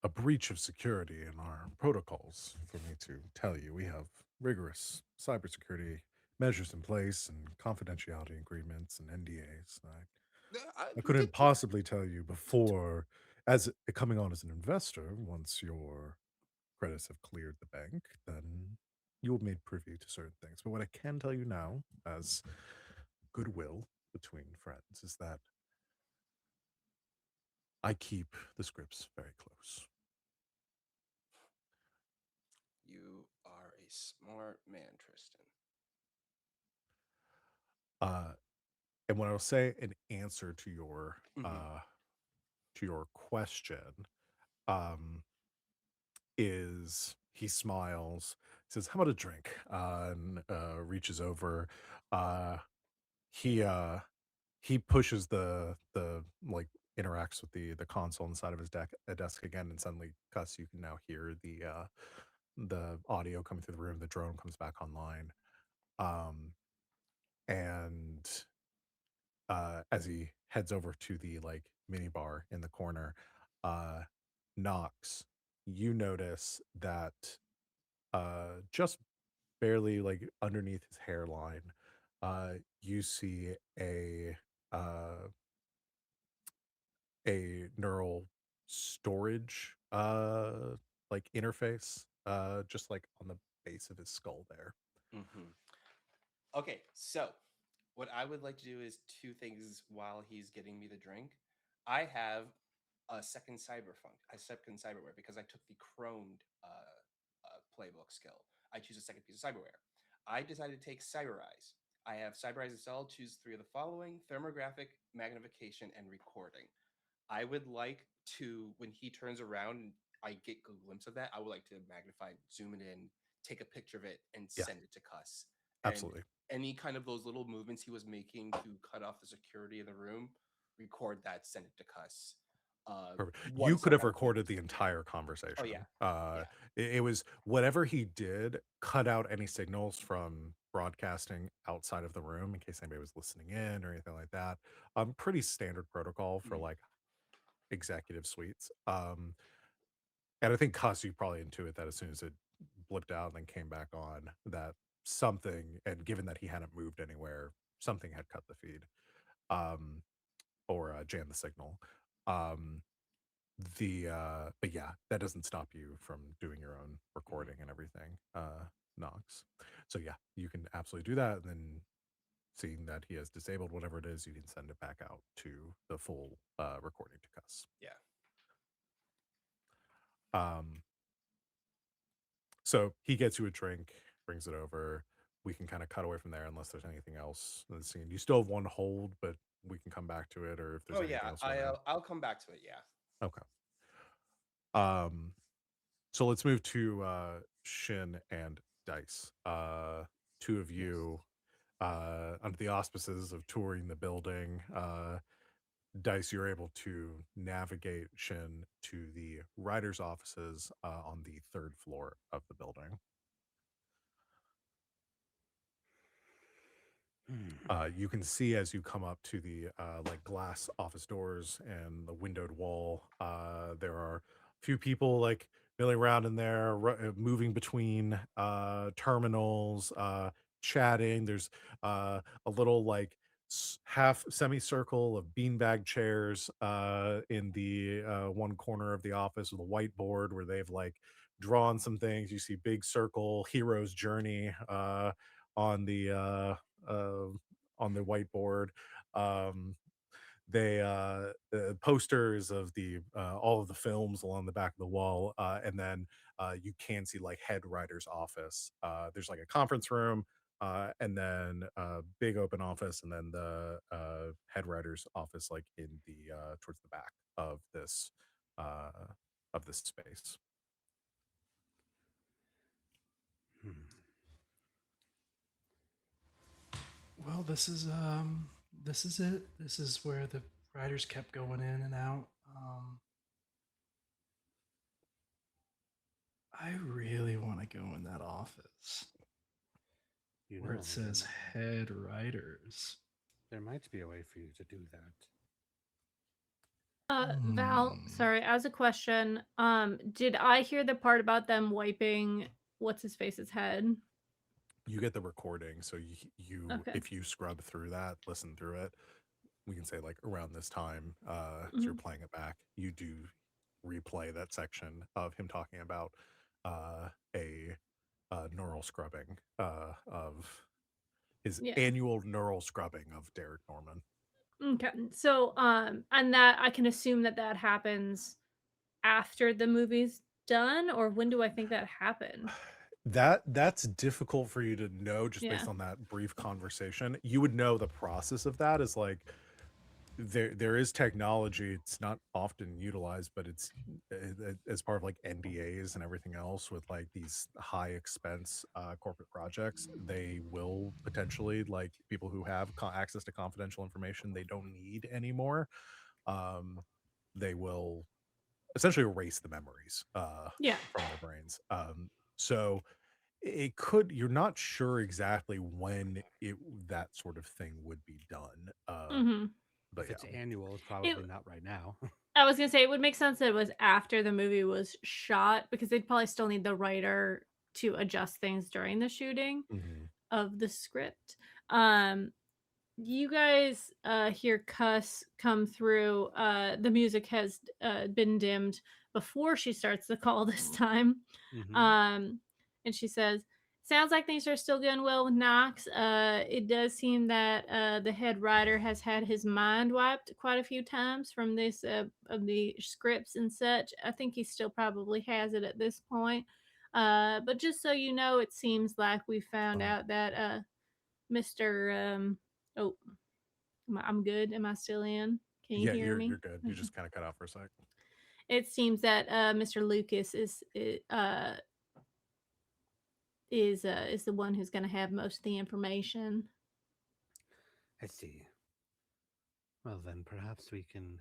a breach of security in our protocols for me to tell you. We have rigorous cybersecurity measures in place and confidentiality agreements and NDAs. I We couldn't could. possibly tell you before, as coming on as an investor. Once your credits have cleared the bank, then you'll be made privy to certain things. But what I can tell you now, as goodwill between friends, is that I keep the scripts very close. You are a smart man, Tristan. Uh, and when I'll say an answer Hmm. to your question, um, is he smiles, says, "How about a drink?" And reaches over. Uh, he he pushes the like interacts with the console inside of his desk again, and suddenly, Gus, you can now hear the audio coming through the room. The drone comes back online, um, and as he heads over to the like mini bar in the corner, uh, Knox, you notice that just barely like underneath his hairline, you see uh a neural storage like interface just like on the base of his skull there. Hmm. Okay, so what I would like to do is two things while he's getting me the drink. I have a second cyberware because I took the chromed playbook skill. I choose a second piece of cyberware. I decided to take Cyberize. I have Cyberize Excel, choose three of the following: thermographic, magnification, and recording. I would like to, when he turns around and I get a glimpse of that, I would like to magnify, zoom it in, take a picture of it, and Yeah, send it to Cuss. And absolutely. any kind of those little movements he was making to cut off the security in the room, record that, send it to Cuss. Perfect. You Once could I'm have done with it. recorded the entire Oh yeah, conversation. yeah. It was whatever he did, cut out any signals from broadcasting outside of the room in case anybody was listening in or anything like that. Pretty standard protocol for Mhm. like executive suites. And I think Cuss, you probably intuit that as soon as it blipped out and then came back on, that something, and given that he hadn't moved anywhere, something had cut the feed, um, or jammed the signal. Um, but yeah, that doesn't stop you from doing your own Mhm. recording and everything, Knox. So yeah, you can absolutely do that. And then seeing that he has disabled whatever it is, you can send it back out to the full recording to Cuss. Yeah. Um, so he gets you a drink, brings it over. we can kind of cut away from there unless there's anything else in the scene. You still have one hold, but we can come back to it, or if there's Oh anything yeah, else you want to. I'll come back to it. Yeah. Okay. So let's move to Shin and Dice. Two of you, under the auspices of touring the building, Dice, you're able to navigate Shin to the writer's offices on the third floor of the building. You can see as you come up to the like glass office doors and the windowed wall, there are a few people like milling around in there, moving between terminals, chatting. There's a little like half semicircle of beanbag chairs in the one corner of the office with a whiteboard where they've like drawn some things. You see big circle hero's journey on the uh, on the whiteboard. Um, they posters of the all of the films along the back of the wall, and then you can see like head writer's office. There's like a conference room, and then a big open office, and then the head writer's office, like in the towards the back uh, of this space. Hmm. Well, this is it. This is where the writers kept going in and out. I really want to go in that office You where know, it says head writers. there might be a way for you to do that. Val, sorry, as a question, did I hear the part about them wiping what's his face's head? You get the recording, so you Okay. if you scrub through that, listen through it, we can say like around this time, as you're playing it back, you do replay that section of him talking about a neural scrubbing of his Yeah. annual neural scrubbing of Derek Norman. Okay. So, and that I can assume that that happens after the movie's done, or when do I think that happened? That's difficult for you to know just Yeah. based on that brief conversation. You would know the process of that is like there is technology. It's not often utilized, but it's as part of like NDAs and everything else with like these high expense corporate projects. They will potentially, like, people who have access to confidential information they don't need anymore. They will essentially erase the memories Yeah. from their brains. So it could, you're not sure exactly when that sort of thing would be done. But If it's yeah, annual, it's probably not right now. I was gonna say it would make sense that it was after the movie was shot because they'd probably still need the writer to adjust things during the shooting of the script. You guys hear Cuss come through. The music has been dimmed before she starts the call this time. And she says, sounds like things are still going well with Knox. It does seem that the head writer has had his mind wiped quite a few times from this of the scripts and such. I think he still probably has it at this point. But just so you know, it seems like we found out that Mr. Oh, I'm good. Am I still in? Can you yeah, hear me? you're good. You just kind of cut out for a sec. It seems that Mr. Lucas is the one who's going to have most of the information. I see. Well, then perhaps we can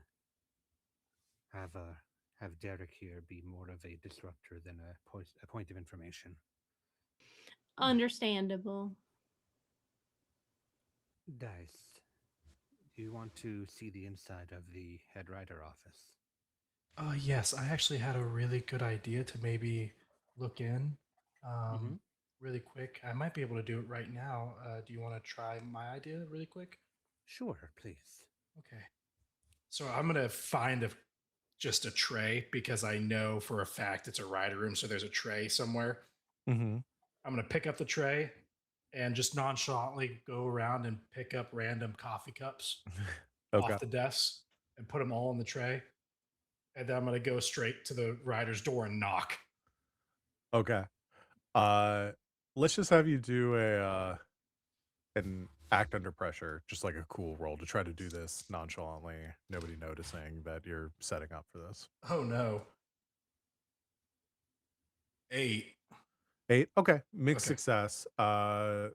have Derek here be more of a disruptor than a point of information. Understandable. Dice, do you want to see the inside of the head writer office? Yes, I actually had a really good idea to maybe look in really quick. I might be able to do it right now. Do you want to try my idea really quick? Sure, please. Okay. So I'm going to find just a tray because I know for a fact it's a writer room. So there's a tray somewhere. I'm going to pick up the tray and just nonchalantly go around and pick up random coffee cups off the desk and put them all in the tray. And then I'm going to go straight to the writer's door and knock. Okay. let's just have you do an act under pressure, just like a cool roll to try to do this nonchalantly, nobody noticing that you're setting up for this. Oh no. 8. 8. Okay, mixed Okay. success.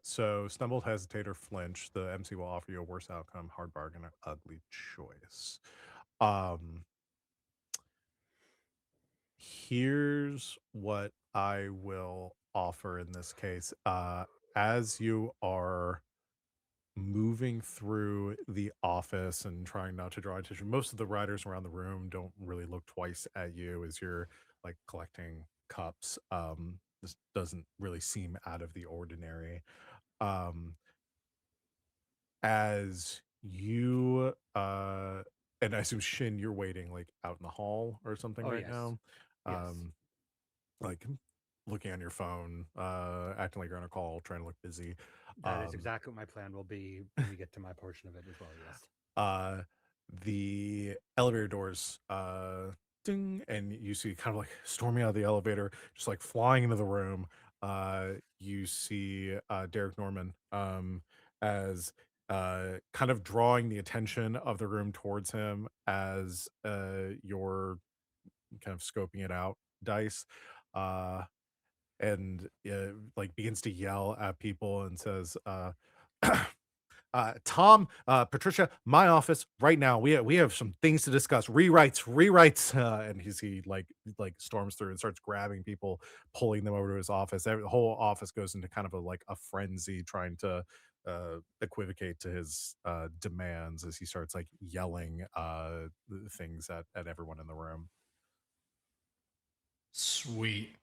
So stumbled, hesitate, or flinch. The MC will offer you a worse outcome, hard bargain, or ugly choice. Um, here's what I will offer in this case. As you are moving through the office and trying not to draw attention, most of the riders around the room don't really look twice at you as you're like collecting cups. This doesn't really seem out of the ordinary. um as you and I assume Shin, you're waiting like out in the hall or something Oh right yes, now. yes. Like looking on your phone, acting like you're on a call, trying to look busy. That is um exactly what my plan will be when we get to my portion of it as well. Yes. uh the elevator doors ding, and you see kind of like storming out of the elevator, just like flying into the room. You see Derek Norman, as kind of drawing the attention of the room towards him as you're kind of scoping it out, Dice. uh and like begins to yell at people and says, Tom, Patricia, my office right now. We have some things to discuss. Rewrites. And he like storms through and starts grabbing people, pulling them over to his office. The whole office goes into kind of a frenzy, trying to equivocate to his demands as he starts like yelling things at everyone in the room. Sweet.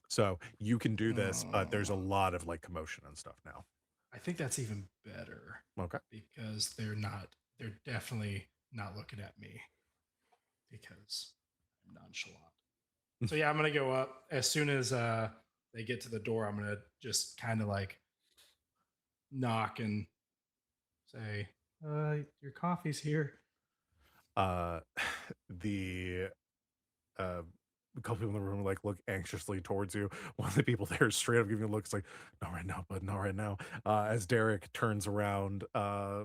So you can do this, but there's a Oh, lot of like commotion and stuff now. I think that's even better Okay. because they're definitely not looking at me because I'm nonchalant. So yeah, I'm gonna go up as soon as they get to the door. I'm gonna just kind of like knock and say, "Your coffee's here." uh the uh a couple people in the room like look anxiously towards you. One of the people there straight up giving you a look. It's like, not right now, but not right now. As Derek turns around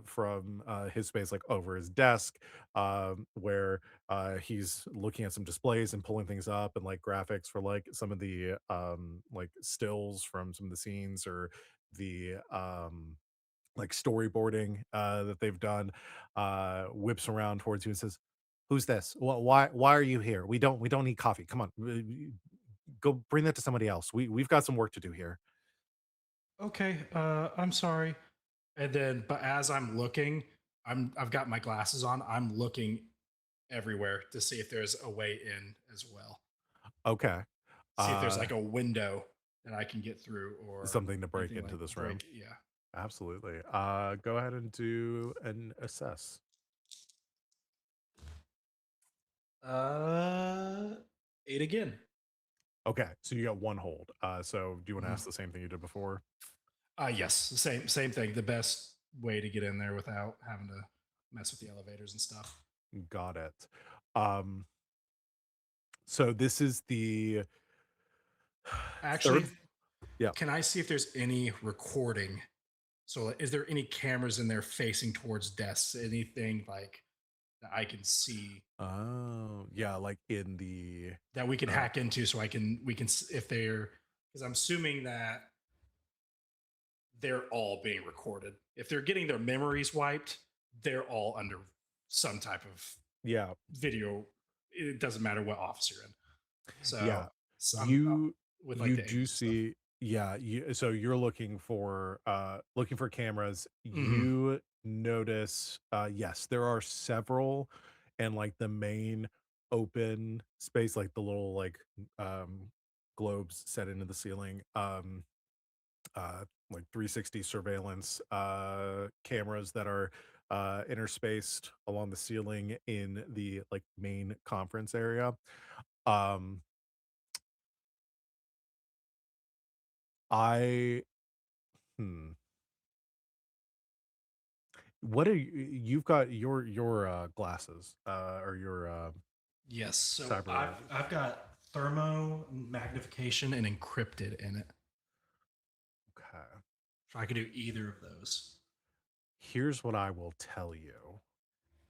from his space, like over his desk, where he's looking at some displays and pulling things up and like graphics for like some of the like stills from some of the scenes, or the like storyboarding that they've done. Whips around towards you and says, "Who's this? Why are you here? We don't need coffee. Come on, go bring that to somebody else. We've got some work to do here." Okay, I'm sorry. And then, but as I'm looking, I've got my glasses on. I'm looking everywhere to see if there's a way in as well. Okay. See if there's Uh like a window that I can get through or something to break anything into like this room. break. Yeah. Absolutely. Go ahead and do an assess. Uh, 8 again. Okay, so you got one hold. So do you want to Mhm. ask the same thing you did before? Yes, same thing. The best way to get in there without having to mess with the elevators and stuff. Got it. um so this is the Actually, third. Yeah. can I see if there's any recording? So, like, is there any cameras in there facing towards desks? Anything like that I can see Oh, yeah, like in the that we can uh hack into, so we can if they're because I'm assuming that they're all being recorded. If they're getting their memories wiped, they're all under some type of yeah, video. It doesn't matter what office you're in. yeah. So I'm You with like you the do agents and stuff. see, yeah, so you're looking for cameras. Hmm. You notice yes, there are several, and like the main open space, like the little um globes set into the ceiling, like 360 surveillance cameras that are interspaced along the ceiling in the like main conference area. um I hmm. What are you've got your glasses or your Yes. So cyber. I've got thermo magnification and encrypted in it. Okay. So I could do either of those. Here's what I will tell you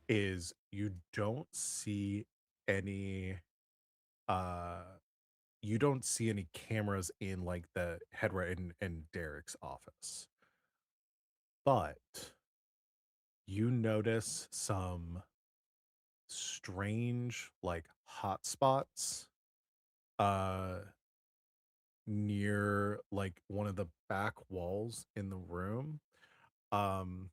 is you don't see any uh you don't see any cameras in like the Hedra and Derek's office. But you notice some strange like hotspots uh near like one of the back walls in the room um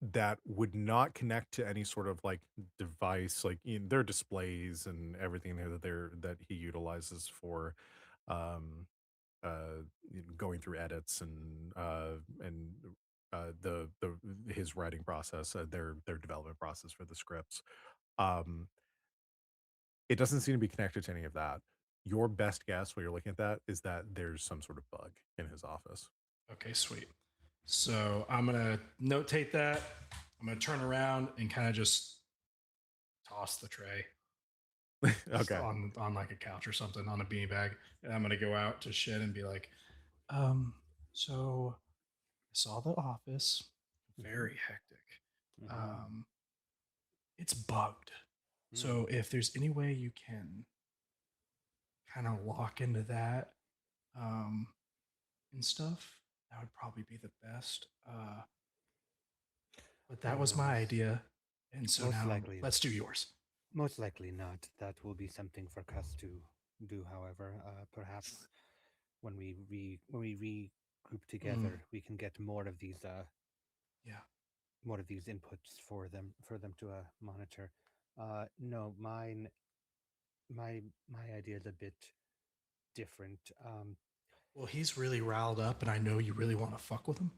that would not connect to any sort of like device, like their displays and everything there that he utilizes for um going through edits and the his writing process, their development process for the scripts. um it doesn't seem to be connected to any of that. Your best guess when you're looking at that is that there's some sort of bug in his office. Okay, sweet. So I'm gonna notate that. I'm gonna turn around and kind of just toss the tray just Okay. on like a couch or something on a beanbag, and I'm gonna go out to shit and be like, so I saw The Office, very hectic. Um, it's bugged. So if there's any way you can kind of lock into that and stuff, that would probably be the best. But that was my idea, and so Most now likely. let's do yours. Most likely not. That will be something for Cuss to do. However, perhaps when we regroup together, we can get more of these Yeah. more of these inputs for them to monitor. No, my idea is a bit different. Well, he's really riled up, and I know you really want to fuck with him.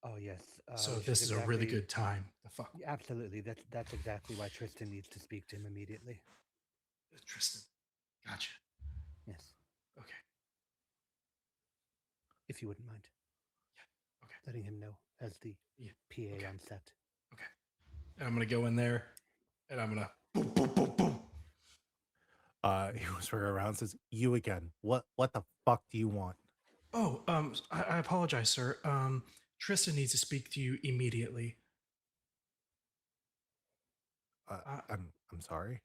Oh yes. So we should this is a really exactly- good time to fuck. Yeah, absolutely. That's exactly why Tristan needs to speak to him immediately. Tristan, gotcha. Yes, Okay. if you wouldn't mind. Yeah. Okay. Letting him know as the PA Okay. on set. Okay. And I'm gonna go in there, and I'm gonna boom, boom, boom, boom. He whispers around and says, "You again. What the fuck do you want?" Oh, I apologize, sir. Tristan needs to speak to you immediately. I'm sorry.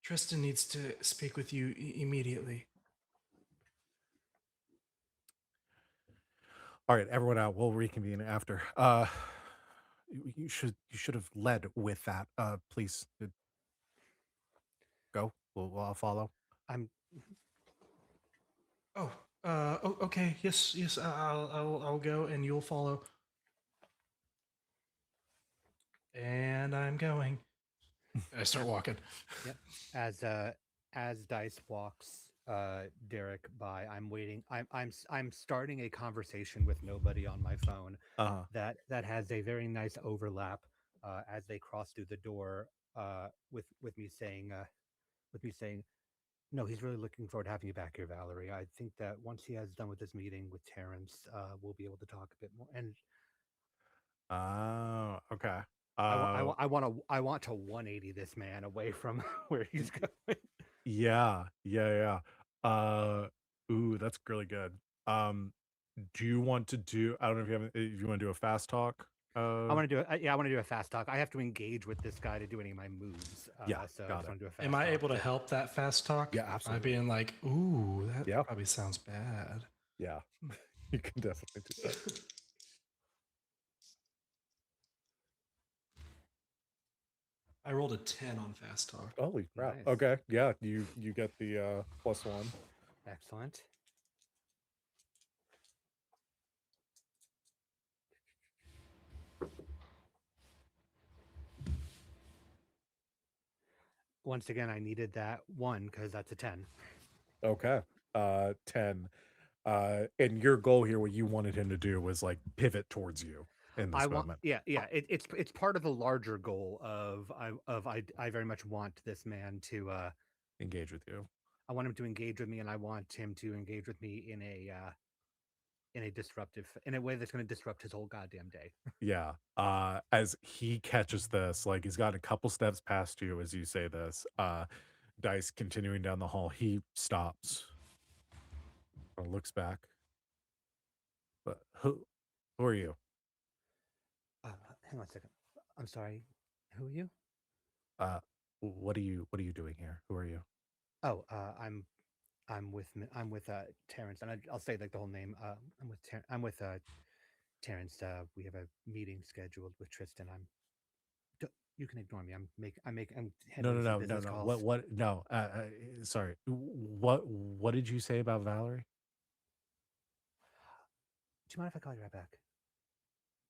Tristan needs to speak with you immediately. All right, everyone out. We'll reconvene after. You should have led with that. Please go. I'll follow. I'm Oh, okay. Yes, I'll go, and you'll follow. And I'm going. I start walking. Yep. As Dice walks Derek by, I'm waiting. I'm starting a conversation with nobody on my phone. That has a very nice overlap as they cross through the door. With me saying no, he's really looking forward to having you back here, Valerie. I think that once he has done with this meeting with Terrence, we'll be able to talk a bit more. And okay. I want to 180 this man away from where he's going. Yeah. Ooh, that's really good. Do you want to do? I don't know if you want to do a fast talk. I want to do it. I want to do a fast talk. I have to engage with this guy to do any of my moves. Yeah, so I got just it. want to do a fast Am I talk. able to help that fast talk? Yeah, By absolutely. being like, ooh, that Yeah. probably sounds bad. Yeah, you can definitely do that. I rolled a 10 on fast talk. Holy crap! Nice. Okay, yeah, you get the +1. Excellent. Once again, I needed that 1 because that's a 10. Okay, 10. And your goal here, what you wanted him to do was like pivot towards you in this moment. It's part of the larger goal of I very much want this man to Engage with you. I want him to engage with me, and I want him to engage with me in a way that's going to disrupt his whole goddamn day. Yeah. As he catches this, like he's got a couple steps past you as you say this, Dice continuing down the hall. He stops, looks back. But who are you? Hang on a second. I'm sorry. Who are you? What are you doing here? Who are you? Oh, I'm with Terrence, and I'll say like the whole name. I'm with Terrence. We have a meeting scheduled with Tristan. You can ignore me. I'm handling some business calls. What? No. Sorry. What did you say about Valerie? Do you mind if I call you right back?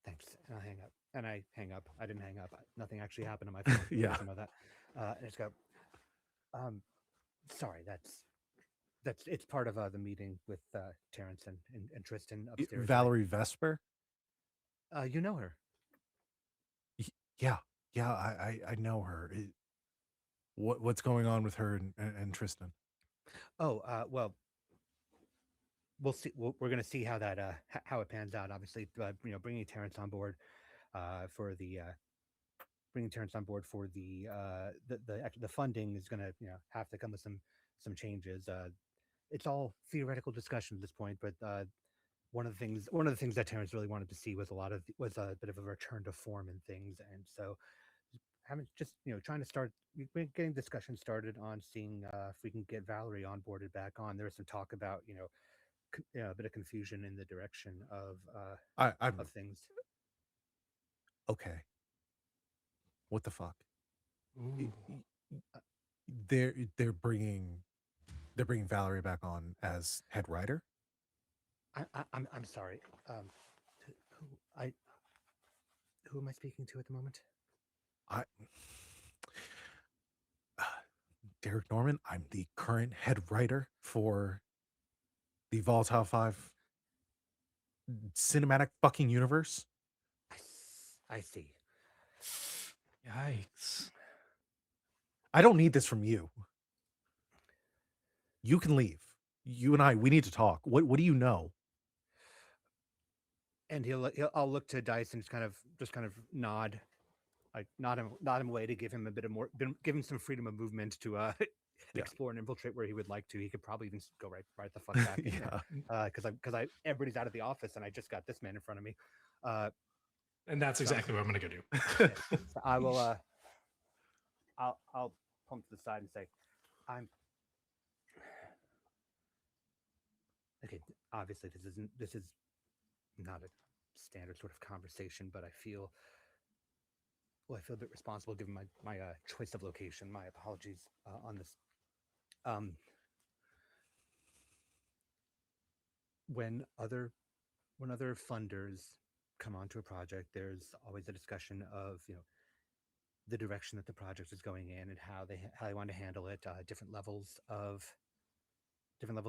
Thanks. And I'll hang up. And I hang up. I didn't hang up. Nothing actually happened on my phone. Yeah. I know that. And I just go, sorry, it's part of the meeting with Terrence and Tristan upstairs. Valerie Vesper? You know her. Yeah. I know her. What's going on with her and Tristan? Oh, well, we'll see. We're going to see how that how it pans out. Obviously, bringing Terrence on board for the the funding is going to have to come with some changes. It's all theoretical discussion at this point, but one of the things that Terrence really wanted to see was a bit of a return to form in things, and so having just trying to start getting discussion started on seeing if we can get Valerie onboarded back on. There was some talk about a bit of confusion in the direction of I'm things. okay. What the fuck? Ooh. They're bringing Valerie back on as head writer. I'm sorry. Who am I speaking to at the moment? Derek Norman. I'm the current head writer for the Volatile 5 cinematic fucking universe. I see. Yikes. I don't need this from you. You can leave. You and we need to talk. What do you know? And I'll look to Dice and just kind of nod, like nod him away to give him give him some freedom of movement to explore and infiltrate where he would like to. He could probably even go right the fuck back. Yeah. Because everybody's out of the office and I just got this man in front of me. And that's exactly what I'm going to go do. So I will. I'll pump to the side and say, okay. Obviously, this is not a standard sort of conversation, but I feel a bit responsible given my choice of location. My apologies on this. When other funders come onto a project, there's always a discussion of the direction that the project is going in and how they want to handle it. Different levels of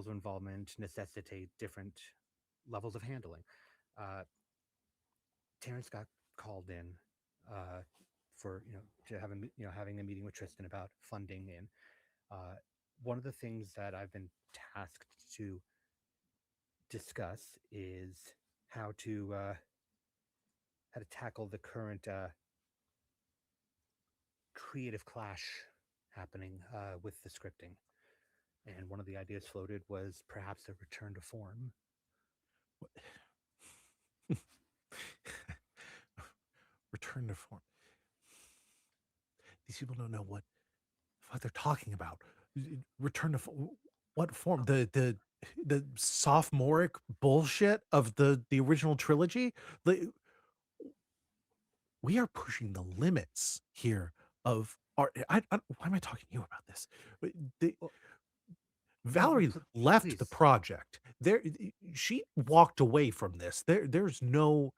involvement necessitate different levels of handling. Terrence got called in for to have having a meeting with Tristan about funding, and one of the things that I've been tasked to discuss is how to tackle the current creative clash happening with the scripting. And one of the ideas floated was perhaps a return to form. Return to form. These people don't know what they're talking about. Return to form. What form? The sophomoric bullshit of the original trilogy. We are pushing the limits here of art. Why am I talking to you about this? Valerie left the project. She walked away from this. There's no.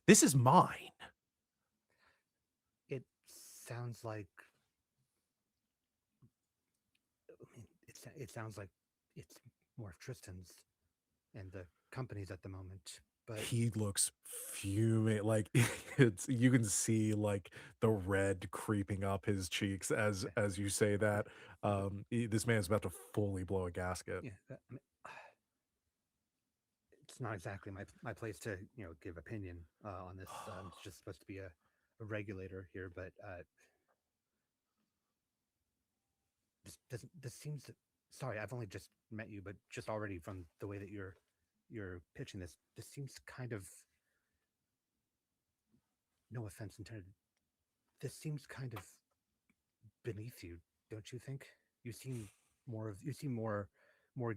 This is mine. It sounds like. It sounds like it's more of Tristan's and the company's at the moment. But he looks fuming. Like you can see like the red creeping up his cheeks as you say that. This man's about to fully blow a gasket. Yeah, it's not exactly my place to give opinion on this. It's just supposed to be a regulator here, but This seems. Sorry, I've only just met you, but just already from the way that you're pitching this seems kind of. No offense intended. This seems kind of beneath you, don't you think? You seem you seem more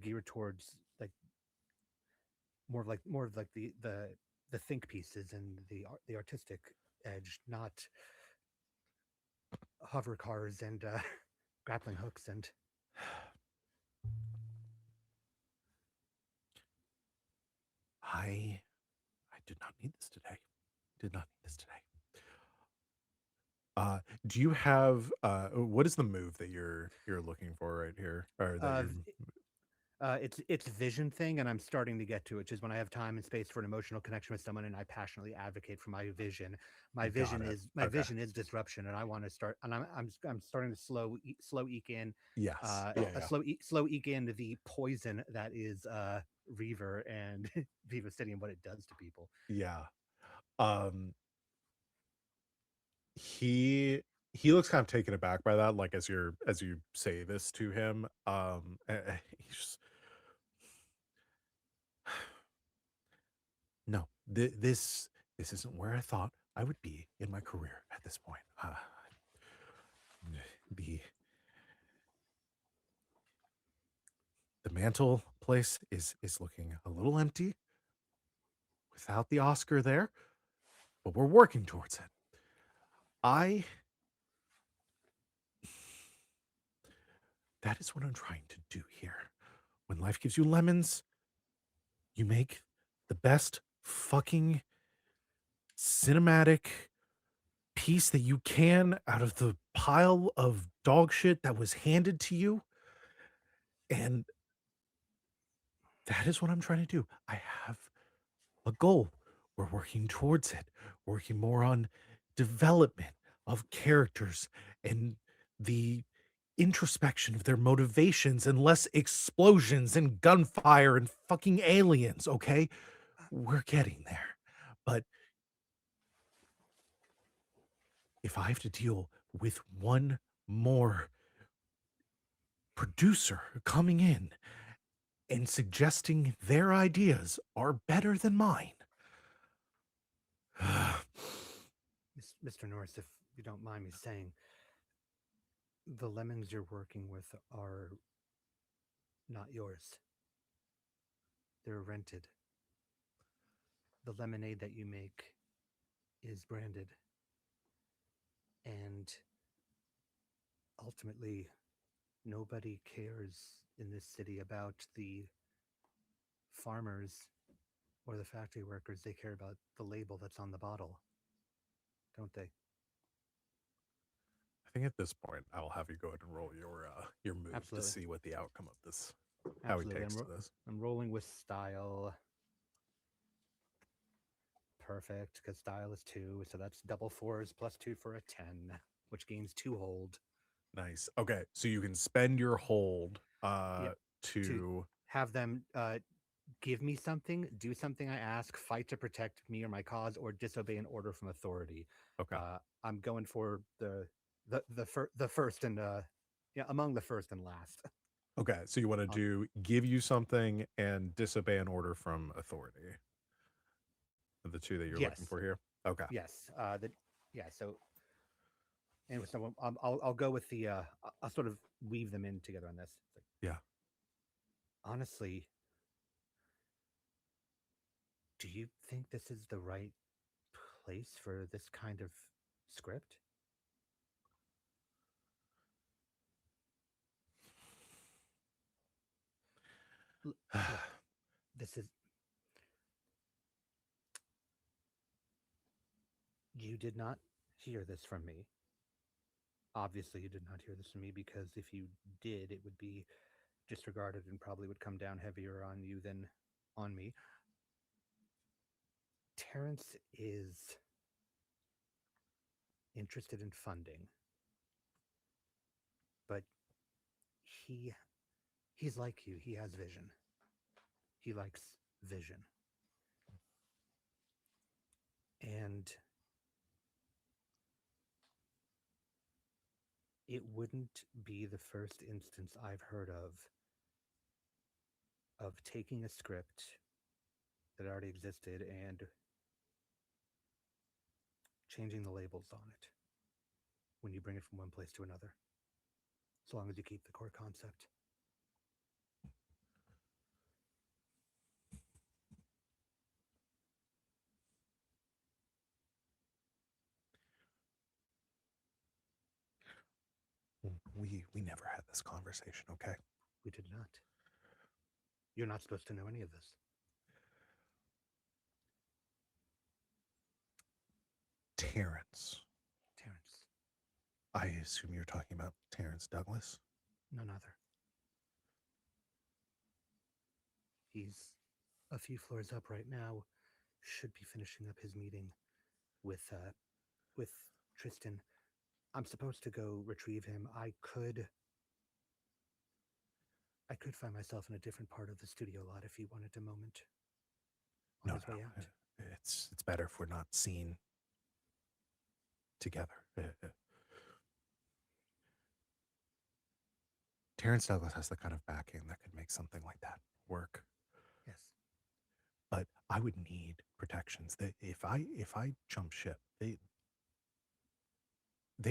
geared towards like more of like the think pieces and the artistic edge, not hover cars and grappling hooks and. I did not need this today. Did not need this today. Do you have what is the move that you're looking for right here? Or that you're It's vision thing, and I'm starting to get to it. Which is when I have time and space for an emotional connection with someone, and I passionately advocate for my vision. My Got vision it. is my Okay. vision is disruption, and I want to start. And I'm starting to slow eke in, Yes. Yeah. slow eke in the poison that is Reaver and Viva City and what it does to people. Yeah. Um he looks kind of taken aback by that, like as you say this to him. He's just, no, this isn't where I thought I would be in my career at this point. The mantle place is looking a little empty without the Oscar there, but we're working towards it. That is what I'm trying to do here. When life gives you lemons, you make the best fucking cinematic piece that you can out of the pile of dog shit that was handed to you. And that is what I'm trying to do. I have a goal. We're working towards it, working more on development of characters and the introspection of their motivations and less explosions and gunfire and fucking aliens, okay? We're getting there. But if I have to deal with one more producer coming in and suggesting their ideas are better than mine. Mr. Norris, if you don't mind me saying, the lemons you're working with are not yours. They're rented. The lemonade that you make is branded. And ultimately, nobody cares in this city about the farmers or the factory workers. They care about the label that's on the bottle, don't they? I think at this point, I'll have you go ahead and roll your move Absolutely. to see what the outcome of this, how Absolutely. he takes to this. I'm rolling with style. Perfect, because style is 2, so that's double 4s plus 2 for a 10, which gains 2 hold. Nice. Okay, so you can spend your hold Yep, to have them give me something, do something I ask, fight to protect me or my cause, or disobey an order from authority. okay. I'm going for the first and among the first and last. Okay, so you want to do give you something and disobey an order from authority. The two that you're looking for here. Okay. Yes. So anyway, so I'll go with the I'll sort of weave them in together on this. Yeah. Honestly, do you think this is the right place for this kind of script? Look, this is. You did not hear this from me. Obviously, you did not hear this from me because if you did, it would be disregarded and probably would come down heavier on you than on me. Terrence is interested in funding, but he's like you. He has vision. He likes vision. And it wouldn't be the first instance I've heard of taking a script that already existed and changing the labels on it when you bring it from one place to another, as long as you keep the core concept. We never had this conversation, okay? We did not. You're not supposed to know any of this. Terrence. Terrence, I assume you're talking about Terrence Douglas. none other. He's a few floors up right now. Should be finishing up his meeting with Tristan. I'm supposed to go retrieve him. I could find myself in a different part of the studio lot if he wanted a moment on No, his way out. it's better if we're not seen together. Terrence Douglas has the kind of backing that could make something like that work. Yes. But I would need protections. That if I jump ship, they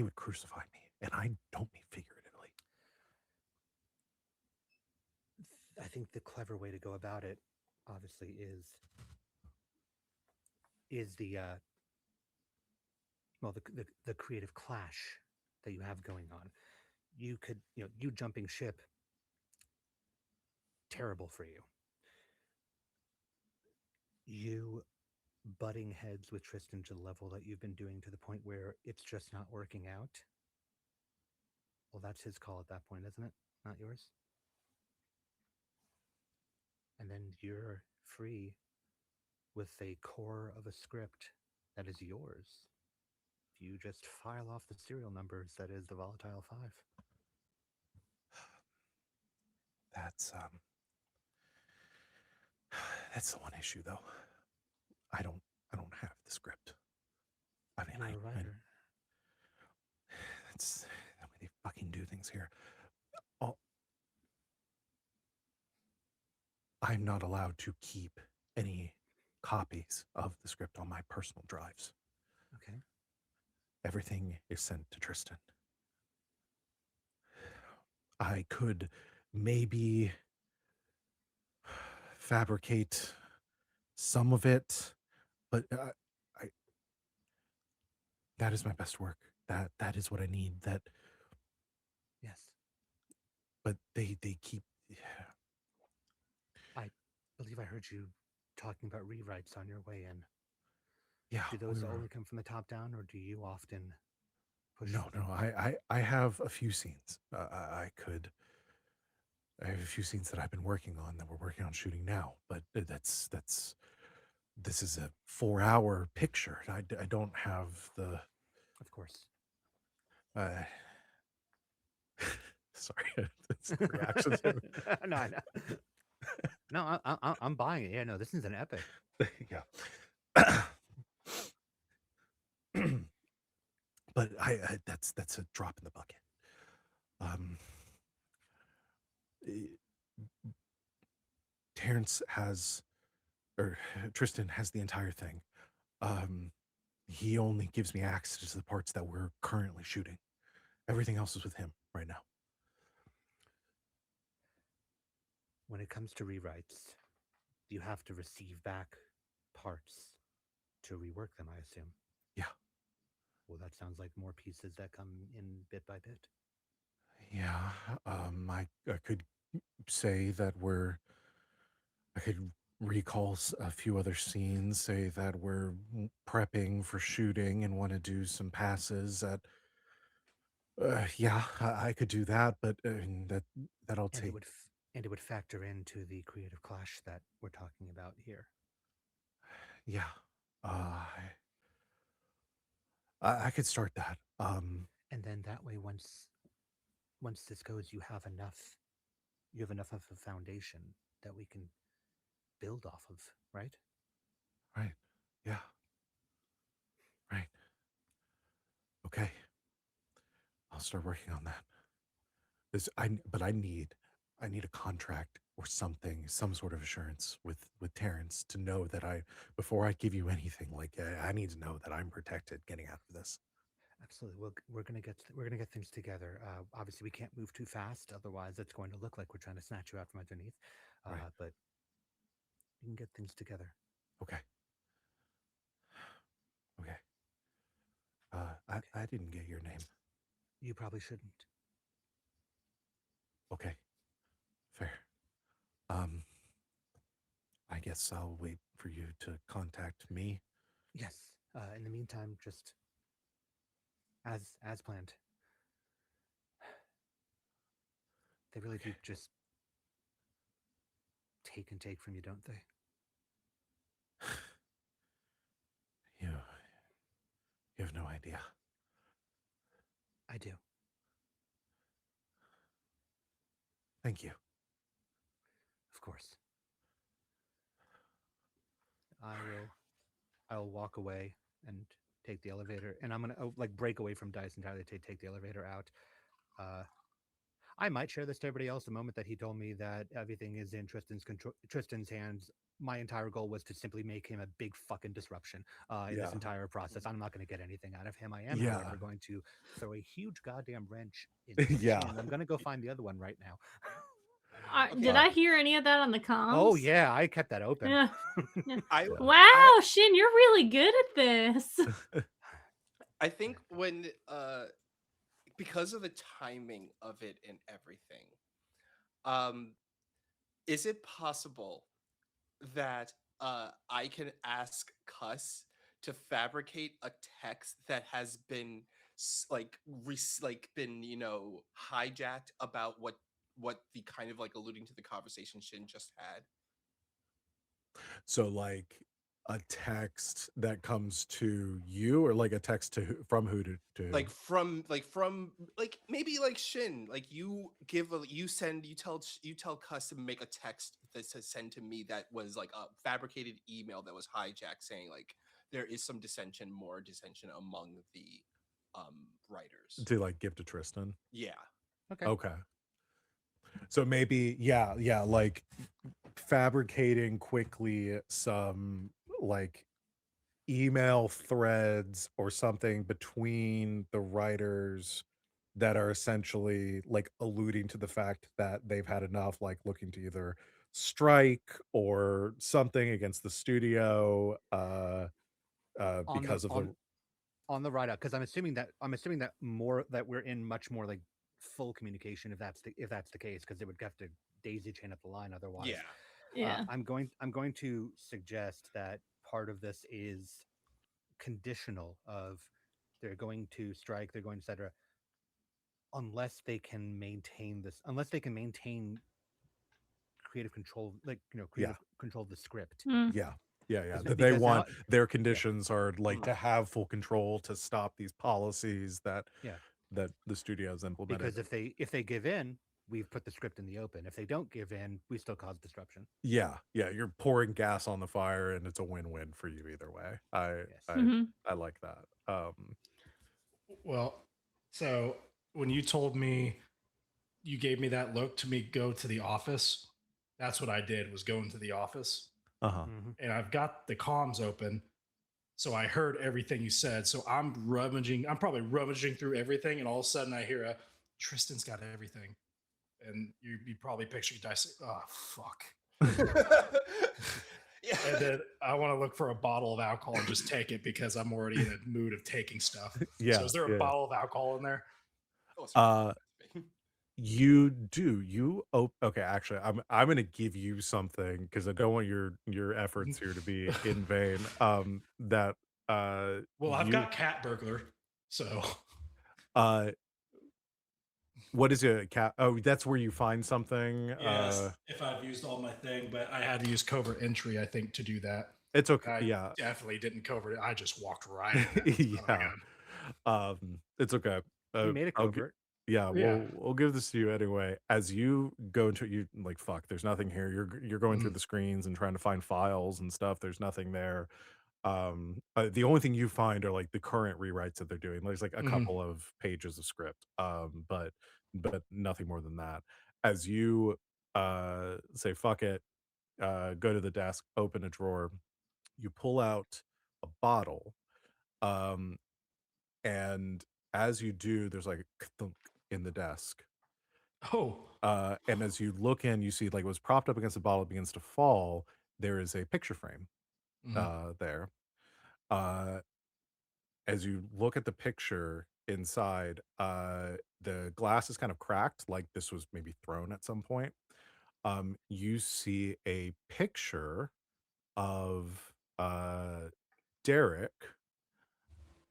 would crucify me, and I don't mean figuratively. I think the clever way to go about it, obviously, is the the creative clash that you have going on. You could, you jumping ship, terrible for you. You butting heads with Tristan to the level that you've been doing to the point where it's just not working out. Well, that's his call at that point, isn't it? Not yours. And then you're free with a core of a script that is yours. If you just file off the serial numbers, that is the Volatile 5. That's the one issue, though. I don't have the script. I mean, You're a writer. That's the way they fucking do things here. I'm not allowed to keep any copies of the script on my personal drives. Okay. Everything is sent to Tristan. I could maybe fabricate some of it, but that is my best work. That is what I need. That. Yes. But they keep. I believe I heard you talking about rewrites on your way in. Yeah. Do those only come from the top down, or do you often push? No. I have a few scenes. I have a few scenes that I've been working on that we're working on shooting now. But this is a 4-hour picture. I don't have the. Of course. Sorry, that's the reaction. No, I know. No, I'm buying it. Yeah, no, this is an epic. Yeah. But that's a drop in the bucket. Terrence has, or Tristan has the entire thing. He only gives me access to the parts that we're currently shooting. Everything else is with him right now. When it comes to rewrites, you have to receive back parts to rework them, I assume. Yeah. Well, that sounds like more pieces that come in bit by bit. Yeah. I could say that I could recall a few other scenes, say that we're prepping for shooting and want to do some passes at. Yeah, I could do that, but that'll take. And it would factor into the creative clash that we're talking about here. Yeah, I could start that. And then that way, once this goes, you have enough of a foundation that we can build off of, right? Right. Yeah. Right. Okay. I'll start working on that. But I need a contract or something, some sort of assurance with Terrence to know that before I give you anything, like I need to know that I'm protected getting out of this. Absolutely. We're gonna get things together. Obviously, we can't move too fast, otherwise, it's going to look like we're trying to snatch you out from underneath. Right. But we can get things together. Okay. Okay. I didn't get your name. You probably shouldn't. Okay. Fair. I guess I'll wait for you to contact me. Yes. In the meantime, just as planned. They really do just take and take from you, don't they? You have no idea. I do. Thank you. Of course. I'll walk away and take the elevator, and I'm gonna like break away from Dice entirely to take the elevator out. I might share this to everybody else. The moment that he told me that everything is in Tristan's hands, my entire goal was to simply make him a big fucking disruption in this entire process. I'm not going to get anything out of him. I am, however, going to throw a huge goddamn wrench in his Yeah. chin. I'm going to go find the other one right now. Did I hear any of that on the comms? Oh yeah, I kept that open. Yeah. I Shin, you're really good at this. I think when because of the timing of it and everything, is it possible that I can ask Cuss to fabricate a text that has been been hijacked about what the kind of like alluding to the conversation Shin just had? So like a text that comes to you, or like a text from who to who? Like from maybe like Shin, like you tell Cuss to make a text that says send to me that was like a fabricated email that was hijacked saying like there is some more dissension among the writers to like give to Tristan. Yeah. Okay. So maybe like fabricating quickly some like email threads or something between the writers that are essentially like alluding to the fact that they've had enough, like looking to either strike or something against the studio because of the on the write up, because I'm assuming that we're in much more like full communication if that's the case, because it would have to daisy chain up the line otherwise. Yeah. I'm going to suggest that part of this is conditional of they're going to strike, they're going to etc. Unless they can maintain creative control, control of the script. Yeah. That they want their conditions are like to have full control to stop these policies that the studios implemented. Because if they give in, we've put the script in the open. If they don't give in, we still cause disruption. Yeah, you're pouring gas on the fire, and it's a win-win for you either way. I like that. Well, so when you told me, you gave me that look to me go to the office, that's what I did, was go into the office. And I've got the comms open, so I heard everything you said. So I'm probably rummaging through everything, and all of a sudden I hear Tristan's got everything. And you probably picture Dice, oh, fuck. And then I want to look for a bottle of alcohol and just take it because I'm already in a mood of taking stuff. So is there a bottle of alcohol in there? You do. Okay, actually, I'm gonna give you something because I don't want your efforts here to be in vain. That well, I've got cat burglar, so what is a cat? Oh, that's where you find something. Yes, if I've used all my thing, but I had to use covert entry, I think, to do that. It's okay. I definitely didn't covert it. I just walked right in. It's okay. You made a covert. We'll give this to you anyway. As you go into you like fuck, there's nothing here. You're going through the screens and trying to find files and stuff. There's nothing there. The only thing you find are like the current rewrites that they're doing. There's like a Mhm. couple of pages of script, but nothing more than that. As you say fuck it, go to the desk, open a drawer, you pull out a bottle, um, and as you do, there's like a thunk in the desk. Oh. And as you look in, you see like it was propped up against the bottle, it begins to fall. There is a picture frame Mhm. there. Uh, as you look at the picture inside, the glass is kind of cracked, like this was maybe thrown at some point. You see a picture of Derek,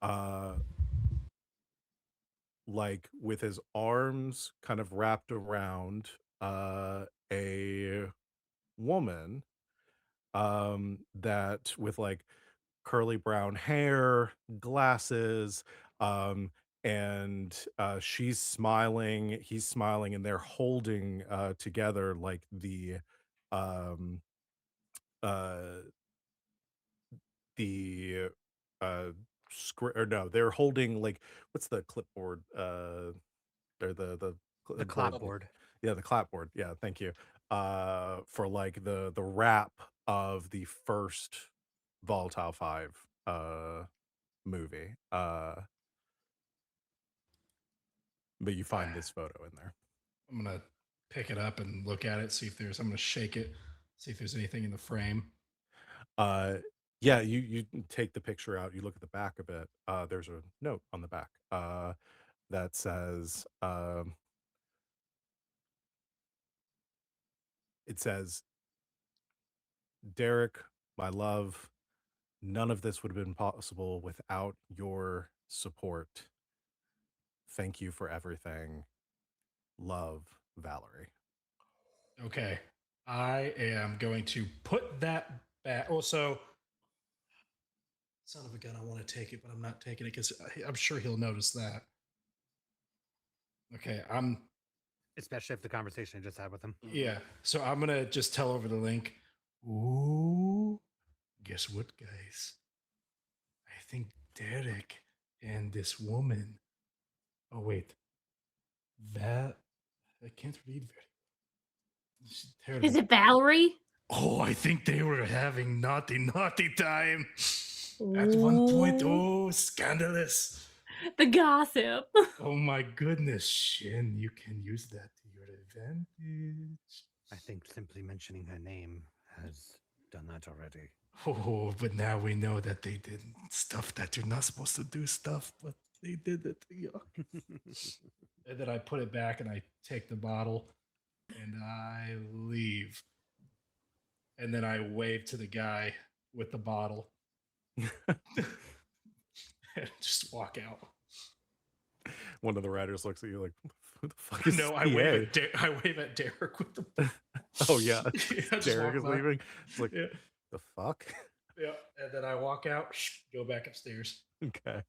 uh, like with his arms kind of wrapped around a woman, that with like curly brown hair, glasses, um, and she's smiling, he's smiling, and they're holding together like um, uh, the script, or no, they're holding like what's the clipboard? Or the The board. Oh, clapboard. Yeah, the clapboard. Yeah, thank you. For like the wrap of the first Volatile 5 movie. But you find this photo in there. I'm gonna pick it up and look at it, see if there's. I'm gonna shake it, see if there's anything in the frame. Uh yeah, you take the picture out, you look at the back of it. There's a note on the back that says it says, Derek, my love, none of this would have been possible without your support. Thank you for everything. Love, Valerie. Okay, I am going to put that back. Also, son of a gun, I want to take it, but I'm not taking it because I'm sure he'll notice that. Okay, Especially if the conversation I just had with him. yeah. So I'm gonna just tell over the link. Ooh, guess what, guys? I think Derek and this woman. Oh wait, that I can't read very. Is it Valerie? Oh, I think they were having naughty time. At one point, Ooh. oh, scandalous. The gossip. Oh my goodness, Shin, you can use that to your advantage. I think simply mentioning her name has done that already. Oh, but now we know that they did stuff that you're not supposed to do stuff, but they did it. Yuck. And then I put it back and I take the bottle and I leave. And then I wave to the guy with the bottle and just walk out. One of the writers looks at you like, who the fuck is No, this I wave PA? at I wave at Derek with the. Oh yeah, Yeah, just Derek walk is by. leaving. It's like, Yeah, the fuck? yeah, and then I walk out, go back upstairs. Okay.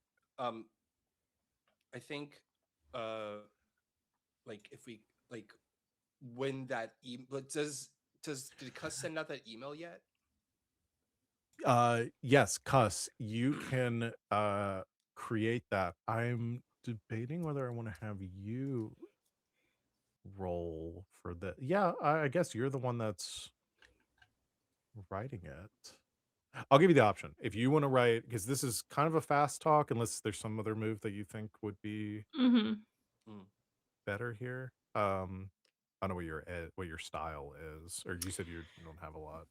I think, like if we like when that email did Cuss send out that email yet? Yes, Cuss, you can create that. I'm debating whether I want to have you roll for the. Yeah, I guess you're the one that's writing it. I'll give you the option if you want to write, because this is kind of a fast talk. Unless there's some other move that you think would be Mm-hmm. better here. I don't know what your style is, or you said you don't have a lot.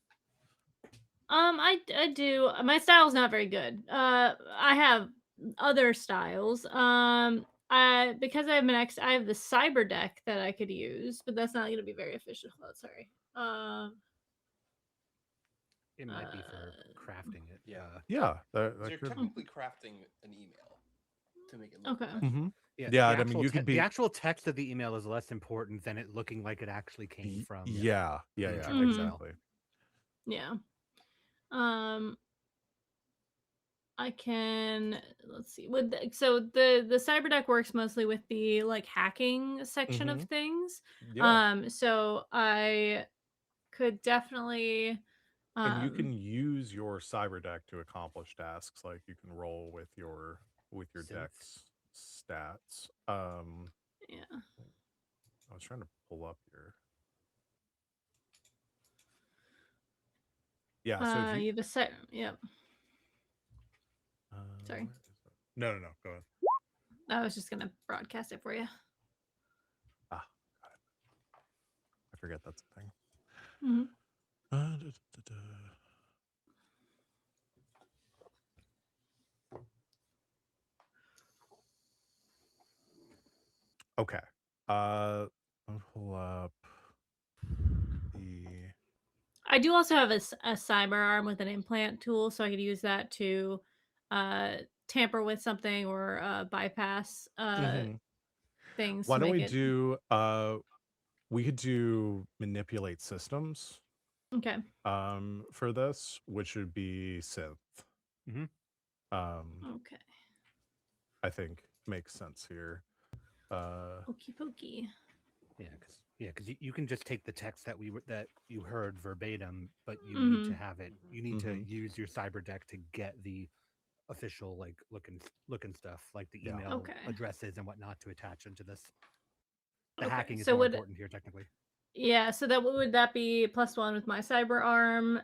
I do. My style's not very good. I have other styles. I because I have the cyber deck that I could use, but that's not going to be very efficient. Oh, sorry. It might be for crafting it. Yeah. Yeah, that You're could. technically crafting an email to make it look Okay. professional. Yeah, the I mean, actual you could be. the actual text of the email is less important than it looking like it actually came from. Yeah, the yeah, internal email. exactly. Yeah. Um, I can let's see. So the cyber deck works mostly with the like hacking section of things. Yeah. So I could definitely And you Um, can use your cyber deck to accomplish tasks. Like you can roll with your Synth. deck's stats. yeah. I was trying to pull up your yeah. So if you You have a set. Yep. Sorry, where is it? No, go ahead. I was just gonna broadcast it for you. Ah, got it. I forget that's a thing. Mhm. Da, da, da. Okay. I'll pull up the. I do also have a cyber arm with an implant tool, so I could use that to uh, tamper with something or bypass Mhm. things Why to don't make we it do? We could do manipulate systems. okay. For this, which would be synth. Mm-hmm. Okay. I think makes sense here. Pokey pokey. Because you can just take the text that you heard verbatim, but you need to Mm-hmm. have it. You need to Mhm. use your cyber deck to get the official like looking stuff, like the Yeah. email Okay. addresses and whatnot to attach into this. The Okay. hacking is So more would important here, technically. yeah. So that would that be +1 with my cyber arm?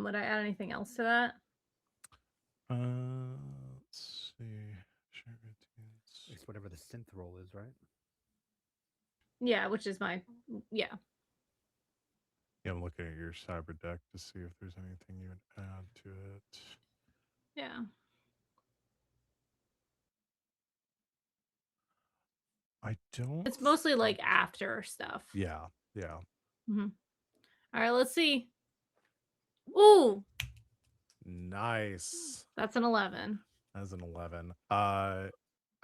Would I add anything else to that? Let's see. Share routines. It's whatever the synth roll is, right? Yeah, which is my yeah. Yeah, I'm looking at your cyber deck to see if there's anything you would add to it. Yeah. I don't. It's mostly like after stuff. Yeah. Yeah. Mm-hmm. All right, let's see. Ooh, Nice. that's an 11. As an 11.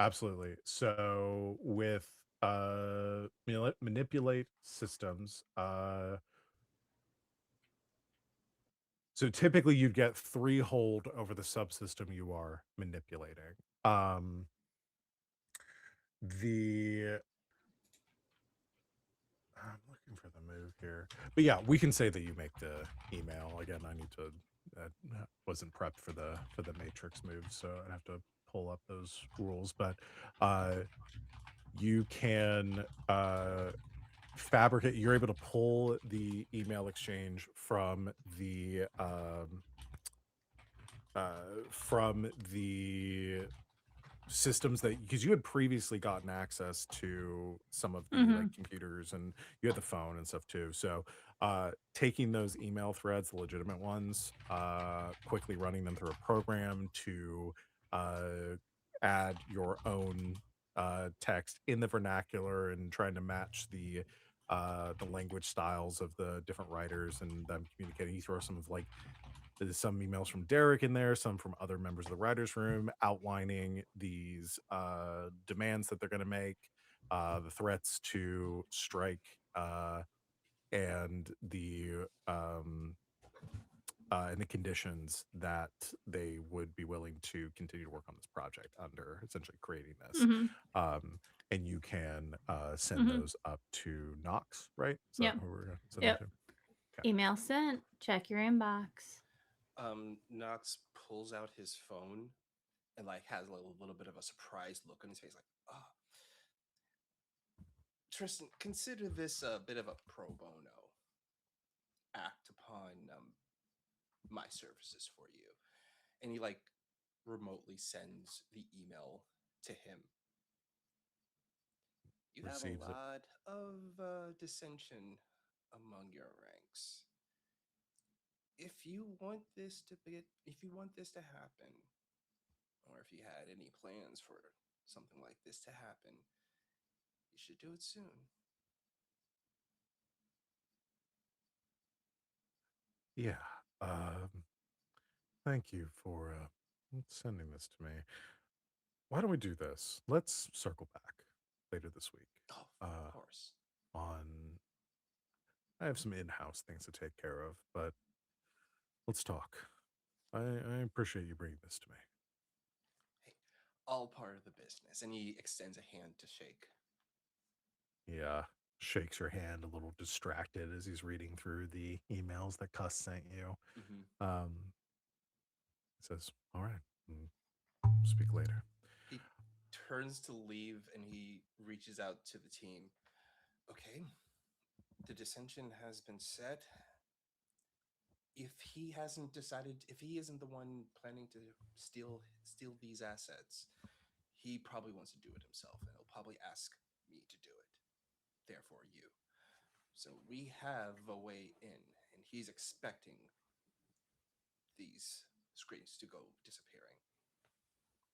Absolutely. So with manipulate systems, so typically you'd get 3 hold over the subsystem you are manipulating. Um the I'm looking for the move here. But yeah, we can say that you make the email. Again, I need to wasn't prepped for the matrix move, so I'd have to pull up those rules. But you can fabricate, you're able to pull the email exchange from the systems that, because you had previously gotten access to some of the Mm-hmm. like computers and you had the phone and stuff too. So taking those email threads, the legitimate ones, quickly running them through a program to add your own text in the vernacular and trying to match the language styles of the different writers and them communicating. You throw some of like there's some emails from Derek in there, some from other members of the writers' room outlining these demands that they're going to make, the threats to strike, and the conditions that they would be willing to continue to work on this project under, essentially creating this. Mm-hmm. Um, and you can send Mm-hmm. those up to Knox, right? Is that Yep. who we're going to send them Yep. to? Okay. Email sent. Check your inbox. Knox pulls out his phone and like has a little bit of a surprised look on his face, like, oh, Tristan, consider this a bit of a pro bono act upon my services for you. And he like remotely sends the email to him. You have a Receives it. lot of dissension among your ranks. If you want this to happen, or if you had any plans for something like this to happen, you should do it soon. Yeah. Thank you for sending this to me. Why don't we do this? Let's circle back later this week. Oh, of Uh, course. on I have some in-house things to take care of, but let's talk. I appreciate you bringing this to me. Hey, all part of the business. And he extends a hand to shake. Yeah, shakes your hand a little distracted as he's reading through the emails that Cuss sent you. Says, "All right, speak later." He turns to leave and he reaches out to the team. Okay, the dissension has been set. If he hasn't decided, if he isn't the one planning to steal these assets, he probably wants to do it himself, and he'll probably ask me to do it. Therefore, you. So we have a way in, and he's expecting these screens to go disappearing.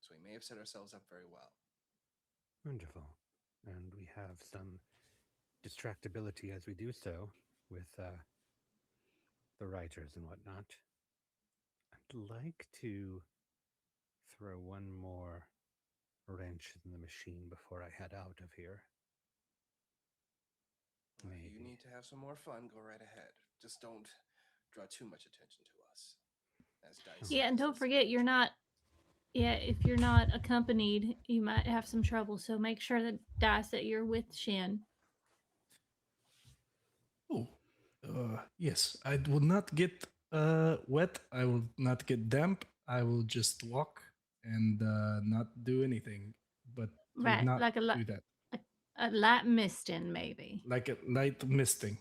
So we may have set ourselves up very well. Wonderful. And we have some distractibility as we do so with the writers and whatnot. I'd like to throw one more wrench in the machine before I head out of here. If you need to have some more fun, go right ahead. Just don't draw too much attention to us. As Dice Yeah, and don't says, forget you're not. Yeah, if you're not accompanied, you might have some trouble. So make sure that Dice that you're with Shin. Oh, yes. I will not get wet. I will not get damp. I will just walk and not do anything. But do Right, not like do that. a light misting, maybe. Like a light misting.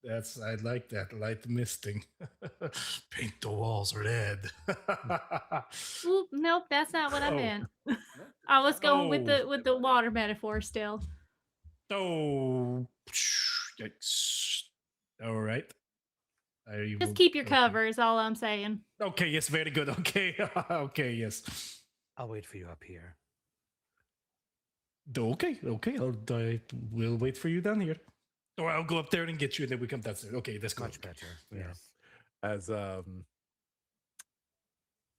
That's I like that light misting. Paint the walls red. Oop, nope, that's not what I Oh. meant. I was going with Oh. the water metaphor still. Oh, yikes. All right. Just keep your cover is all I'm saying. Okay, yes, very good. Okay, okay, yes. I'll wait for you up here. Okay, we'll wait for you down here. Or I'll go up there and get you, and then we come downstairs. Okay, that's good. Much better. Yeah. Yes.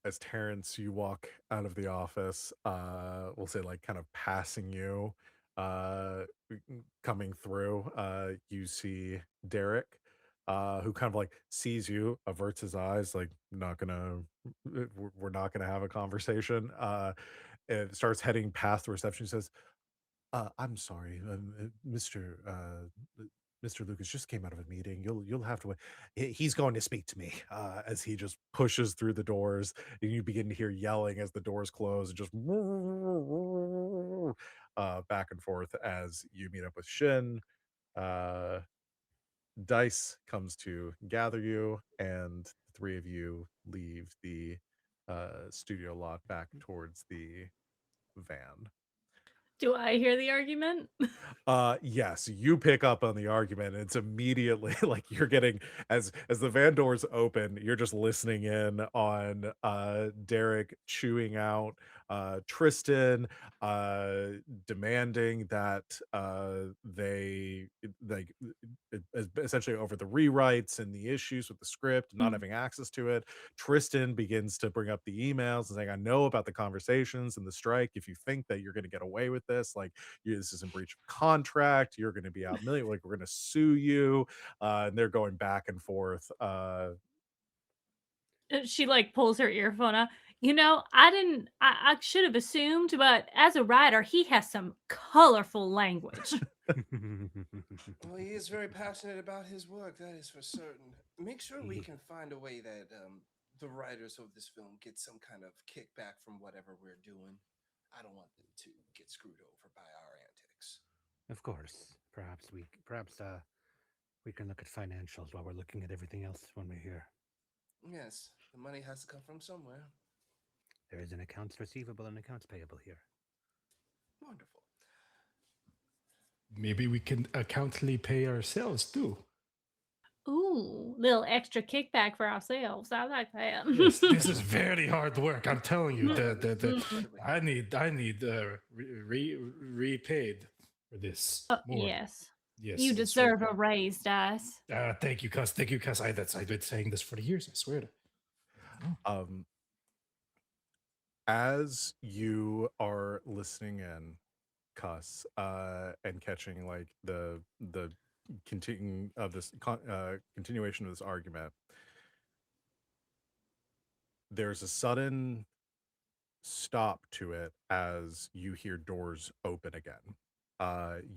As Terrence, you walk out of the office, we'll say like kind of passing you, coming through, you see Derek, who kind of like sees you, averts his eyes, like we're not gonna have a conversation, and starts heading past the reception. He says, I'm sorry, Mr. Lucas just came out of a meeting. You'll have to wait. He's going to speak to me." As he just pushes through the doors, and you begin to hear yelling as the doors close, and just back and forth as you meet up with Shin. Uh, Dice comes to gather you, and the three of you leave the studio lot back towards the van. Do I hear the argument? Yes, you pick up on the argument, and it's immediately like you're getting, as the van doors open, you're just listening in on Derek chewing out Tristan, demanding that they like essentially over the rewrites and the issues with the script, not having access to it. Tristan begins to bring up the emails and saying, "I know about the conversations and the strike. If you think that you're going to get away with this, like this is in breach of contract, you're going to be out million, like we're going to sue you." And they're going back and forth. She like pulls her earphone out. You know, I should have assumed, but as a writer, he has some colorful language. well, he is very passionate about his work, that is for certain. Make sure we can find a way that the writers of this film get some kind of kickback from whatever we're doing. I don't want them to get screwed over by our antics. Of course. Perhaps we can look at financials while we're looking at everything else when we're here. Yes, the money has to come from somewhere. There is an accounts receivable and accounts payable here. Wonderful. Maybe we can accountantly pay ourselves too. Ooh, little extra kickback for ourselves. I like that. Yes, this is very hard work. I'm telling you, I need repaid for this. More. Yes. Yes, You deserve a raise, Dice. Thank you, Cuss. Thank you, Cuss. I've been saying this for years. I swear to. As you are listening in, Cuss, and catching like the continuation of this argument, there's a sudden stop to it as you hear doors open again.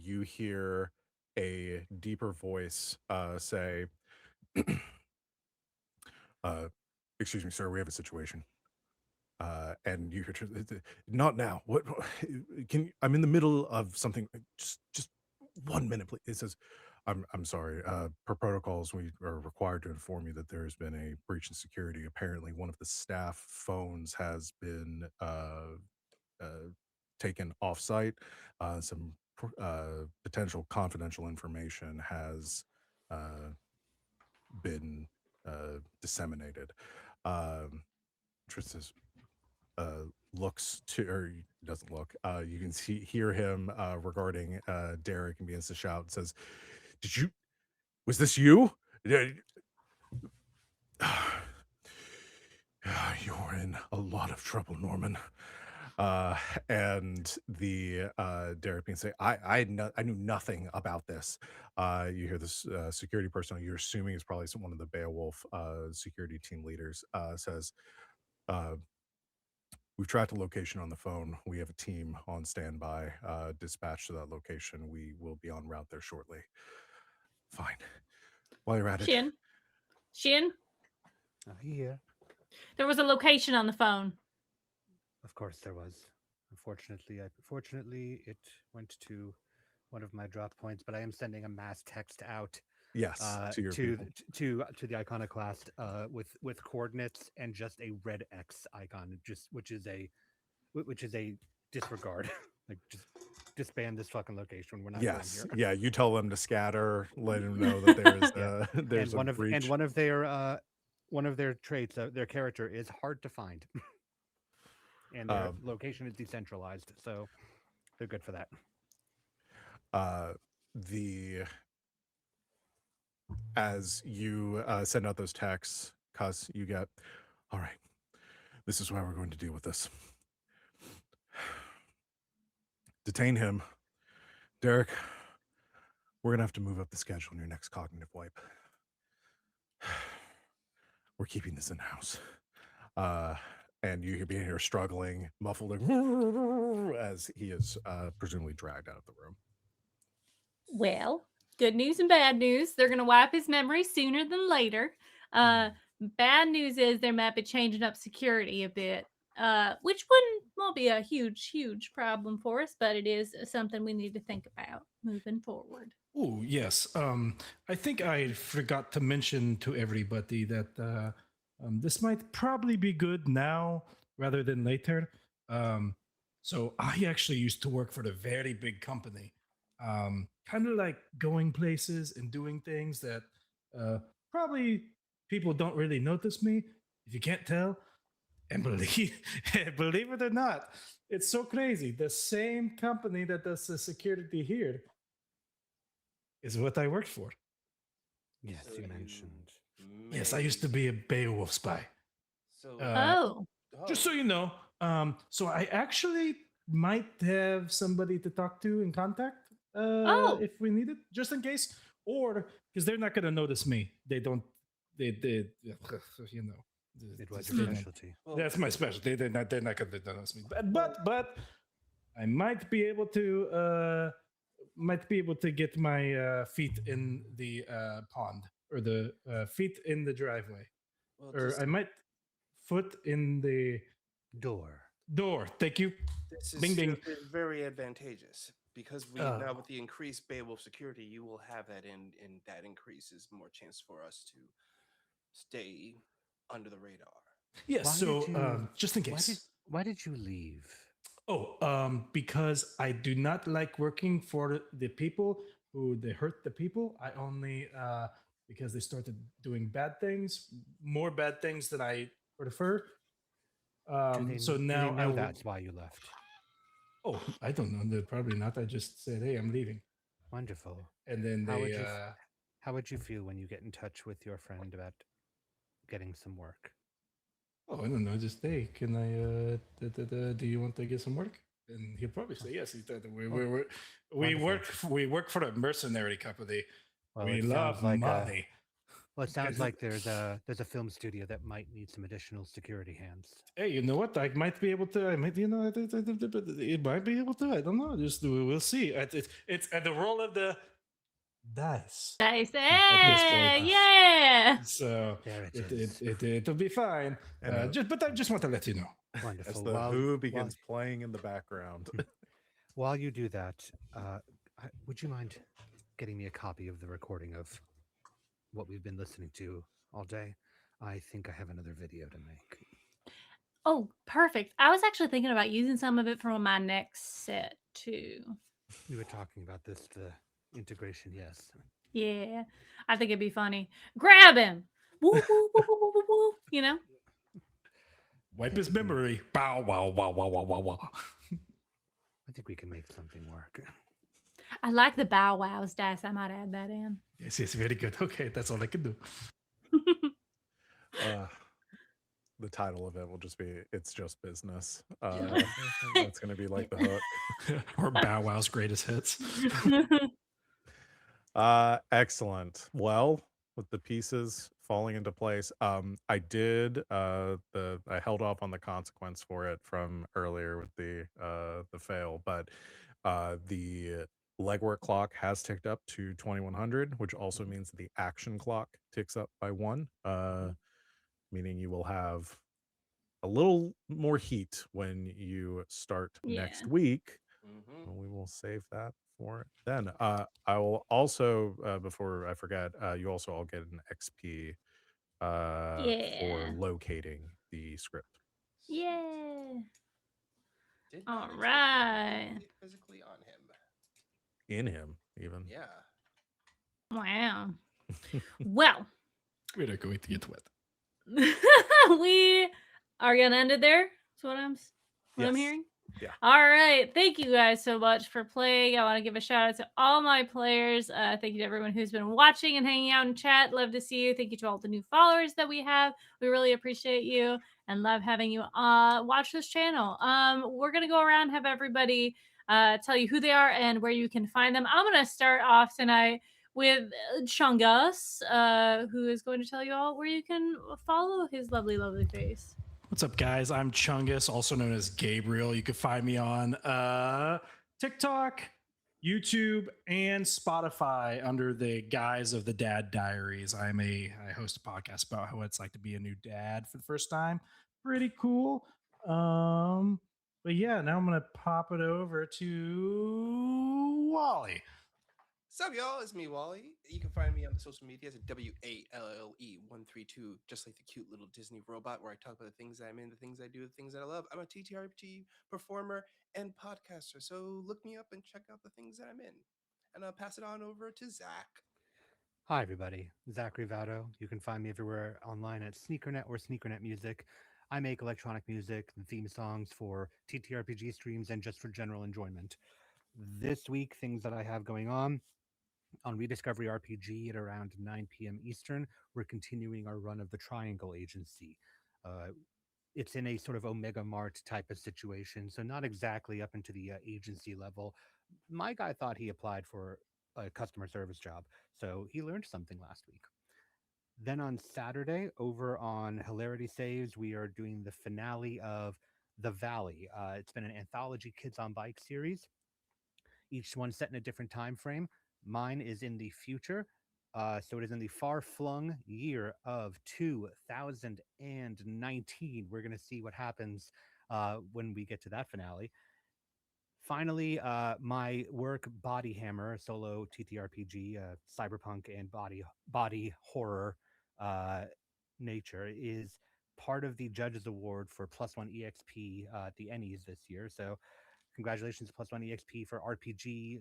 you hear a deeper voice say, excuse me, sir, we have a situation. And you hear, not now. What can I'm in the middle of something. Just 1 minute, please. It says, I'm sorry. Per protocols, we are required to inform you that there has been a breach in security. Apparently, one of the staff phones has been taken offsite. Some potential confidential information has been disseminated. Tristan looks to, or doesn't look. You can hear him regarding Derek, and begins to shout and says, "Did you? Was this you? You're in a lot of trouble, Norman." And the Derek being say, I knew nothing about this. You hear this security personnel, you're assuming is probably one of the Beowulf security team leaders, says, we've tracked a location on the phone. We have a team on standby, dispatched to that location. We will be en route there shortly. Fine. While you're at it. Shin, Here. there was a location on the phone. Of course there was. Fortunately, it went to one of my drop points, but I am sending a mass text out. Yes, to your people. to the iconoclast with coordinates and just a red X icon, which is a disregard. Like, just disband this fucking location. We're not going here. Yeah, you tell them to scatter, let them know that there's and a breach. And one of their traits, their character is hard to find. And their location is decentralized, so they're good for that. As you send out those texts, cuz you get, all right, this is why we're going to deal with this. Detain him. Derek, we're going to have to move up the schedule in your next cognitive wipe. We're keeping this in-house. And you could be here struggling, muffled, as he is presumably dragged out of the room. Well, good news and bad news. They're going to wipe his memory sooner than later. Bad news is they might be changing up security a bit, which won't be a huge problem for us, but it is something we need to think about moving forward. Oh, yes. I think I forgot to mention to everybody that this might probably be good now rather than later. So I actually used to work for a very big company, kind of like going places and doing things that probably people don't really notice me, if you can't tell. And believe it or not, it's so crazy. The same company that does the security here is what I worked for. Yes, So you mentioned. Yes, I used to be a Beowulf spy. So, Just so you know, so I actually might have somebody to talk to and contact if we need it, just in case, or because they're not going to notice me. They don't. They you know. It was your specialty. Well, That's my specialty. They're not going to notice me. But I might be able to get my feet in the pond, or the feet in the driveway, or I might foot in the door. Thank you. This is Bing, bing. very advantageous because now with the increased Beowulf security, you will have that, and that increases more chance for us to stay under the radar. Yes. Just in case. Why did you leave? Because I do not like working for the people who they hurt the people. I only because they started doing bad things, more bad things than I prefer. So now I know that's why you left. Oh, I don't know. Probably not. I just said, "Hey, I'm leaving." Wonderful. And then how would you feel when you get in touch with your friend about getting some work? Oh, I don't know. Just, hey, can I? Do you want to get some work? And he'll probably say yes. We work for a mercenary company. Well, we love money. Well, it sounds Guys, like there's a film studio that might need some additional security hands. hey, you know what? I might be able to. I might, it might be able to. I don't know. Just we'll see. It's at the roll of the dice. Dice. At this Hey, point. yeah. So There it is. it'll be fine. And But I just want to let you know. as Wonderful. the Who begins playing in the background. While you do that, would you mind getting me a copy of the recording of what we've been listening to all day? I think I have another video to make. Oh, perfect. I was actually thinking about using some of it for my next set too. We were talking about this, the integration, yes. Yeah, I think it'd be funny. Grab him. Woo, woo, woo, woo, woo, woo, woo. You know? Wipe his memory. Bow, wow, wow, wow, wow, wow, wow. I think we can make something work. I like the Bow Wows dice. I might add that in. Yes, very good. Okay, that's all I can do. The title of it will just be "It's Just Business." That's going to be like the hook. Or Bow Wow's greatest hits. Excellent. Well, with the pieces falling into place, I did I held off on the consequence for it from earlier with the fail, but the legwork clock has ticked up to 2100, which also means the action clock ticks up by one, meaning you will have a little more heat when you start next Yeah. week. Mhm. We will save that for then. I will also, before I forget, you also all get an XP for Yeah. locating the script Yeah. Did All not expect to right. locate physically on him. in him, even. Yeah. Wow. Well, We're not going to get wet. we are gonna end it there. That's what I'm Yes. hearing. Yeah. All right. Thank you guys so much for playing. I want to give a shout out to all my players. Thank you to everyone who's been watching and hanging out in chat. Love to see you. Thank you to all the new followers that we have. We really appreciate you and love having you watch this channel. We're gonna go around, have everybody tell you who they are and where you can find them. I'm gonna start off tonight with Chungus, who is going to tell you all where you can follow his lovely, lovely face. What's up, guys? I'm Chungus, also known as Gabriel. You can find me on TikTok, YouTube, and Spotify under the guise of the Dad Diaries. I host a podcast about what it's like to be a new dad for the first time. Pretty cool. But yeah, now I'm gonna pop it over to Wally. Sup, y'all? It's me, Wally. You can find me on the social medias at WALLE132, just like the cute little Disney robot, where I talk about the things that I'm in, the things I do, the things that I love. I'm a TTRPG performer and podcaster, so look me up and check out the things that I'm in. And I'll pass it on over to Zach. Hi, everybody. Zachary Vado. You can find me everywhere online at SneakerNet or SneakerNet Music. I make electronic music and theme songs for TTRPG streams and just for general enjoyment. This week, things that I have going on Rediscovery RPG at around 9 p.m. Eastern, we're continuing our run of the Triangle Agency. Uh, it's in a sort of Omega Mart type of situation, so not exactly up into the agency level. My guy thought he applied for a customer service job, so he learned something last week. Then on Saturday, over on Hilarity Saves, we are doing the finale of The Valley. It's been an anthology Kids on Bike series, each one set in a different time frame. Mine is in the future. So it is in the far flung year of 2019. We're going to see what happens when we get to that finale. Finally, my work Body Hammer, solo TTRPG, cyberpunk and body horror nature, is part of the Judges Award for Plus One EXP at the Ennies this year. So congratulations, Plus One EXP for RPG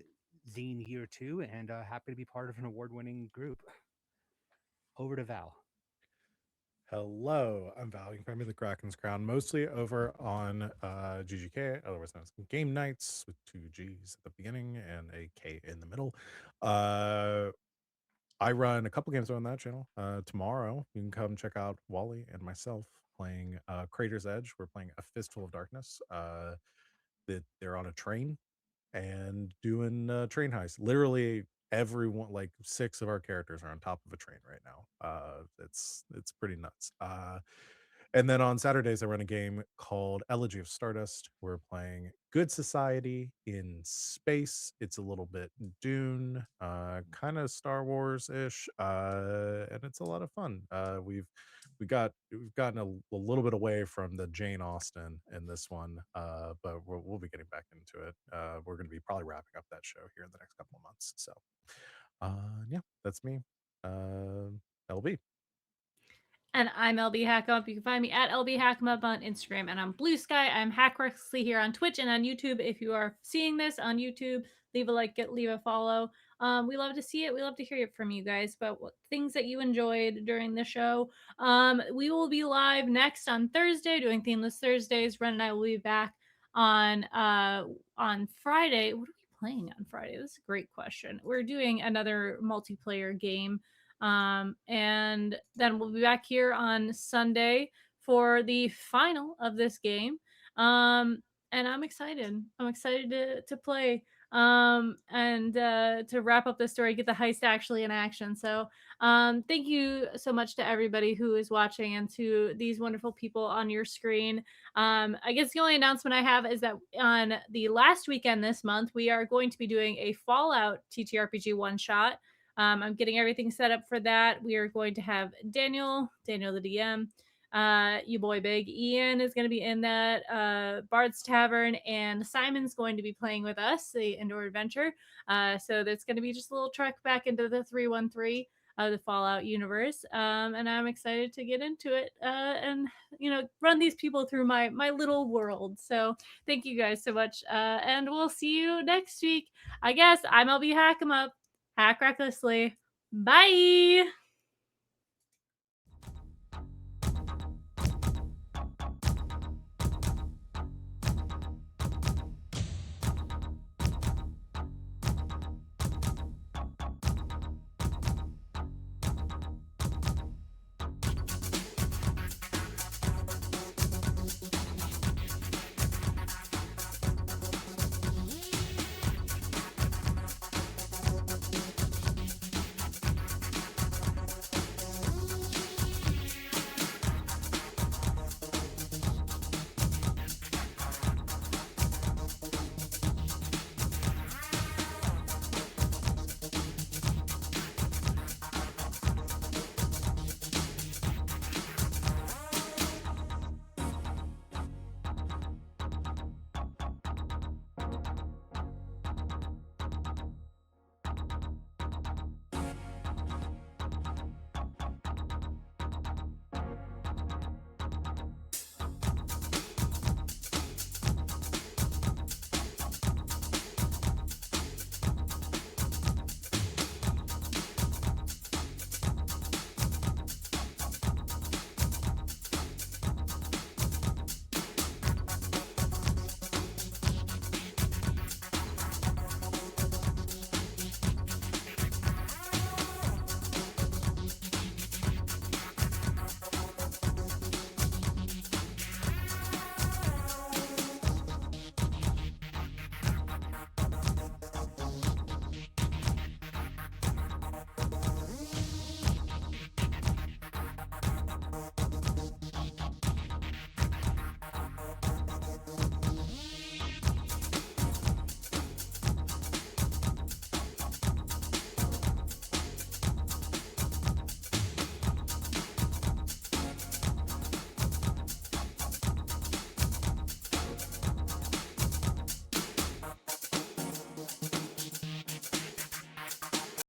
Zine Year 2, and happy to be part of an award-winning group. Over to Val. Hello, I'm Val. You can find me the Kraken's Crown, mostly over on GGK, otherwise known as Game Nights, with two G's at the beginning and a K in the middle. I run a couple games on that channel. Tomorrow, you can come check out Wally and myself playing Crater's Edge. We're playing A Fistful of Darkness. They're on a train and doing train heists. Literally everyone, like 6 of our characters are on top of a train right now. It's pretty nuts. And then on Saturdays, I run a game called Elegy of Stardust. We're playing Good Society in space. It's a little bit Dune, kind of Star Wars ish, and it's a lot of fun. We've gotten a little bit away from the Jane Austen in this one, but we'll be getting back into it. We're going to be probably wrapping up that show here in the next couple of months. So, yeah, that's me. LB. And I'm LB Hackup. You can find me at LB Hackup on Instagram and on Blue Sky. I'm Hack Recklessly here on Twitch and on YouTube. If you are seeing this on YouTube, leave a like, leave a follow. We love to see it. We love to hear it from you guys about what things that you enjoyed during the show. We will be live next on Thursday doing Themeless Thursdays. Ren and I will be back on Friday. What are we playing on Friday? This is a great question. We're doing another multiplayer game. And then we'll be back here on Sunday for the final of this game. And I'm excited. I'm excited to play and to wrap up the story, get the heist actually in action. So thank you so much to everybody who is watching and to these wonderful people on your screen. I guess the only announcement I have is that on the last weekend this month, we are going to be doing a Fallout TTRPG one shot. I'm getting everything set up for that. We are going to have Daniel the DM, you boy Big Ian is going to be in that, Bard's Tavern, and Simon's going to be playing with us the indoor adventure. So there's going to be just a little trek back into the 313 of the Fallout universe, and I'm excited to get into it and run these people through my little world. So thank you guys so much, and we'll see you next week. I guess I'm LB Hack 'em Up. Hack recklessly. Bye.